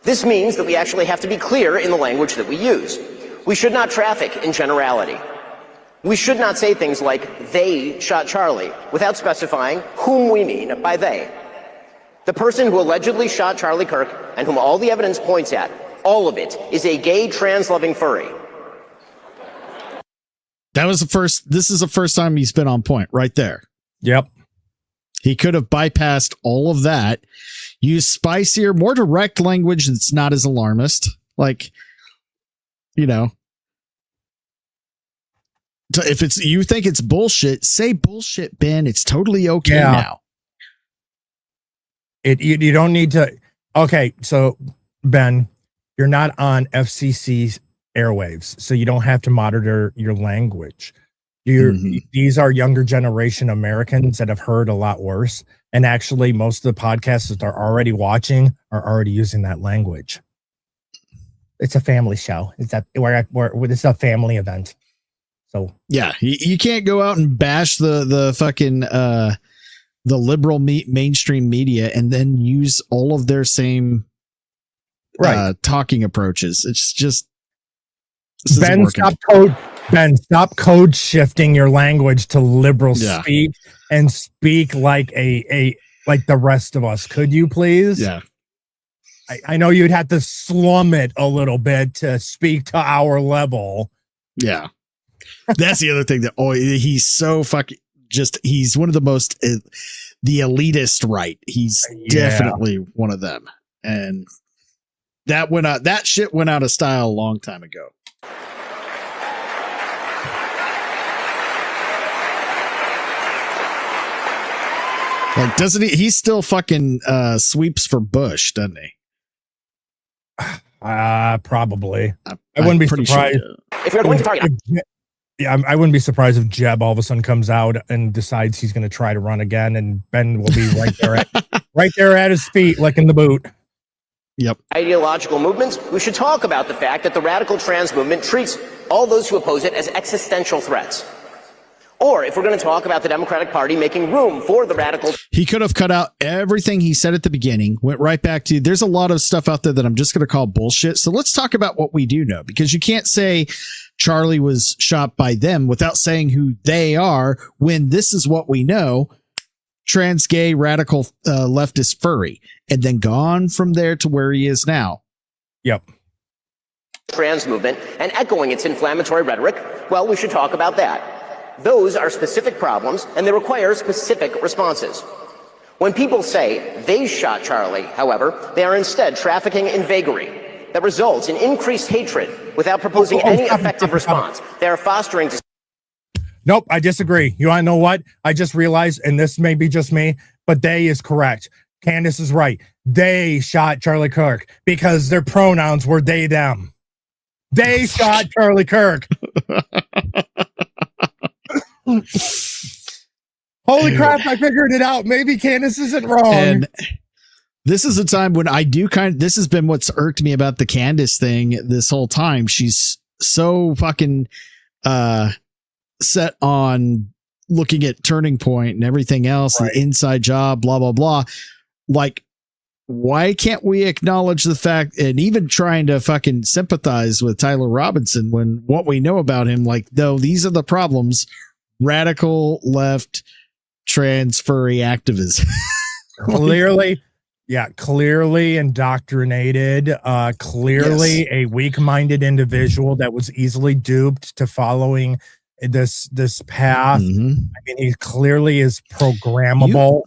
This means that we actually have to be clear in the language that we use. We should not traffic in generality. We should not say things like, they shot Charlie, without specifying whom we mean by they. The person who allegedly shot Charlie Kirk and whom all the evidence points at, all of it, is a gay, trans-loving furry. This is the first time he's been on point right there. Yep. He could have bypassed all of that, used spicier, more direct language that's not as alarmist. Like, you know, if you think it's bullshit, say bullshit, Ben. It's totally okay now. You don't need to. Okay, so Ben, you're not on FCC's airwaves, so you don't have to monitor your language. These are younger generation Americans that have heard a lot worse, and actually, most of the podcasts that they're already watching are already using that language. It's a family show. It's a family event. So yeah, you can't go out and bash the fucking the liberal mainstream media and then use all of their same talking approaches. It's just Ben, stop code shifting your language to liberal speak and speak like like the rest of us. Could you please? Yeah. I know you'd have to slum it a little bit to speak to our level. Yeah. That's the other thing that he's so fucking he's one of the most the elitist right. He's definitely one of them. And that shit went out of style a long time ago. Like, doesn't he still fucking sweeps for Bush, doesn't he? Probably. I wouldn't be surprised. If you're going to target, I wouldn't be surprised if Jeb all of a sudden comes out and decides he's going to try to run again, and Ben will be right there at his feet, licking the boot. Yep. Ideological movements, we should talk about the fact that the radical trans movement treats all those who oppose it as existential threats. Or if we're going to talk about the Democratic Party making room for the radical... He could have cut out everything he said at the beginning, went right back to, there's a lot of stuff out there that I'm just going to call bullshit. So let's talk about what we do know, because you can't say Charlie was shot by them without saying who they are when this is what we know. Trans, gay, radical, leftist, furry, and then gone from there to where he is now. Yep. Trans movement and echoing its inflammatory rhetoric. Well, we should talk about that. Those are specific problems, and they require specific responses. When people say they shot Charlie, however, they are instead trafficking in vagary that results in increased hatred without proposing any effective response. They are fostering... Nope, I disagree. You want to know what? I just realized, and this may be just me, but they is correct. Candace is right. They shot Charlie Kirk because their pronouns were they, them. They shot Charlie Kirk. Holy crap, I figured it out. Maybe Candace isn't wrong. And this is a time when I do this has been what's irked me about the Candace thing this whole time. She's so fucking set on looking at Turning Point and everything else, right. The Inside Job, blah, blah, blah. Like, why can't we acknowledge the fact, and even trying to fucking sympathize with Tyler Robinson when what we know about him, like, though, these are the problems. Radical left trans furry activism. clearly indoctrinated, clearly a weak-minded individual that was easily duped to following this path. Mm-hmm. I mean, he clearly is programmable.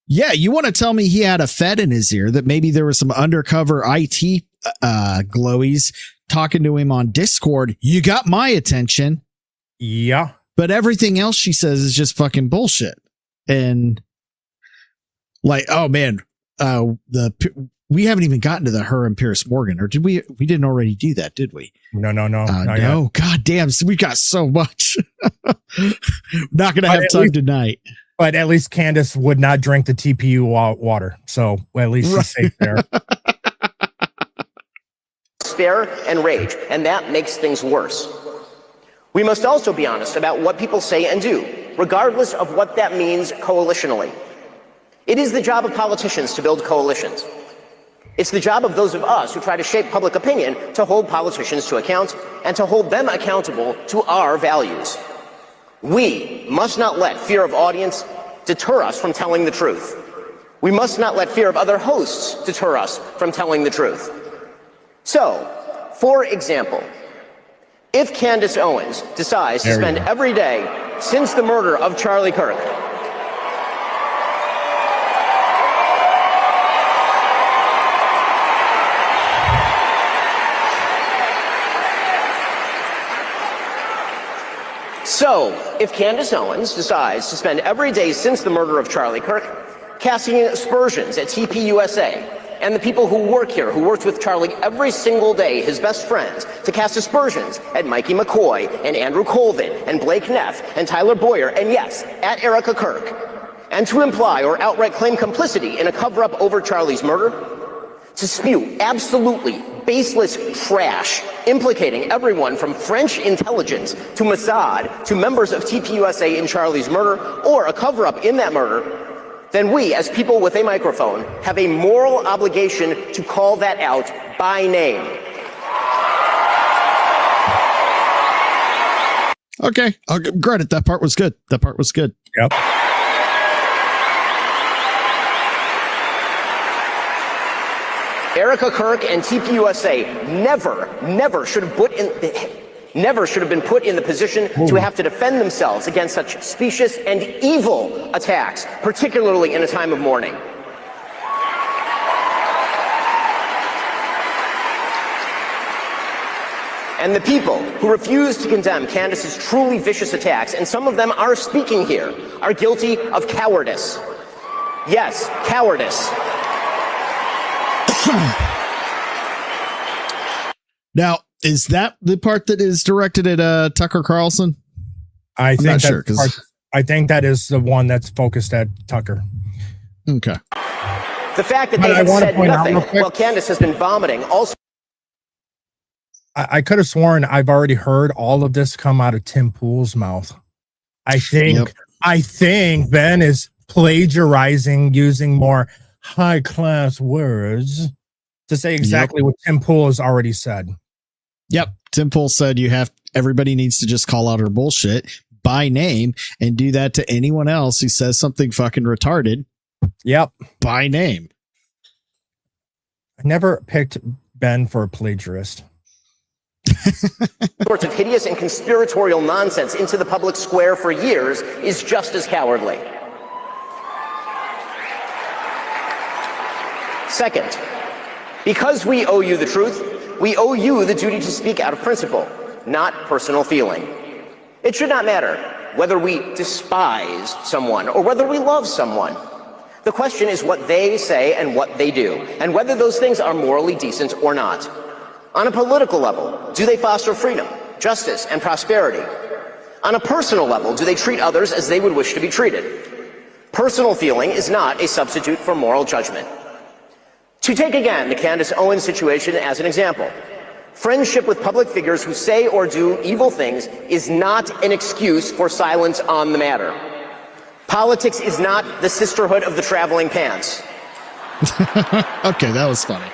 You want to tell me he had a Fed in his ear, that maybe there was some undercover IT glowies talking to him on Discord? You got my attention. Yeah. But everything else she says is just fucking bullshit. And like, oh man, we haven't even gotten to her and Pierce Morgan, or did we? We didn't already do that, did we? No. No. God damn. So we got so much. Not going to have time tonight. But at least Candace would not drink the TPU water. So at least she's safe there. Despair and rage. And that makes things worse. We must also be honest about what people say and do, regardless of what that means coalitionally. It is the job of politicians to build coalitions. It's the job of those of us who try to shape public opinion to hold politicians to account and to hold them accountable to our values. We must not let fear of audience deter us from telling the truth. We must not let fear of other hosts deter us from telling the truth. So, for example, if Candace Owens decides to spend every day since the murder of Charlie Kirk if Candace Owens decides to spend every day since the murder of Charlie Kirk casting aspersions at TPUSA and the people who work here, who worked with Charlie every single day, his best friends, to cast aspersions at Mikey McCoy and Andrew Colvin and Blake Neff and Tyler Boyer, and yes, at Erica Kirk, and to imply or outright claim complicity in a cover-up over Charlie's murder, to spew absolutely baseless trash implicating everyone from French intelligence to Mossad to members of TPUSA in Charlie's murder or a cover-up in that murder, then we, as people with a microphone, have a moral obligation to call that out by name. Okay, I'll give credit. That part was good. That part was good. Yep. Erica Kirk and TPUSA never should have been put in the position to have to defend themselves against such specious and evil attacks, particularly in a time of mourning. And the people who refuse to condemn Candace's truly vicious attacks, and some of them are speaking here, are guilty of cowardice. Yes, cowardice. Now, is that the part that is directed at Tucker Carlson? I think sure, I think that is the one that's focused at Tucker. Okay. The fact that they have said nothing while Candace has been vomiting also. I could have sworn I've already heard all of this come out of Tim Pool's mouth. I think Ben is plagiarizing, using more high class words to say exactly what Tim Pool has already said. Yep. Tim Pool said everybody needs to just call out her bullshit by name and do that to anyone else who says something fucking retarded. Yep. By name. I never picked Ben for a plagiarist. Sorts of hideous and conspiratorial nonsense into the public square for years is just as cowardly. Second, because we owe you the truth, we owe you the duty to speak out of principle, not personal feeling. It should not matter whether we despise someone or whether we love someone. The question is what they say and what they do, and whether those things are morally decent or not. On a political level, do they foster freedom, justice, and prosperity? On a personal level, do they treat others as they would wish to be treated? Personal feeling is not a substitute for moral judgment. To take again the Candace Owens situation as an example, friendship with public figures who say or do evil things is not an excuse for silence on the matter. Politics is not the sisterhood of the traveling pants. Okay, that was funny.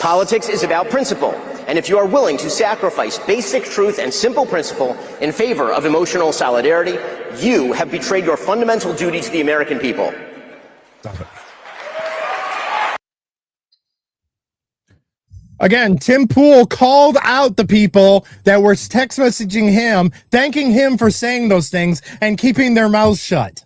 Politics is about principle, and if you are willing to sacrifice basic truth and simple principle in favor of emotional solidarity, you have betrayed your fundamental duty to the American people. Stop it. Again, Tim Pool called out the people that were text messaging him, thanking him for saying those things and keeping their mouths shut.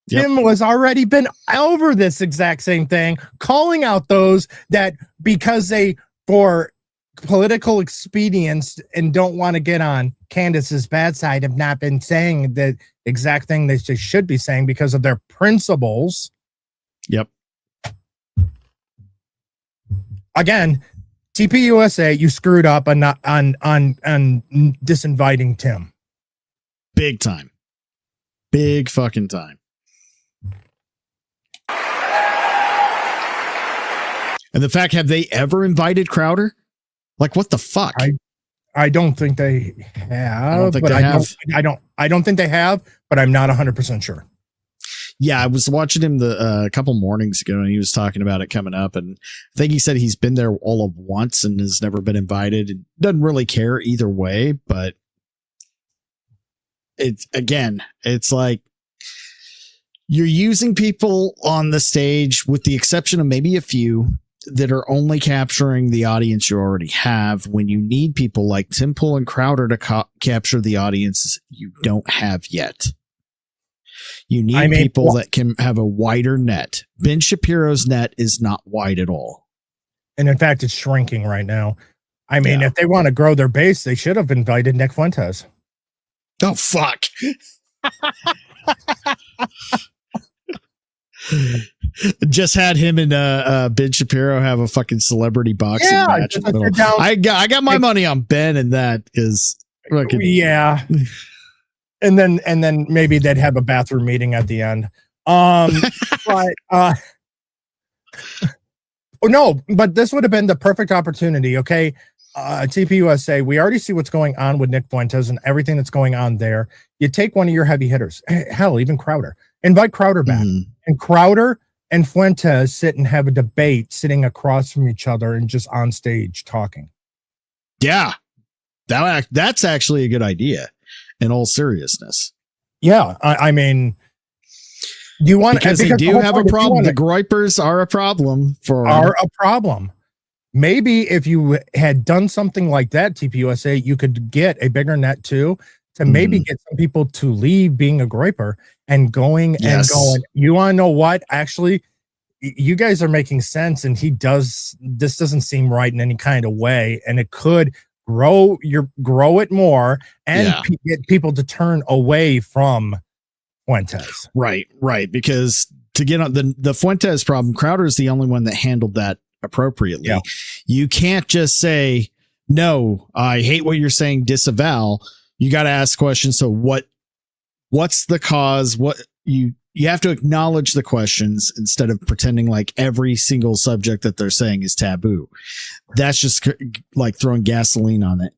Yep. Tim was already been over this exact same thing, calling out those that because they, for political expedience and don't want to get on Candace's bad side, have not been saying the exact thing they should be saying because of their principles. Yep. Again, TPUSA, you screwed up on disinviting Tim. Big time. Big fucking time. And the fact, have they ever invited Crowder? Like, what the fuck? I don't think they have. I don't think they have. I don't think they have, but I'm not 100% sure. Yeah, I was watching him a couple mornings ago, and he was talking about it coming up, and I think he said he's been there all of once and has never been invited. It doesn't really care either way, but it's like You're using people on the stage, with the exception of maybe a few, that are only capturing the audience you already have, when you need people like Tim Pool and Crowder to capture the audiences you don't have yet. You need people that can have a wider net. Ben Shapiro's net is not wide at all. And in fact, it's shrinking right now. I mean, if they want to grow their base, they should have invited Nick Fuentes. Oh, fuck. Just had him and Ben Shapiro have a fucking celebrity boxing match. I got my money on Ben, and that is fucking, yeah. And then maybe they'd have a bathroom meeting at the end. But no, but this would have been the perfect opportunity. Okay. TPUSA, we already see what's going on with Nick Fuentes and everything that's going on there. You take one of your heavy hitters, hell, even Crowder, invite Crowder back, and Crowder and Fuentes sit and have a debate sitting across from each other and just on stage talking. Yeah, that's actually a good idea. In all seriousness. Yeah. I mean, you want because they do have a problem. The Groypers are a problem Maybe if you had done something like that, TPUSA, you could get a bigger net too, to maybe get some people to leave being a Groyper and going. You want to know what? Actually, you guys are making sense, and this doesn't seem right in any kind of way, and it could grow it more and get people to turn away from Fuentes. Right. Because to get on the Fuentes problem, Crowder is the only one that handled that appropriately. Yeah. You can't just say, no, I hate what you're saying, disavow. You got to ask questions. So what's the cause? What you have to acknowledge the questions instead of pretending like every single subject that they're saying is taboo. That's just like throwing gasoline on it.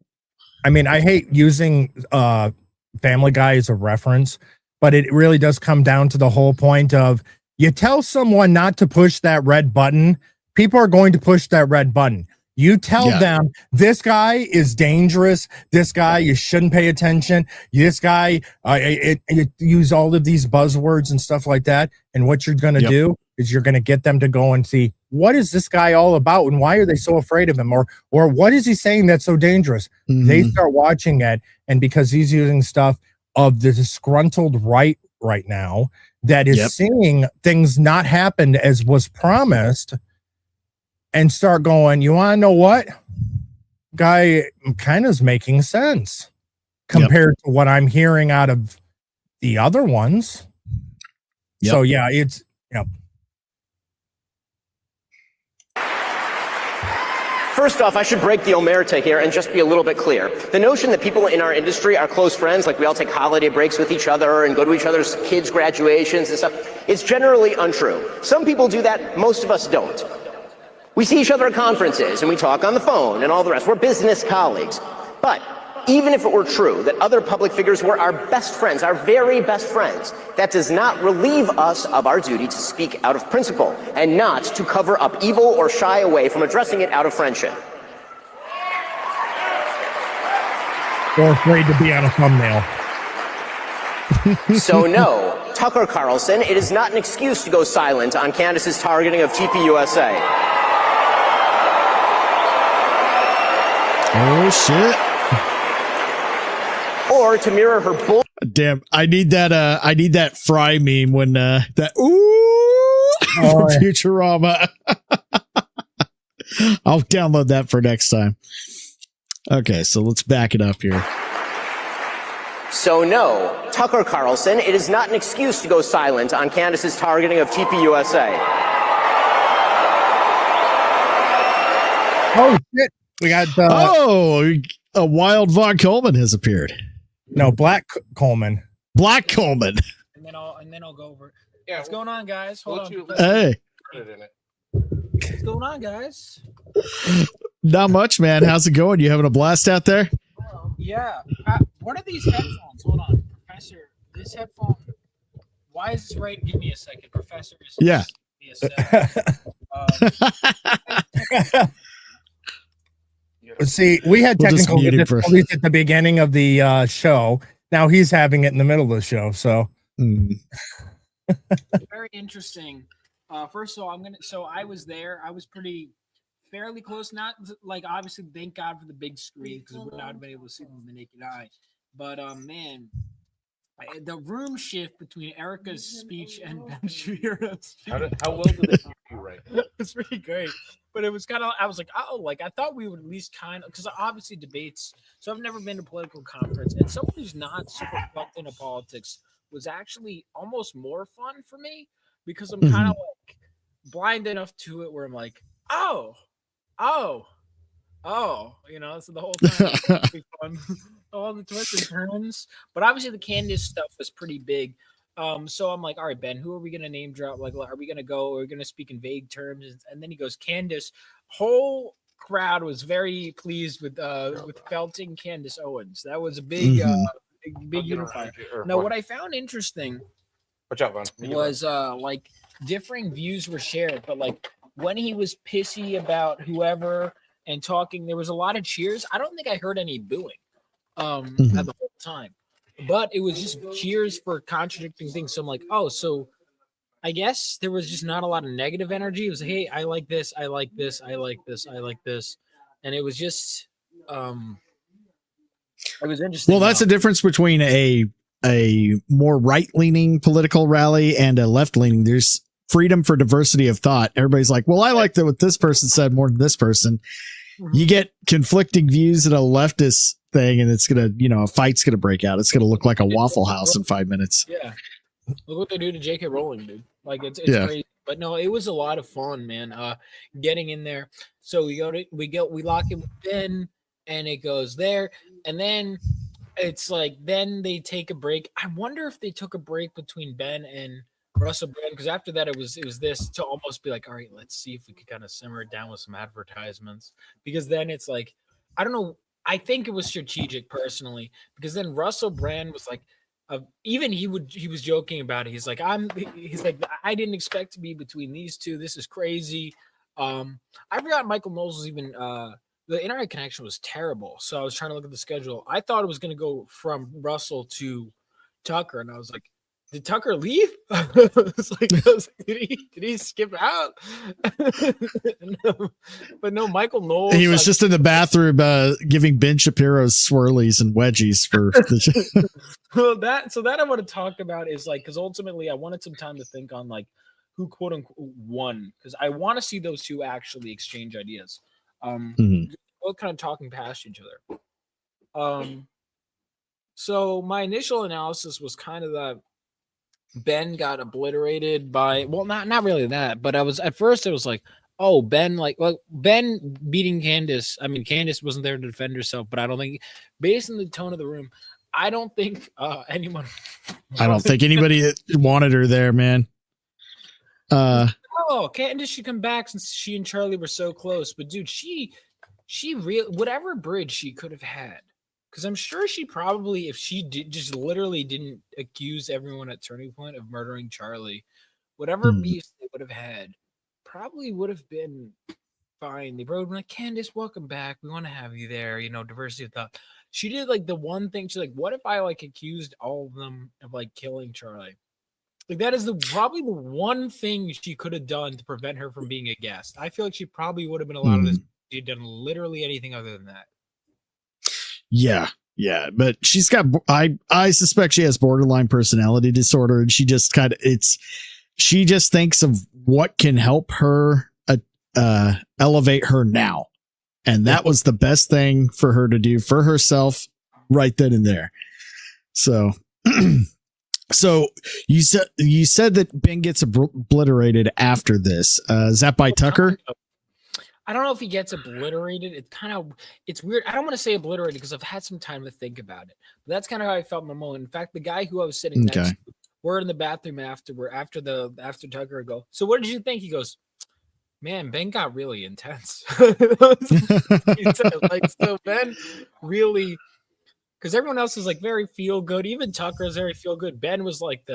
I mean, I hate using Family Guy as a reference, but it really does come down to the whole point of, you tell someone not to push that red button, people are going to push that red button. You tell them this guy is dangerous. This guy, you shouldn't pay attention. This guy, you use all of these buzzwords and stuff like that. And what you're going to do is you're going to get them to go and see, what is this guy all about? And why are they so afraid of him? Or what is he saying that's so dangerous? They start watching it. And because he's using stuff of the disgruntled right now that is seeing things not happen as was promised, and start going, you want to know what? Guy kind of is making sense compared to what I'm hearing out of the other ones. So yeah, it's First off, I should break the omerta here and just be a little bit clear. The notion that people in our industry are close friends, like we all take holiday breaks with each other and go to each other's kids' graduations and stuff, is generally untrue. Some people do that, most of us don't. We see each other at conferences and we talk on the phone and all the rest. We're business colleagues. But even if it were true that other public figures were our best friends, our very best friends, that does not relieve us of our duty to speak out of principle and not to cover up evil or shy away from addressing it out of friendship. Or afraid to be on a thumbnail. So no, Tucker Carlson, it is not an excuse to go silent on Candace's targeting of TPUSA. Oh shit. Or to mirror her bull. Damn, I need that Fry meme when that from Futurama. I'll download that for next time. Okay, so let's back it up here. So no, Tucker Carlson, it is not an excuse to go silent on Candace's targeting of TPUSA. Oh shit. We got a wild Von Coleman has appeared. No, Black Coleman. Black Coleman. And then I'll go over. Yeah, what's going on, guys? Hold on. Hey. What's going on, guys? Not much, man. How's it going? You having a blast out there? Yeah. What are these headphones? Hold on, Professor. This headphone. Why is this right? Give me a second, Professor. Yeah. See, we had technical difficulties at the beginning of the show. Now he's having it in the middle of the show. So, Very interesting. First of all, I was there. I was fairly close. Not like obviously, thank God for the big screen because we would not have been able to see them with the naked eye. But man, the room shift between Erica's speech and Ben Shapiro's. How well did they hear you right? It's pretty great. But it was kind of, I was like, oh, like I thought we would at least kind of, because obviously debates. So I've never been to a political conference, and someone who's not super plugged into politics was actually almost more fun for me because I'm kind of like blind enough to it where I'm like, oh, you know, so the whole time it's be fun. All the twists and turns. But obviously the Candace stuff was pretty big. So I'm like, all right, Ben, who are we gonna name drop? Like, are we gonna go? Are we gonna speak in vague terms? And then he goes, Candace. Whole crowd was very pleased with felting Candace Owens. That was a big big unifier. Now, what I found interesting was like differing views were shared, but like when he was pissy about whoever and talking, there was a lot of cheers. I don't think I heard any booing at the whole time. But it was just cheers for contradicting things. So I'm like, oh, so I guess there was just not a lot of negative energy. It was, hey, I like this, I like this, I like this, I like this. And it was just it was interesting. Well, that's the difference between a more right-leaning political rally and a left-leaning. There's freedom for diversity of thought. Everybody's like, well, I like that what this person said more than this person. You get conflicting views in a leftist thing, and it's gonna, you know, a fight's gonna break out. It's gonna look like a Waffle House in 5 minutes. Yeah, look what they do to J.K. Rowling, dude. Like it's crazy. But no, it was a lot of fun, man. Getting in there. So we lock in with Ben, and it goes there, and then it's like then they take a break. I wonder if they took a break between Ben and Russell Brand, because after that it was this to almost be like, all right, let's see if we could kind of simmer it down with some advertisements, because then it's like, I don't know, I think it was strategic personally, because then Russell Brand was like, even he was joking about it. He's like, I didn't expect to be between these two. This is crazy. I forgot Michael Knowles was even the internet connection was terrible, so I was trying to look at the schedule. I thought it was going to go from Russell to Tucker, and I was like, did Tucker leave? I was like, did he skip out? No, but no, Michael Knowles. He was just in the bathroom giving Ben Shapiro's swirlies and wedgies for the well, that I want to talk about is like, because ultimately I wanted some time to think on like who quote unquote won, because I want to see those two actually exchange ideas. Both kind of talking past each other. So my initial analysis was kind of that Ben got obliterated by, well, not really that, but at first it was like, oh, Ben beating Candace. I mean, Candace wasn't there to defend herself, but I don't think, based on the tone of the room, I don't think anyone. I don't think anybody wanted her there, man. Oh, Candace should come back since she and Charlie were so close. But dude, she whatever bridge she could have had, because I'm sure she probably, if she just literally didn't accuse everyone at Turning Point of murdering Charlie, whatever beef they would have had probably would have been fine. They would have been like, Candace, welcome back. We want to have you there. You know, diversity of thought. She did like the one thing. She's like, what if I like accused all of them of like killing Charlie? Like that is probably the one thing she could have done to prevent her from being a guest. I feel like she probably would have been allowed this. She had done literally anything other than that. Yeah, but she's got. I suspect she has borderline personality disorder, and she just she just thinks of what can help her elevate her now, and that was the best thing for her to do for herself right then and there. So. So you said that Ben gets obliterated after this. Is that by Tucker? I don't know if he gets obliterated. It's weird. I don't want to say obliterated because I've had some time to think about it. But that's kind of how I felt in the moment. In fact, the guy who I was sitting next to, we're in the bathroom after Tucker go, so what did you think? He goes, man, Ben got really intense. Like, so Ben really. Because everyone else is like very feel good. Even Tucker is very feel good. Ben was like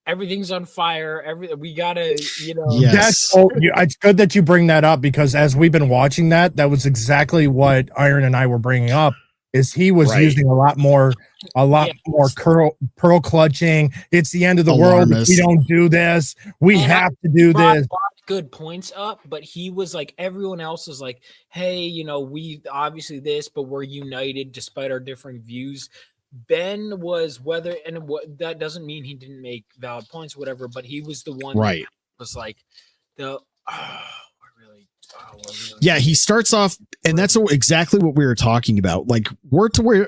everything's on fire. We gotta, you know. Yes. It's good that you bring that up, because as we've been watching that was exactly what Iron and I were bringing up. is he was using a lot more pearl clutching. It's the end of the world if we don't do this. We have to do this. A lot of good points up, but he was like, everyone else was like, hey, you know, we obviously this, but we're united despite our different views. Ben was that doesn't mean he didn't make valid points, whatever, but he was the one that was like yeah, he starts off, and that's exactly what we were talking about. Like, we're to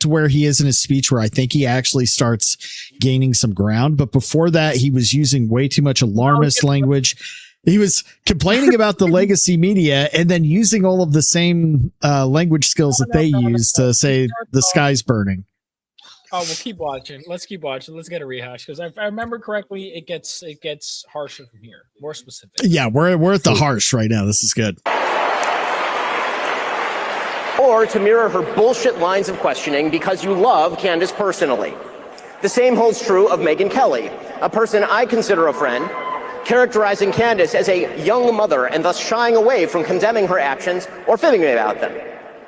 where he is in his speech, where I think he actually starts gaining some ground. But before that, he was using way too much alarmist language. He was complaining about the legacy media and then using all of the same language skills that they use to say the sky's burning. Oh, we'll keep watching. Let's keep watching. Let's get a rehash, because if I remember correctly, it gets harsher from here, more specific. Yeah, we're at the harsh right now. This is good. Or to mirror her bullshit lines of questioning because you love Candace personally. The same holds true of Megyn Kelly, a person I consider a friend, characterizing Candace as a young mother and thus shying away from condemning her actions or fibbing about them.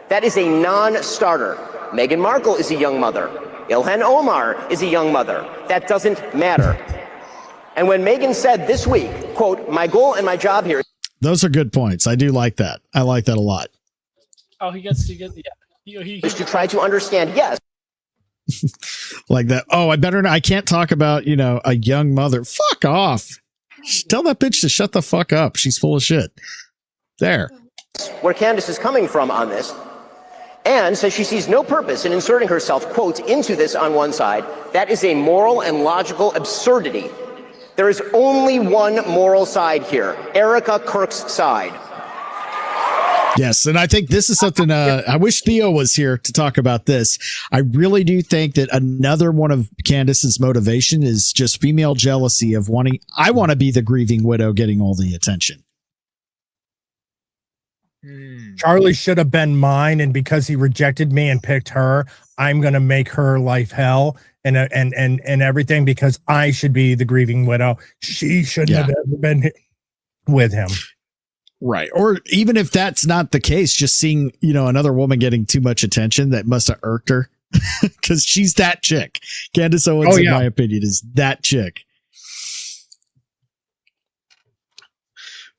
That is a non-starter. Meghan Markle is a young mother. Ilhan Omar is a young mother. That doesn't matter. And when Megyn said this week, quote, my goal and my job here. Those are good points. I do like that. I like that a lot. Oh, he gets, yeah. He to try to understand, yes. Like that. Oh, I can't talk about, a young mother. Fuck off. Tell that bitch to shut the fuck up. She's full of shit. There. Where Candace is coming from on this. And says she sees no purpose in inserting herself, quote, into this on one side. That is a moral and logical absurdity. There is only one moral side here, Erica Kirk's side. Yes, and I think this is something, I wish Theo was here to talk about this. I really do think that another one of Candace's motivation is just female jealousy of I want to be the grieving widow getting all the attention. Charlie should have been mine, and because he rejected me and picked her, I'm going to make her life hell and everything because I should be the grieving widow. She shouldn't have ever been with him. Right. Or even if that's not the case, just seeing, another woman getting too much attention that must have irked her because she's that chick. Candace Owens, in my opinion, is that chick.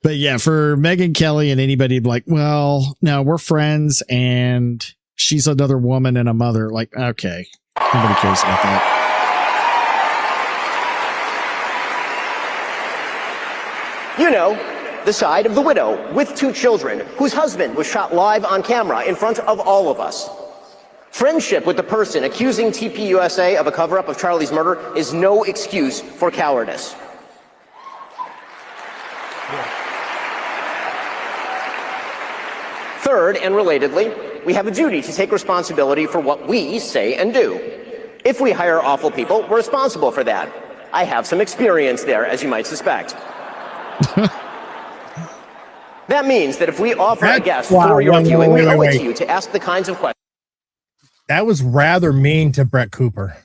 But yeah, for Megyn Kelly and anybody like, well, no, we're friends and she's another woman and a mother. Like, okay, nobody cares about that. The side of the widow with 2 children whose husband was shot live on camera in front of all of us. Friendship with the person accusing TPUSA of a cover-up of Charlie's murder is no excuse for cowardice. Third, and relatedly, we have a duty to take responsibility for what we say and do. If we hire awful people, we're responsible for that. I have some experience there, as you might suspect. That means that if we offer a guest for your viewing, we owe it to you to ask the kinds of questions. That was rather mean to Brett Cooper.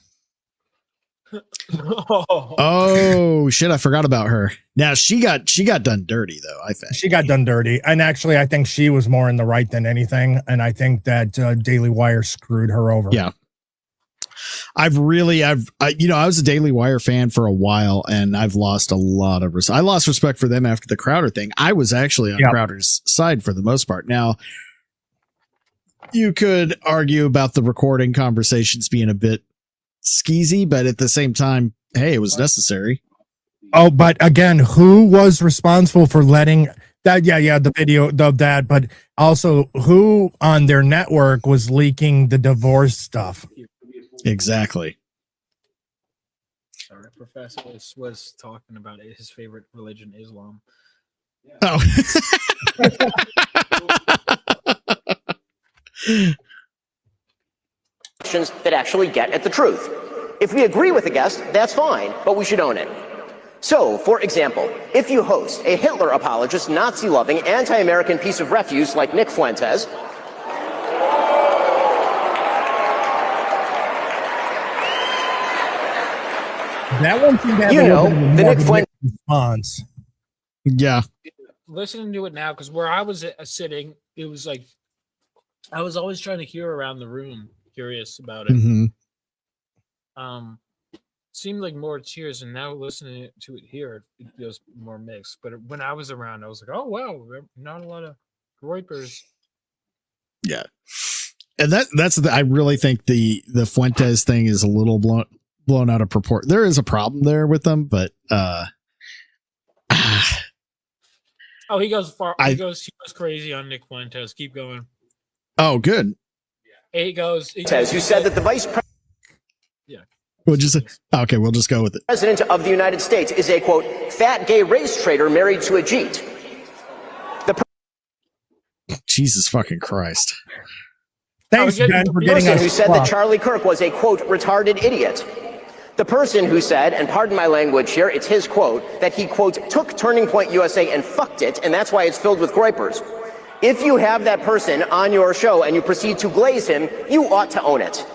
Oh shit! I forgot about her. Now she got done dirty though. I think she got done dirty, and actually, I think she was more in the right than anything. And I think that Daily Wire screwed her over. Yeah, I was a Daily Wire fan for a while, and I've lost a lot of I lost respect for them after the Crowder thing. I was actually on Crowder's side for the most part. Now, you could argue about the recording conversations being a bit skeezy, but at the same time, hey, it was necessary. Oh, but again, who was responsible for letting that? Yeah, the video of that, but also who on their network was leaking the divorce stuff? Exactly. Sorry, Professor was talking about his favorite religion, Islam. Oh. Questions that actually get at the truth. If we agree with the guest, that's fine, but we should own it. So, for example, if you host a Hitler apologist, Nazi-loving, anti-American piece of refuse like Nick Fuentes, that one seemed to have the Nick Fuentes response. Yeah. Listening to it now, because where I was sitting, it was like I was always trying to hear around the room, curious about it. Mm-hmm. Seemed like more cheers, and now listening to it here, it feels more mixed. But when I was around, I was like, oh wow, not a lot of groypers. Yeah. And I really think the Fuentes thing is a little blown out of proportion. There is a problem there with them, but oh, he goes far. He goes crazy on Nick Fuentes. Keep going. Oh, good. He goes. Who said that the vice president? Yeah. We'll just okay. We'll just go with it. President of the United States is a quote fat gay race traitor married to a Jeet. Jesus fucking Christ. Thanks, Ben, for getting us. Who said that Charlie Kirk was a quote retarded idiot. The person who said, and pardon my language here, it's his quote, that he quote took Turning Point USA and fucked it, and that's why it's filled with groypers. If you have that person on your show and you proceed to glaze him, you ought to own it.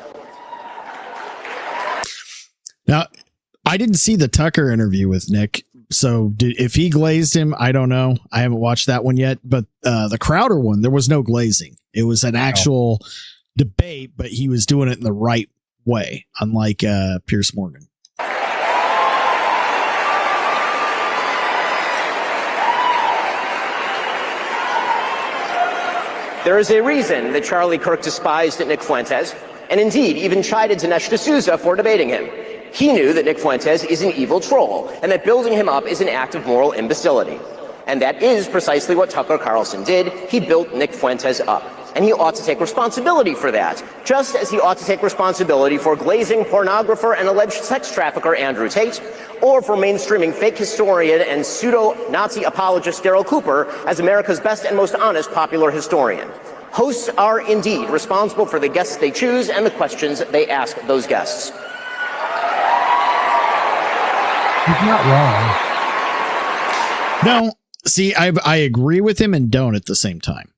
Now, I didn't see the Tucker interview with Nick, so if he glazed him, I don't know. I haven't watched that one yet, but the Crowder one, there was no glazing. It was an actual debate, but he was doing it in the right way, unlike Piers Morgan. There is a reason that Charlie Kirk despised Nick Fuentes, and indeed even chided Dinesh D'Souza for debating him. He knew that Nick Fuentes is an evil troll, and that building him up is an act of moral imbecility. And that is precisely what Tucker Carlson did. He built Nick Fuentes up. And he ought to take responsibility for that, just as he ought to take responsibility for glazing pornographer and alleged sex trafficker Andrew Tate, or for mainstreaming fake historian and pseudo-Nazi apologist Daryl Cooper as America's best and most honest popular historian. Hosts are indeed responsible for the guests they choose and the questions they ask those guests. He's not wrong. No, see, I agree with him and don't at the same time.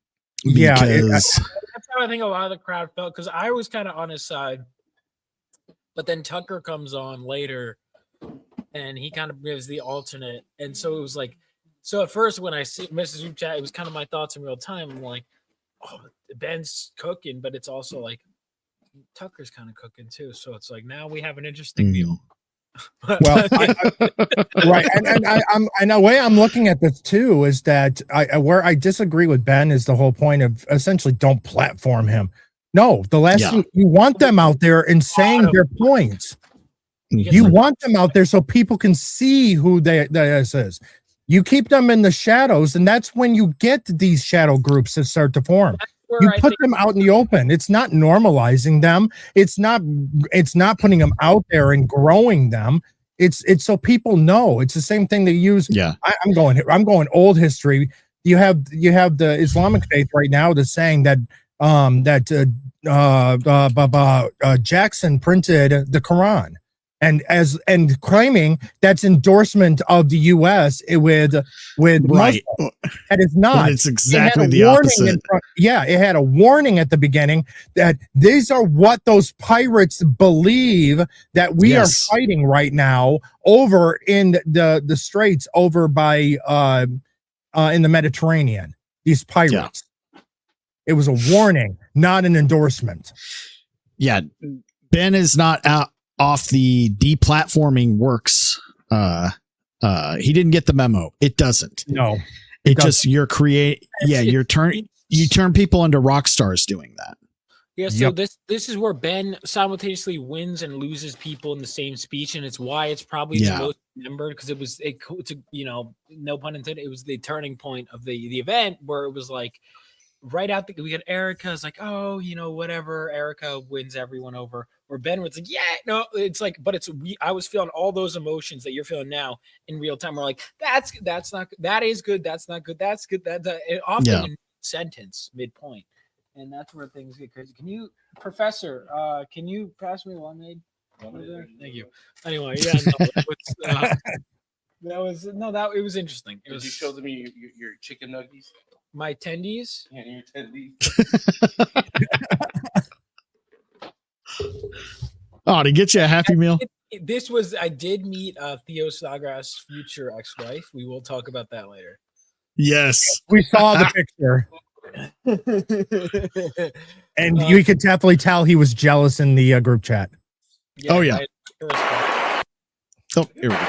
Yeah, that's how I think a lot of the crowd felt, because I was kind of on his side, but then Tucker comes on later and he kind of gives the alternate, and so it was like, so at first when I see Mrs. Group Chat, it was kind of my thoughts in real time. I'm like, oh, Ben's cooking, but it's also like Tucker's kind of cooking too, so it's like now we have an interesting deal. Well, right, and the way I'm looking at this too is that where I disagree with Ben is the whole point of essentially don't platform him. No, the last thing you want them out there and saying their points. You want them out there so people can see who this is. You keep them in the shadows, and that's when you get these shadow groups that start to form. You put them out in the open. It's not normalizing them. It's not putting them out there and growing them. It's so people know. It's the same thing they use. Yeah. I'm going old history. You have the Islamic faith right now that's saying that Jackson printed the Quran. And claiming that's endorsement of the U.S. with right. Muslim. That is not. It's exactly the opposite. It had a warning at the beginning that these are what those pirates believe that we are fighting right now over in the straits over by in the Mediterranean. These pirates. Yeah. It was a warning, not an endorsement. Yeah, Ben is not out off the deplatforming works. He didn't get the memo. It doesn't. No. It just you turn people into rock stars doing that. Yeah, so this is where Ben simultaneously wins and loses people in the same speech, and it's why it's probably the most remembered, because it's no pun intended, it was the turning point of the event where it was like right out we got Erica's like, oh, whatever, Erica wins everyone over. Or Ben was like, yeah, no, it's like, but I was feeling all those emotions that you're feeling now in real time. We're like, that is good. That's not good. That's good. Often in sentence midpoint. And that's where things get crazy. Can you, Professor, can you pass me a lemonade? Thank you. Anyway, yeah, no, it was interesting. Did you show them your chicken nuggies? My tendies? Yeah, your tendies. Oh, to get you a Happy Meal? I did meet Theo Snodgrass' future ex-wife. We will talk about that later. Yes. We saw the picture. And you could definitely tell he was jealous in the group chat. Oh, yeah. Oh, here we go.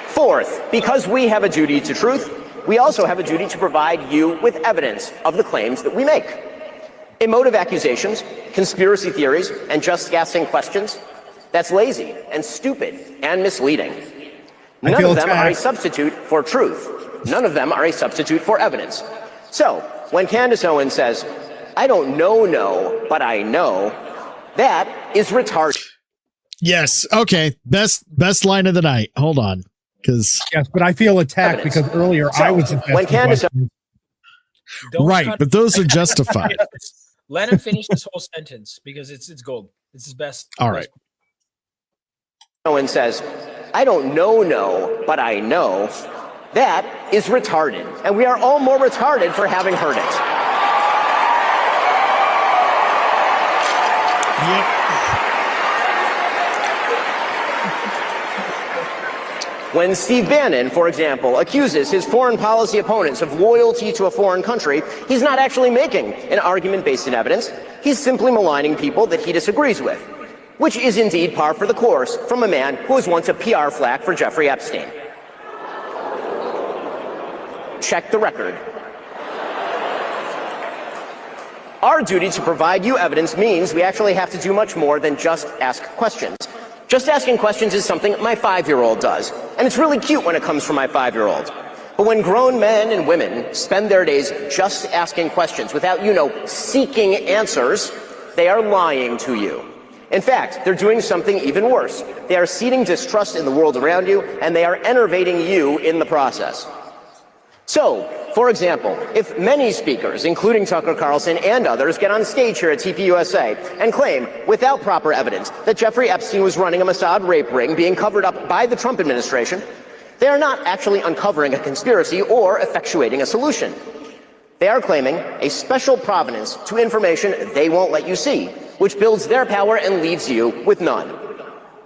Fourth, because we have a duty to truth, we also have a duty to provide you with evidence of the claims that we make. Emotive accusations, conspiracy theories, and just guessing questions, that's lazy and stupid and misleading. None of them are a substitute for truth. None of them are a substitute for evidence. So, when Candace Owens says, I don't know, but I know, that is retarded. Yes. Okay. Best line of the night. Hold on. Because yes, but I feel attacked because earlier I was when Candace right, but those are justified. Let him finish this whole sentence because it's gold. It's his best. All right. Owens says, I don't know, but I know, that is retarded. And we are all more retarded for having heard it. Yep. When Steve Bannon, for example, accuses his foreign policy opponents of loyalty to a foreign country, he's not actually making an argument based in evidence. He's simply maligning people that he disagrees with, which is indeed par for the course from a man who was once a PR flack for Jeffrey Epstein. Check the record. Our duty to provide you evidence means we actually have to do much more than just ask questions. Just asking questions is something my 5-year-old does, and it's really cute when it comes from my 5-year-old. But when grown men and women spend their days just asking questions without, seeking answers, they are lying to you. In fact, they're doing something even worse. They are seeding distrust in the world around you, and they are enervating you in the process. So, for example, if many speakers, including Tucker Carlson and others, get on stage here at TPUSA and claim, without proper evidence, that Jeffrey Epstein was running a Mossad rape ring being covered up by the Trump administration, they are not actually uncovering a conspiracy or effectuating a solution. They are claiming a special provenance to information they won't let you see, which builds their power and leaves you with none.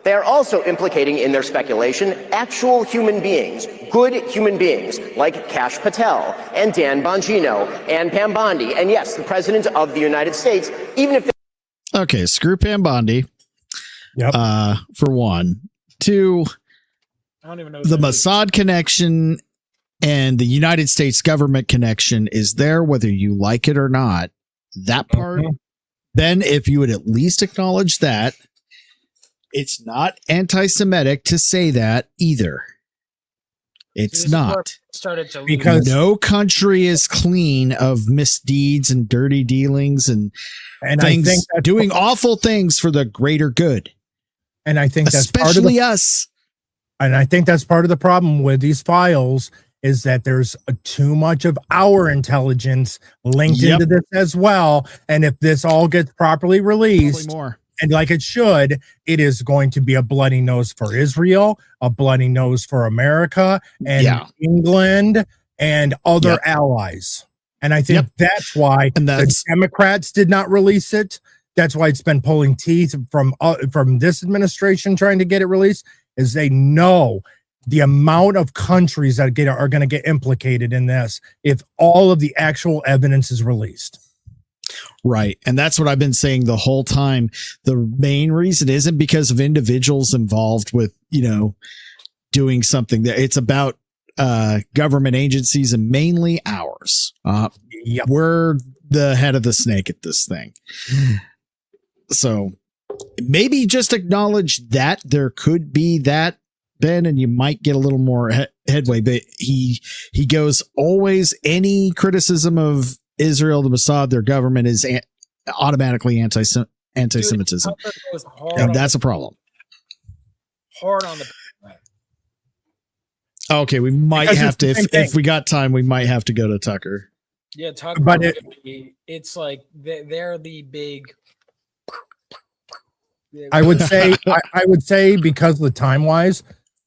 They are also implicating in their speculation actual human beings, good human beings, like Kash Patel and Dan Bongino and Pam Bondi, and yes, the President of the United States, even if they— Okay, screw Pam Bondi. Yep. For one. Two, I don't even know the Mossad connection and the United States government connection is there, whether you like it or not. That part, Ben, if you would at least acknowledge that, it's not anti-Semitic to say that either. It's not. Because no country is clean of misdeeds and dirty dealings and things, doing awful things for the greater good. And I think that's especially us. And I think that's part of the problem with these files is that there's too much of our intelligence linked into this as well. And if this all gets properly released, and like it should, it is going to be a bloody nose for Israel, a bloody nose for America and England and other allies. And I think that's why the Democrats did not release it. That's why it's been pulling teeth from this administration trying to get it released, is they know the amount of countries that are going to get implicated in this if all of the actual evidence is released. Right. And that's what I've been saying the whole time. The main reason isn't because of individuals involved with, doing something that it's about government agencies and mainly ours. We're the head of the snake at this thing. So maybe just acknowledge that there could be that, Ben, and you might get a little more headway. But he goes always any criticism of Israel, the Mossad, their government is automatically anti-Semitism. And that's a problem. Hard on the. Okay, we might have to, if we got time, we might have to go to Tucker. Yeah, Tucker. But it's like they're the big. I would say because of the time wise,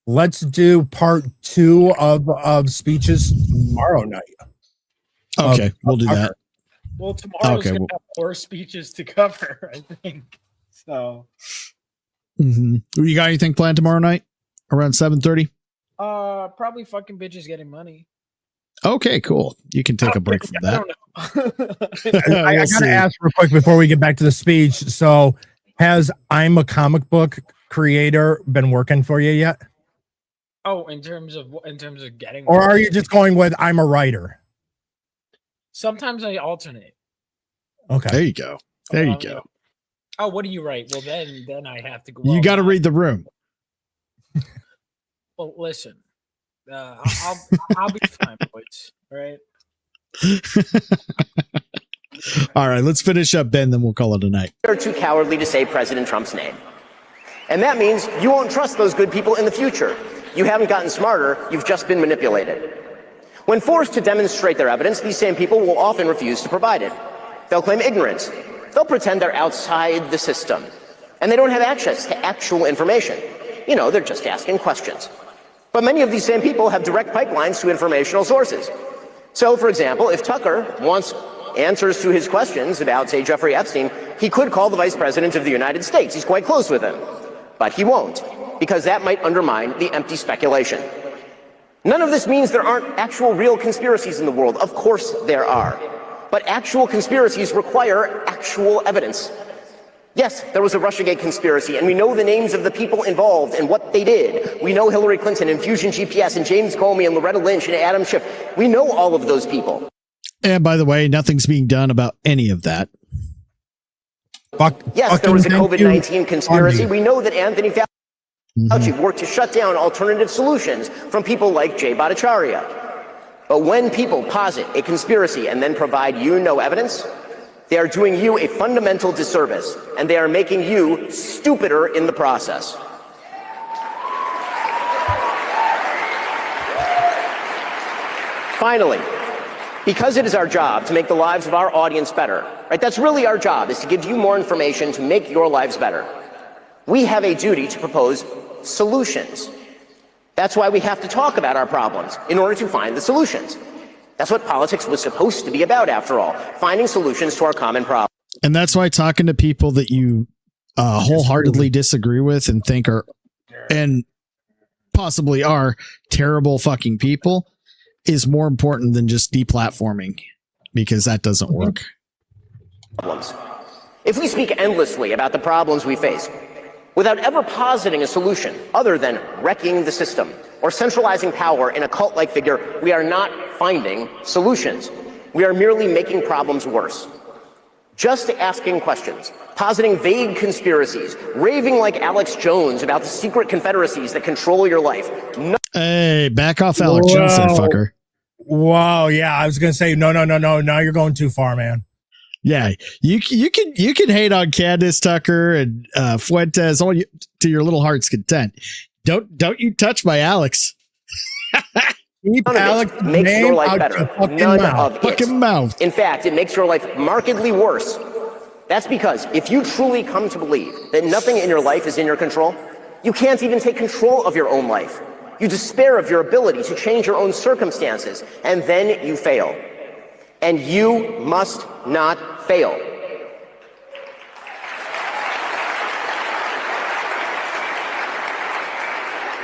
let's do part 2 of speeches tomorrow night. Okay, we'll do that. Well, tomorrow's gonna have 4 speeches to cover, I think. So, you got anything planned tomorrow night around 7:30? Probably fucking bitches getting money. Okay, cool. You can take a break from that. I gotta ask real quick before we get back to the speech. So, has I'm a comic book creator been working for you yet, Oh, in terms of getting, or are you just going with I'm a writer? sometimes I alternate. Okay, there you go. There you go. Oh, what do you write? Well, then I have to go. You got to read the room. Well, listen, I'll be fine, boys. All right. All right, let's finish up, Ben, then we'll call it a night. You're too cowardly to say President Trump's name. And that means you won't trust those good people in the future. You haven't gotten smarter, you've just been manipulated. When forced to demonstrate their evidence, these same people will often refuse to provide it. They'll claim ignorance. They'll pretend they're outside the system. And they don't have access to actual information. You know, they're just asking questions. But many of these same people have direct pipelines to informational sources. So, for example, if Tucker wants answers to his questions about, say, Jeffrey Epstein, he could call the Vice President of the United States. He's quite close with him. But he won't, because that might undermine the empty speculation. None of this means there aren't actual real conspiracies in the world. Of course there are. But actual conspiracies require actual evidence. Yes, there was a Russiagate conspiracy, and we know the names of the people involved and what they did. We know Hillary Clinton and Fusion GPS and James Comey and Loretta Lynch and Adam Schiff. We know all of those people. And by the way, nothing's being done about any of that. Yes, there was a COVID-19 conspiracy. We know that Anthony Fauci worked to shut down alternative solutions from people like Jay Bhattacharya. But when people posit a conspiracy and then provide you no evidence, they are doing you a fundamental disservice, and they are making you stupider in the process. Finally, because it is our job to make the lives of our audience better, right? That's really our job, is to give you more information to make your lives better. We have a duty to propose solutions. That's why we have to talk about our problems in order to find the solutions. That's what politics was supposed to be about, after all, finding solutions to our common problems. And that's why talking to people that you wholeheartedly disagree with and think are, and possibly are, terrible fucking people is more important than just deplatforming, because that doesn't work. If we speak endlessly about the problems we face, without ever positing a solution other than wrecking the system or centralizing power in a cult-like figure, we are not finding solutions. We are merely making problems worse. Just asking questions, positing vague conspiracies, raving like Alex Jones about the secret confederacies that control your life. Hey, back off Alex Jones, there, fucker. Whoa, yeah, I was gonna say no. Now you're going too far, man. Yeah, you can hate on Candace Tucker and Fuentes all to your little heart's content. Don't you touch my Alex. Keep Alex makes your life better. None of it. Fucking mouth. In fact, it makes your life markedly worse. That's because if you truly come to believe that nothing in your life is in your control, you can't even take control of your own life. You despair of your ability to change your own circumstances, and then you fail. And you must not fail.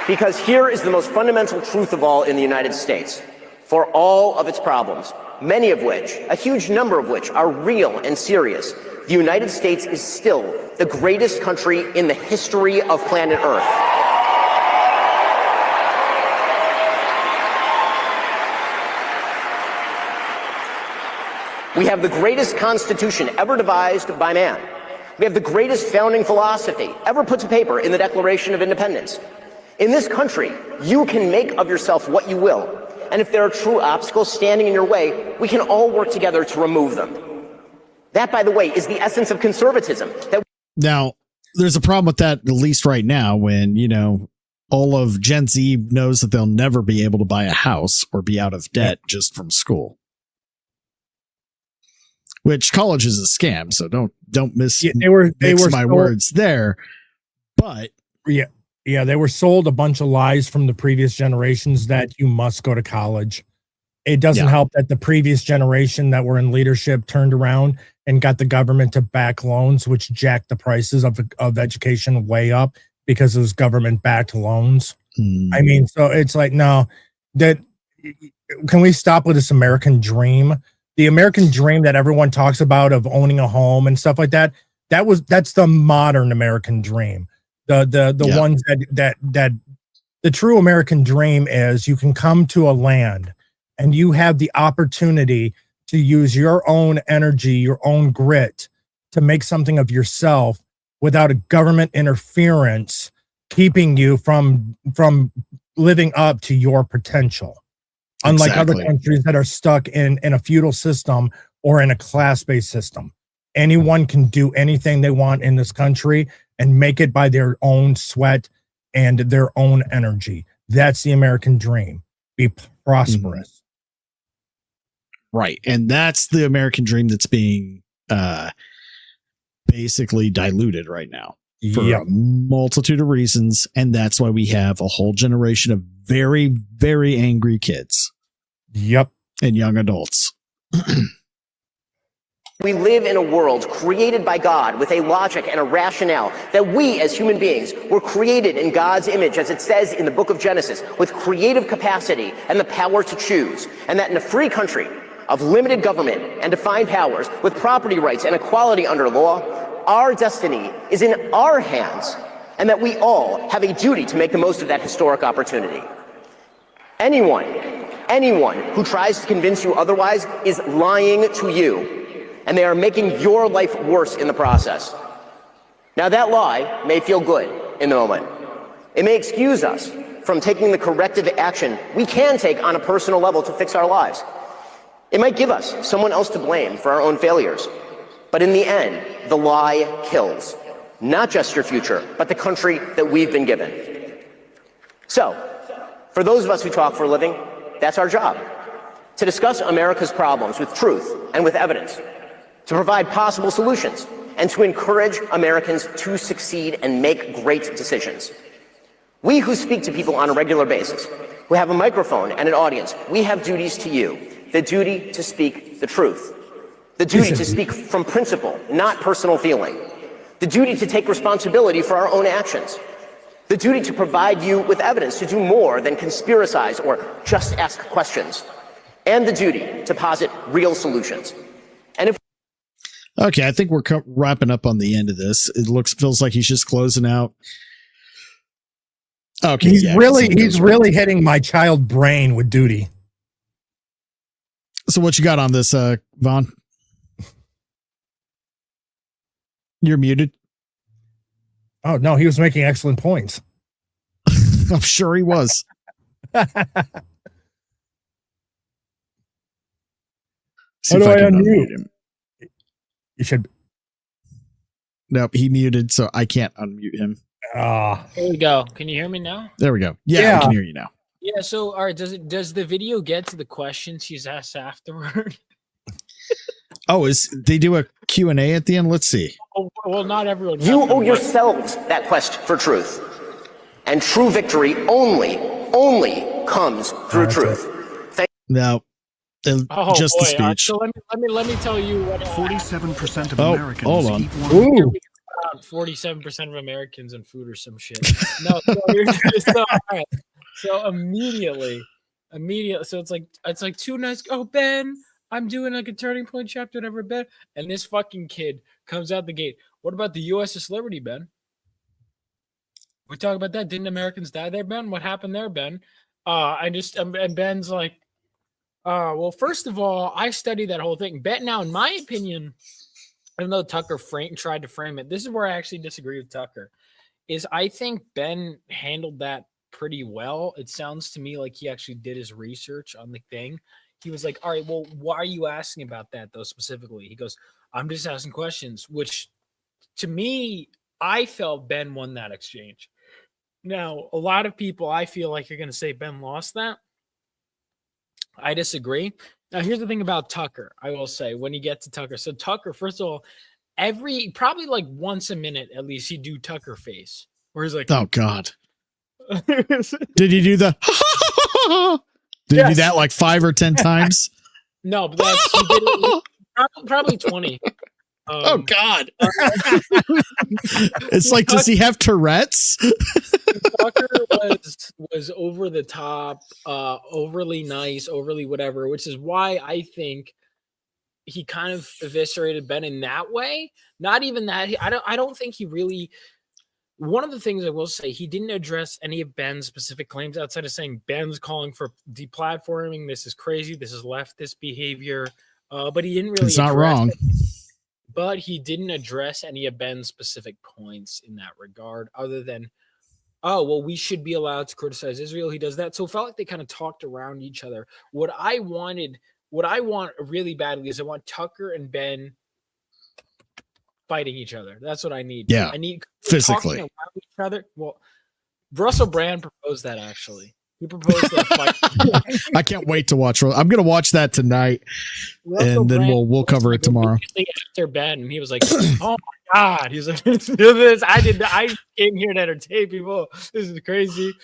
Because here is the most fundamental truth of all in the United States. For all of its problems, many of which, a huge number of which, are real and serious, the United States is still the greatest country in the history of planet Earth. We have the greatest constitution ever devised by man. We have the greatest founding philosophy ever put to paper in the Declaration of Independence. In this country, you can make of yourself what you will. And if there are true obstacles standing in your way, we can all work together to remove them. That, by the way, is the essence of conservatism. Now, there's a problem with that, at least right now, when, you know, all of Gen Z knows that they'll never be able to buy a house or be out of debt just from school. Which college is a scam, so don't mix my words there. But yeah, they were sold a bunch of lies from the previous generations that you must go to college. It doesn't help that the previous generation that were in leadership turned around and got the government to back loans, which jacked the prices of education way up because it was government backed loans. I mean, so it's like, no, that can we stop with this American dream? The American dream that everyone talks about of owning a home and stuff like that. That's the modern American dream. The ones that the true American dream is you can come to a land and you have the opportunity to use your own energy, your own grit to make something of yourself without a government interference keeping you from living up to your potential. Unlike other countries that are stuck in a feudal system or in a class-based system. Anyone can do anything they want in this country and make it by their own sweat and their own energy. That's the American dream. Be prosperous. Right. And that's the American dream that's being basically diluted right now for a multitude of reasons. And that's why we have a whole generation of very, very angry kids. Yep. And young adults. We live in a world created by God with a logic and a rationale that we as human beings were created in God's image, as it says in the book of Genesis, with creative capacity and the power to choose. And that in a free country of limited government and defined powers with property rights and equality under law, our destiny is in our hands, and that we all have a duty to make the most of that historic opportunity. Anyone who tries to convince you otherwise is lying to you, and they are making your life worse in the process. Now, that lie may feel good in the moment. It may excuse us from taking the corrective action we can take on a personal level to fix our lives. It might give us someone else to blame for our own failures. But in the end, the lie kills. Not just your future, but the country that we've been given. So, for those of us who talk for a living, that's our job. To discuss America's problems with truth and with evidence. To provide possible solutions, and to encourage Americans to succeed and make great decisions. We who speak to people on a regular basis, who have a microphone and an audience, we have duties to you. The duty to speak the truth. The duty to speak from principle, not personal feeling. The duty to take responsibility for our own actions. The duty to provide you with evidence to do more than conspiracize or just ask questions. And the duty to posit real solutions. And if Okay, I think we're wrapping up on the end of this. It feels like he's just closing out. Okay, he's really hitting my child brain with duty. So what you got on this, Vaughn? You're muted. Oh no, he was making excellent points. I'm sure he was. How do I unmute him? You should. Nope, he muted, so I can't unmute him. There we go. Can you hear me now? There we go. Yeah, I can hear you now. Yeah. So, all right. Does the video get to the questions he's asked afterward? Oh, they do a Q&A at the end? Let's see. Oh, well, not everyone. You owe yourselves that quest for truth, and true victory only comes through truth. No. Just the speech. So let me tell you what 47% of Americans hold on. eat one. 47% of Americans and food or some shit. No, so, all right. So immediately, so it's like 2 nights. Oh, Ben, I'm doing like a turning point chapter, whatever, Ben. And this fucking kid comes out the gate. What about the USS Liberty, Ben? We talk about that. Didn't Americans die there, Ben? What happened there, Ben? And Ben's like, well, first of all, I studied that whole thing. Now, in my opinion, even though Tucker tried to frame it, this is where I actually disagree with Tucker, is I think Ben handled that pretty well. It sounds to me like he actually did his research on the thing. He was like, all right, well, why are you asking about that, though, specifically? He goes, I'm just asking questions, which to me, I felt Ben won that exchange. Now, a lot of people, I feel like you're going to say Ben lost that. I disagree. Now, here's the thing about Tucker, I will say, when you get to Tucker. So Tucker, first of all, probably like once a minute, at least, he'd do Tucker face. Where he's like, oh, God. Did he do the Did he do that like 5 or 10 times? No, but he did it probably 20. Oh, God. It's like, does he have Tourette's? Tucker was over over the top, overly nice, overly whatever, which is why I think he kind of eviscerated Ben in that way. Not even that. I don't think he really. One of the things I will say, he didn't address any of Ben's specific claims outside of saying Ben's calling for deplatforming. This is crazy. This is leftist behavior. But he didn't really. It's not wrong. But he didn't address any of Ben's specific points in that regard, other than, oh, well, we should be allowed to criticize Israel. He does that. So it felt like they kind of talked around each other. What I want really badly is I want Tucker and Ben fighting each other. That's what I need. Yeah, I need physically talking around each other. Well, Russell Brand proposed that, actually. He proposed that fight. I can't wait to watch. I'm going to watch that tonight, Russell and then Brand we'll cover it tomorrow. After Ben, and he was like, "Oh my God!" He's like, "Let's do this." I came here to entertain people. This is crazy.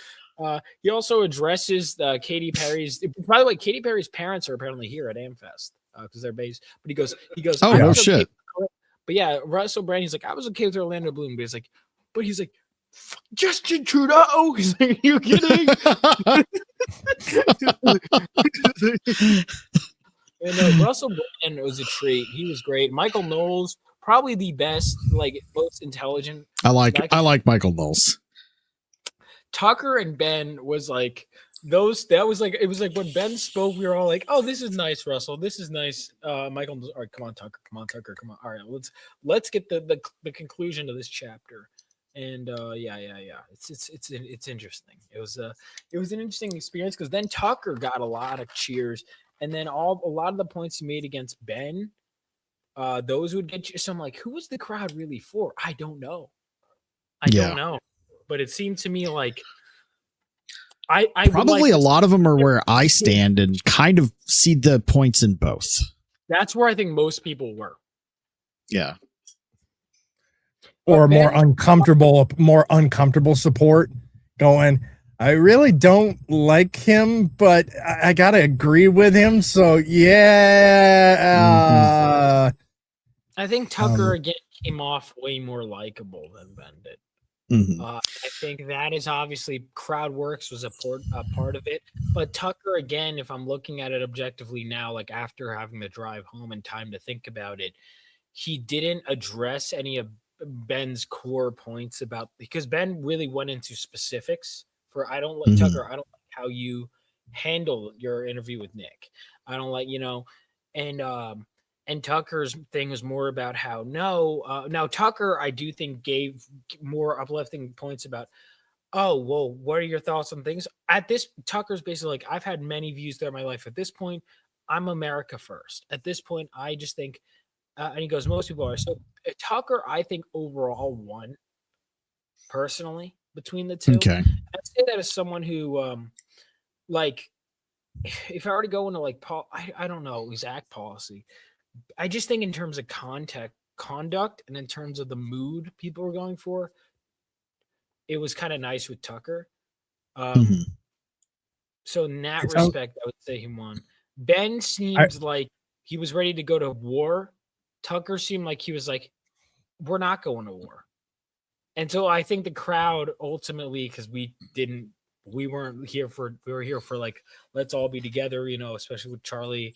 He also addresses Katy Perry's. By the way, Katy Perry's parents are apparently here at AmFest because they're based. But he goes. Oh no shit! But yeah, Russell Brand. He's like, I was okay with Orlando Bloom, but he's like, Justin Trudeau. He's like, are you kidding? And Russell Brand was a treat. He was great. Michael Knowles, probably the best, most intelligent. I like Michael Knowles. Tucker and Ben was like those. That was like, it was like when Ben spoke, we were all like, "Oh, this is nice, Russell. This is nice." Michael, all right, come on, Tucker. Come on, Tucker. Come on. All right, let's get the conclusion to this chapter. And yeah. It's interesting. It was an interesting experience because then Tucker got a lot of cheers, and then a lot of the points he made against Ben, those would get you. So I'm like, who was the crowd really for? I don't know. I don't know. But it seemed to me like I probably a lot of them are where I stand and kind of see the points in both. That's where I think most people were. Yeah. Or more uncomfortable support going, I really don't like him, but I gotta agree with him. So yeah. I think Tucker again came off way more likable than Ben did. I think that is obviously crowd works was a part of it, but Tucker again, if I'm looking at it objectively now, like after having to drive home and time to think about it, he didn't address any of Ben's core points because Ben really went into specifics for I don't like Tucker. I don't like how you handle your interview with Nick. I don't like, and Tucker's thing was more about how now Tucker, I do think gave more uplifting points about, oh, well, what are your thoughts on things? At this, Tucker's basically like, I've had many views throughout my life. At this point, I'm America first. At this point, I just think, and he goes, most people are. So Tucker, I think overall won personally between the two. Okay. I'd say that as someone who, if I were to go into I don't know, exact policy, I just think in terms of conduct and in terms of the mood people were going for, it was kind of nice with Tucker. So in that respect, I would say he won. Ben seems like he was ready to go to war. Tucker seemed like he was like, we're not going to war. And so I think the crowd ultimately, because we were here for like, let's all be together, especially with Charlie.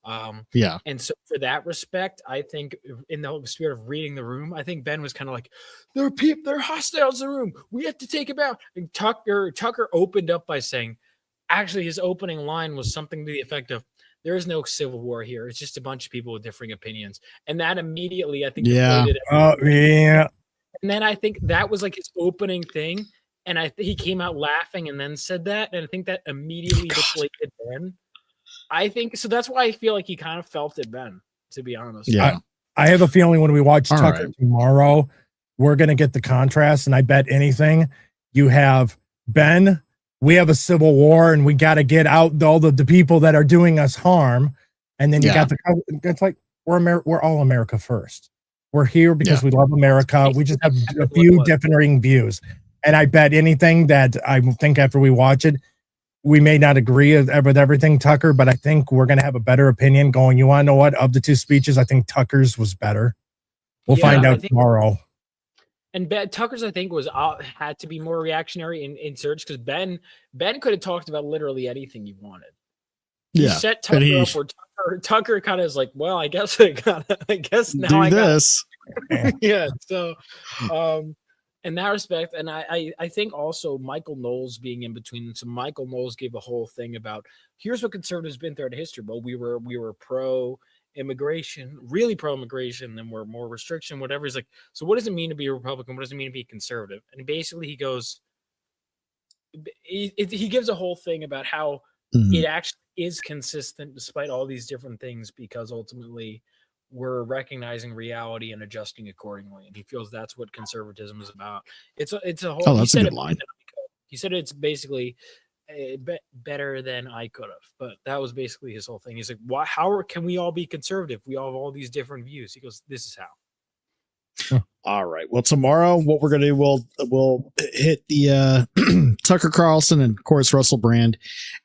And so for that respect, I think in the spirit of reading the room, I think Ben was kind of like, they're hostiles in the room. We have to take him out. And Tucker opened up by saying, actually, his opening line was something to the effect of, there is no civil war here. It's just a bunch of people with differing opinions. And that immediately, I think, deflated everything. And then I think that was like his opening thing. And he came out laughing and then said that. And I think that immediately deflated Ben. I think so. That's why I feel like he kind of felt it, Ben, to be honest. Yeah. I have a feeling when we watch Tucker tomorrow, we're going to get the contrast. And I bet anything you have Ben, we have a civil war and we got to get out all the people that are doing us harm. And then you got it's like, we're all America first. We're here because we love America. We just have a few differing views. And I bet anything that I think after we watch it, we may not agree with everything, Tucker, but I think we're going to have a better opinion going. You want to know what? Of the two speeches, I think Tucker's was better. We'll find out tomorrow. And Tucker's, I think, was had to be more reactionary in Surge because Ben could have talked about literally anything he wanted. He set Tucker up where Tucker kind of is like, well, I guess now do I got this. Yeah. So, in that respect, and I think also Michael Knowles being in between. So Michael Knowles gave a whole thing about here's what conservatives been throughout history. Well, we were pro immigration, really pro immigration, then we're more restriction, whatever. He's like, so what does it mean to be a Republican? What does it mean to be conservative? And basically he goes, he gives a whole thing about how it actually is consistent despite all these different things, because ultimately we're recognizing reality and adjusting accordingly. And he feels that's what conservatism is about. It's a whole. Oh, that's a good line. He said it's basically better than I could have, but that was basically his whole thing. He's like, why? How can we all be conservative? We all have all these different views. He goes, this is how. All right. Well, tomorrow, what we're going to do, we'll hit the Tucker Carlson and, of course, Russell Brand.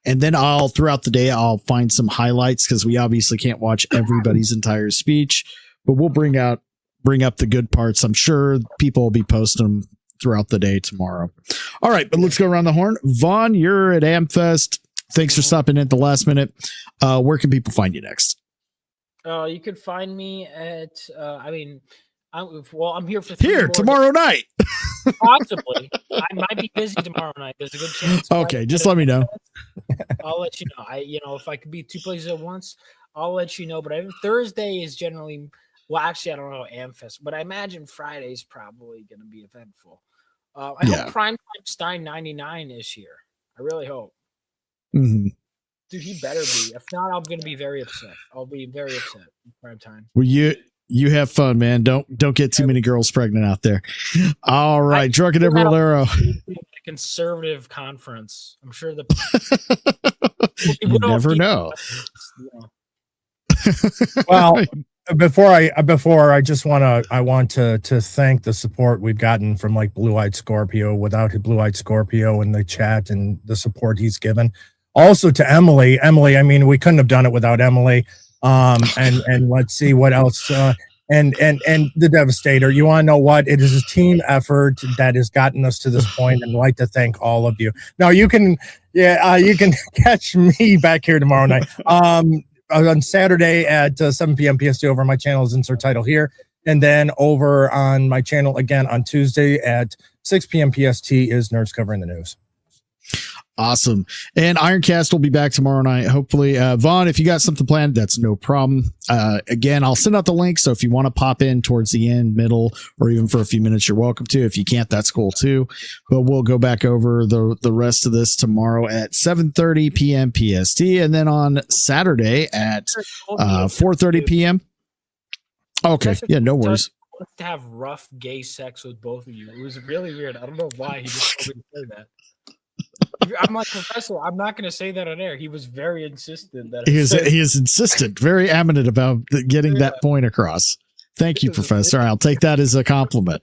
And then throughout the day, I'll find some highlights because we obviously can't watch everybody's entire speech, but we'll bring up the good parts. I'm sure people will be posting them throughout the day tomorrow. All right. But let's go around the horn. Vaughn, you're at AmFest. Thanks for stopping in at the last minute. Where can people find you next? You could find me at, I'm here for tomorrow night. Possibly. I might be busy tomorrow night. There's a good chance. Okay, just let me know. I'll let you know. If I could be two places at once, I'll let you know. But Thursday is generally, actually, I don't know AmFest, but I imagine Friday's probably going to be eventful. I hope Primetime Stein 99 is here. I really hope. Mm-hmm. Dude, he better be. If not, I'm going to be very upset. I'll be very upset. Primetime. Well, you have fun, man. Don't get too many girls pregnant out there. All right, Drunken and Bolero. Conservative conference. I'm sure you never know. Well, before I just want to thank the support we've gotten from like Blue Eyed Scorpio. Without Blue Eyed Scorpio in the chat and the support he's given. Also to Emily, I mean, we couldn't have done it without Emily. And let's see what else. And the Devastator. You want to know what? It is a team effort that has gotten us to this point, and I'd like to thank all of you. Now you can catch me back here tomorrow night. On Saturday at 7 p.m. PST over on my channel is insert title here, and then over on my channel again on Tuesday at 6 p.m. PST is Nerds Covering the News. Awesome. And Ironcast will be back tomorrow night. Hopefully, Vaughn, if you got something planned, that's no problem. Again, I'll send out the link. So if you want to pop in towards the end, middle, or even for a few minutes, you're welcome to. If you can't, that's cool too. But we'll go back over the rest of this tomorrow at 7:30 p.m. PST. And then on Saturday at 4:30 p.m. Okay. Yeah, no worries. To have rough gay sex with both of you. It was really weird. I don't know why he just told me to say that. I'm like, Professor, I'm not going to say that on air. He was very insistent that he is insistent, very adamant about getting that point across. Thank you, Professor. I'll take that as a compliment.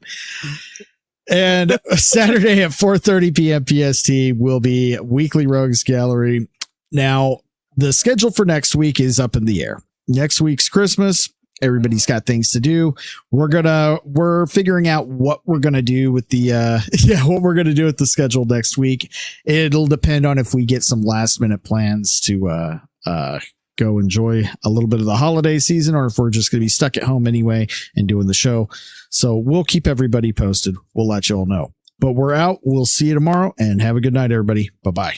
And Saturday at 4:30 p.m. PST will be Weekly Rogues Gallery. Now, the schedule for next week is up in the air. Next week's Christmas. Everybody's got things to do. We're figuring out what we're going to do with the schedule next week. It'll depend on if we get some last minute plans to go enjoy a little bit of the holiday season, or if we're just going to be stuck at home anyway and doing the show. So we'll keep everybody posted. We'll let you all know, but we're out. We'll see you tomorrow, and have a good night, everybody. Bye-bye.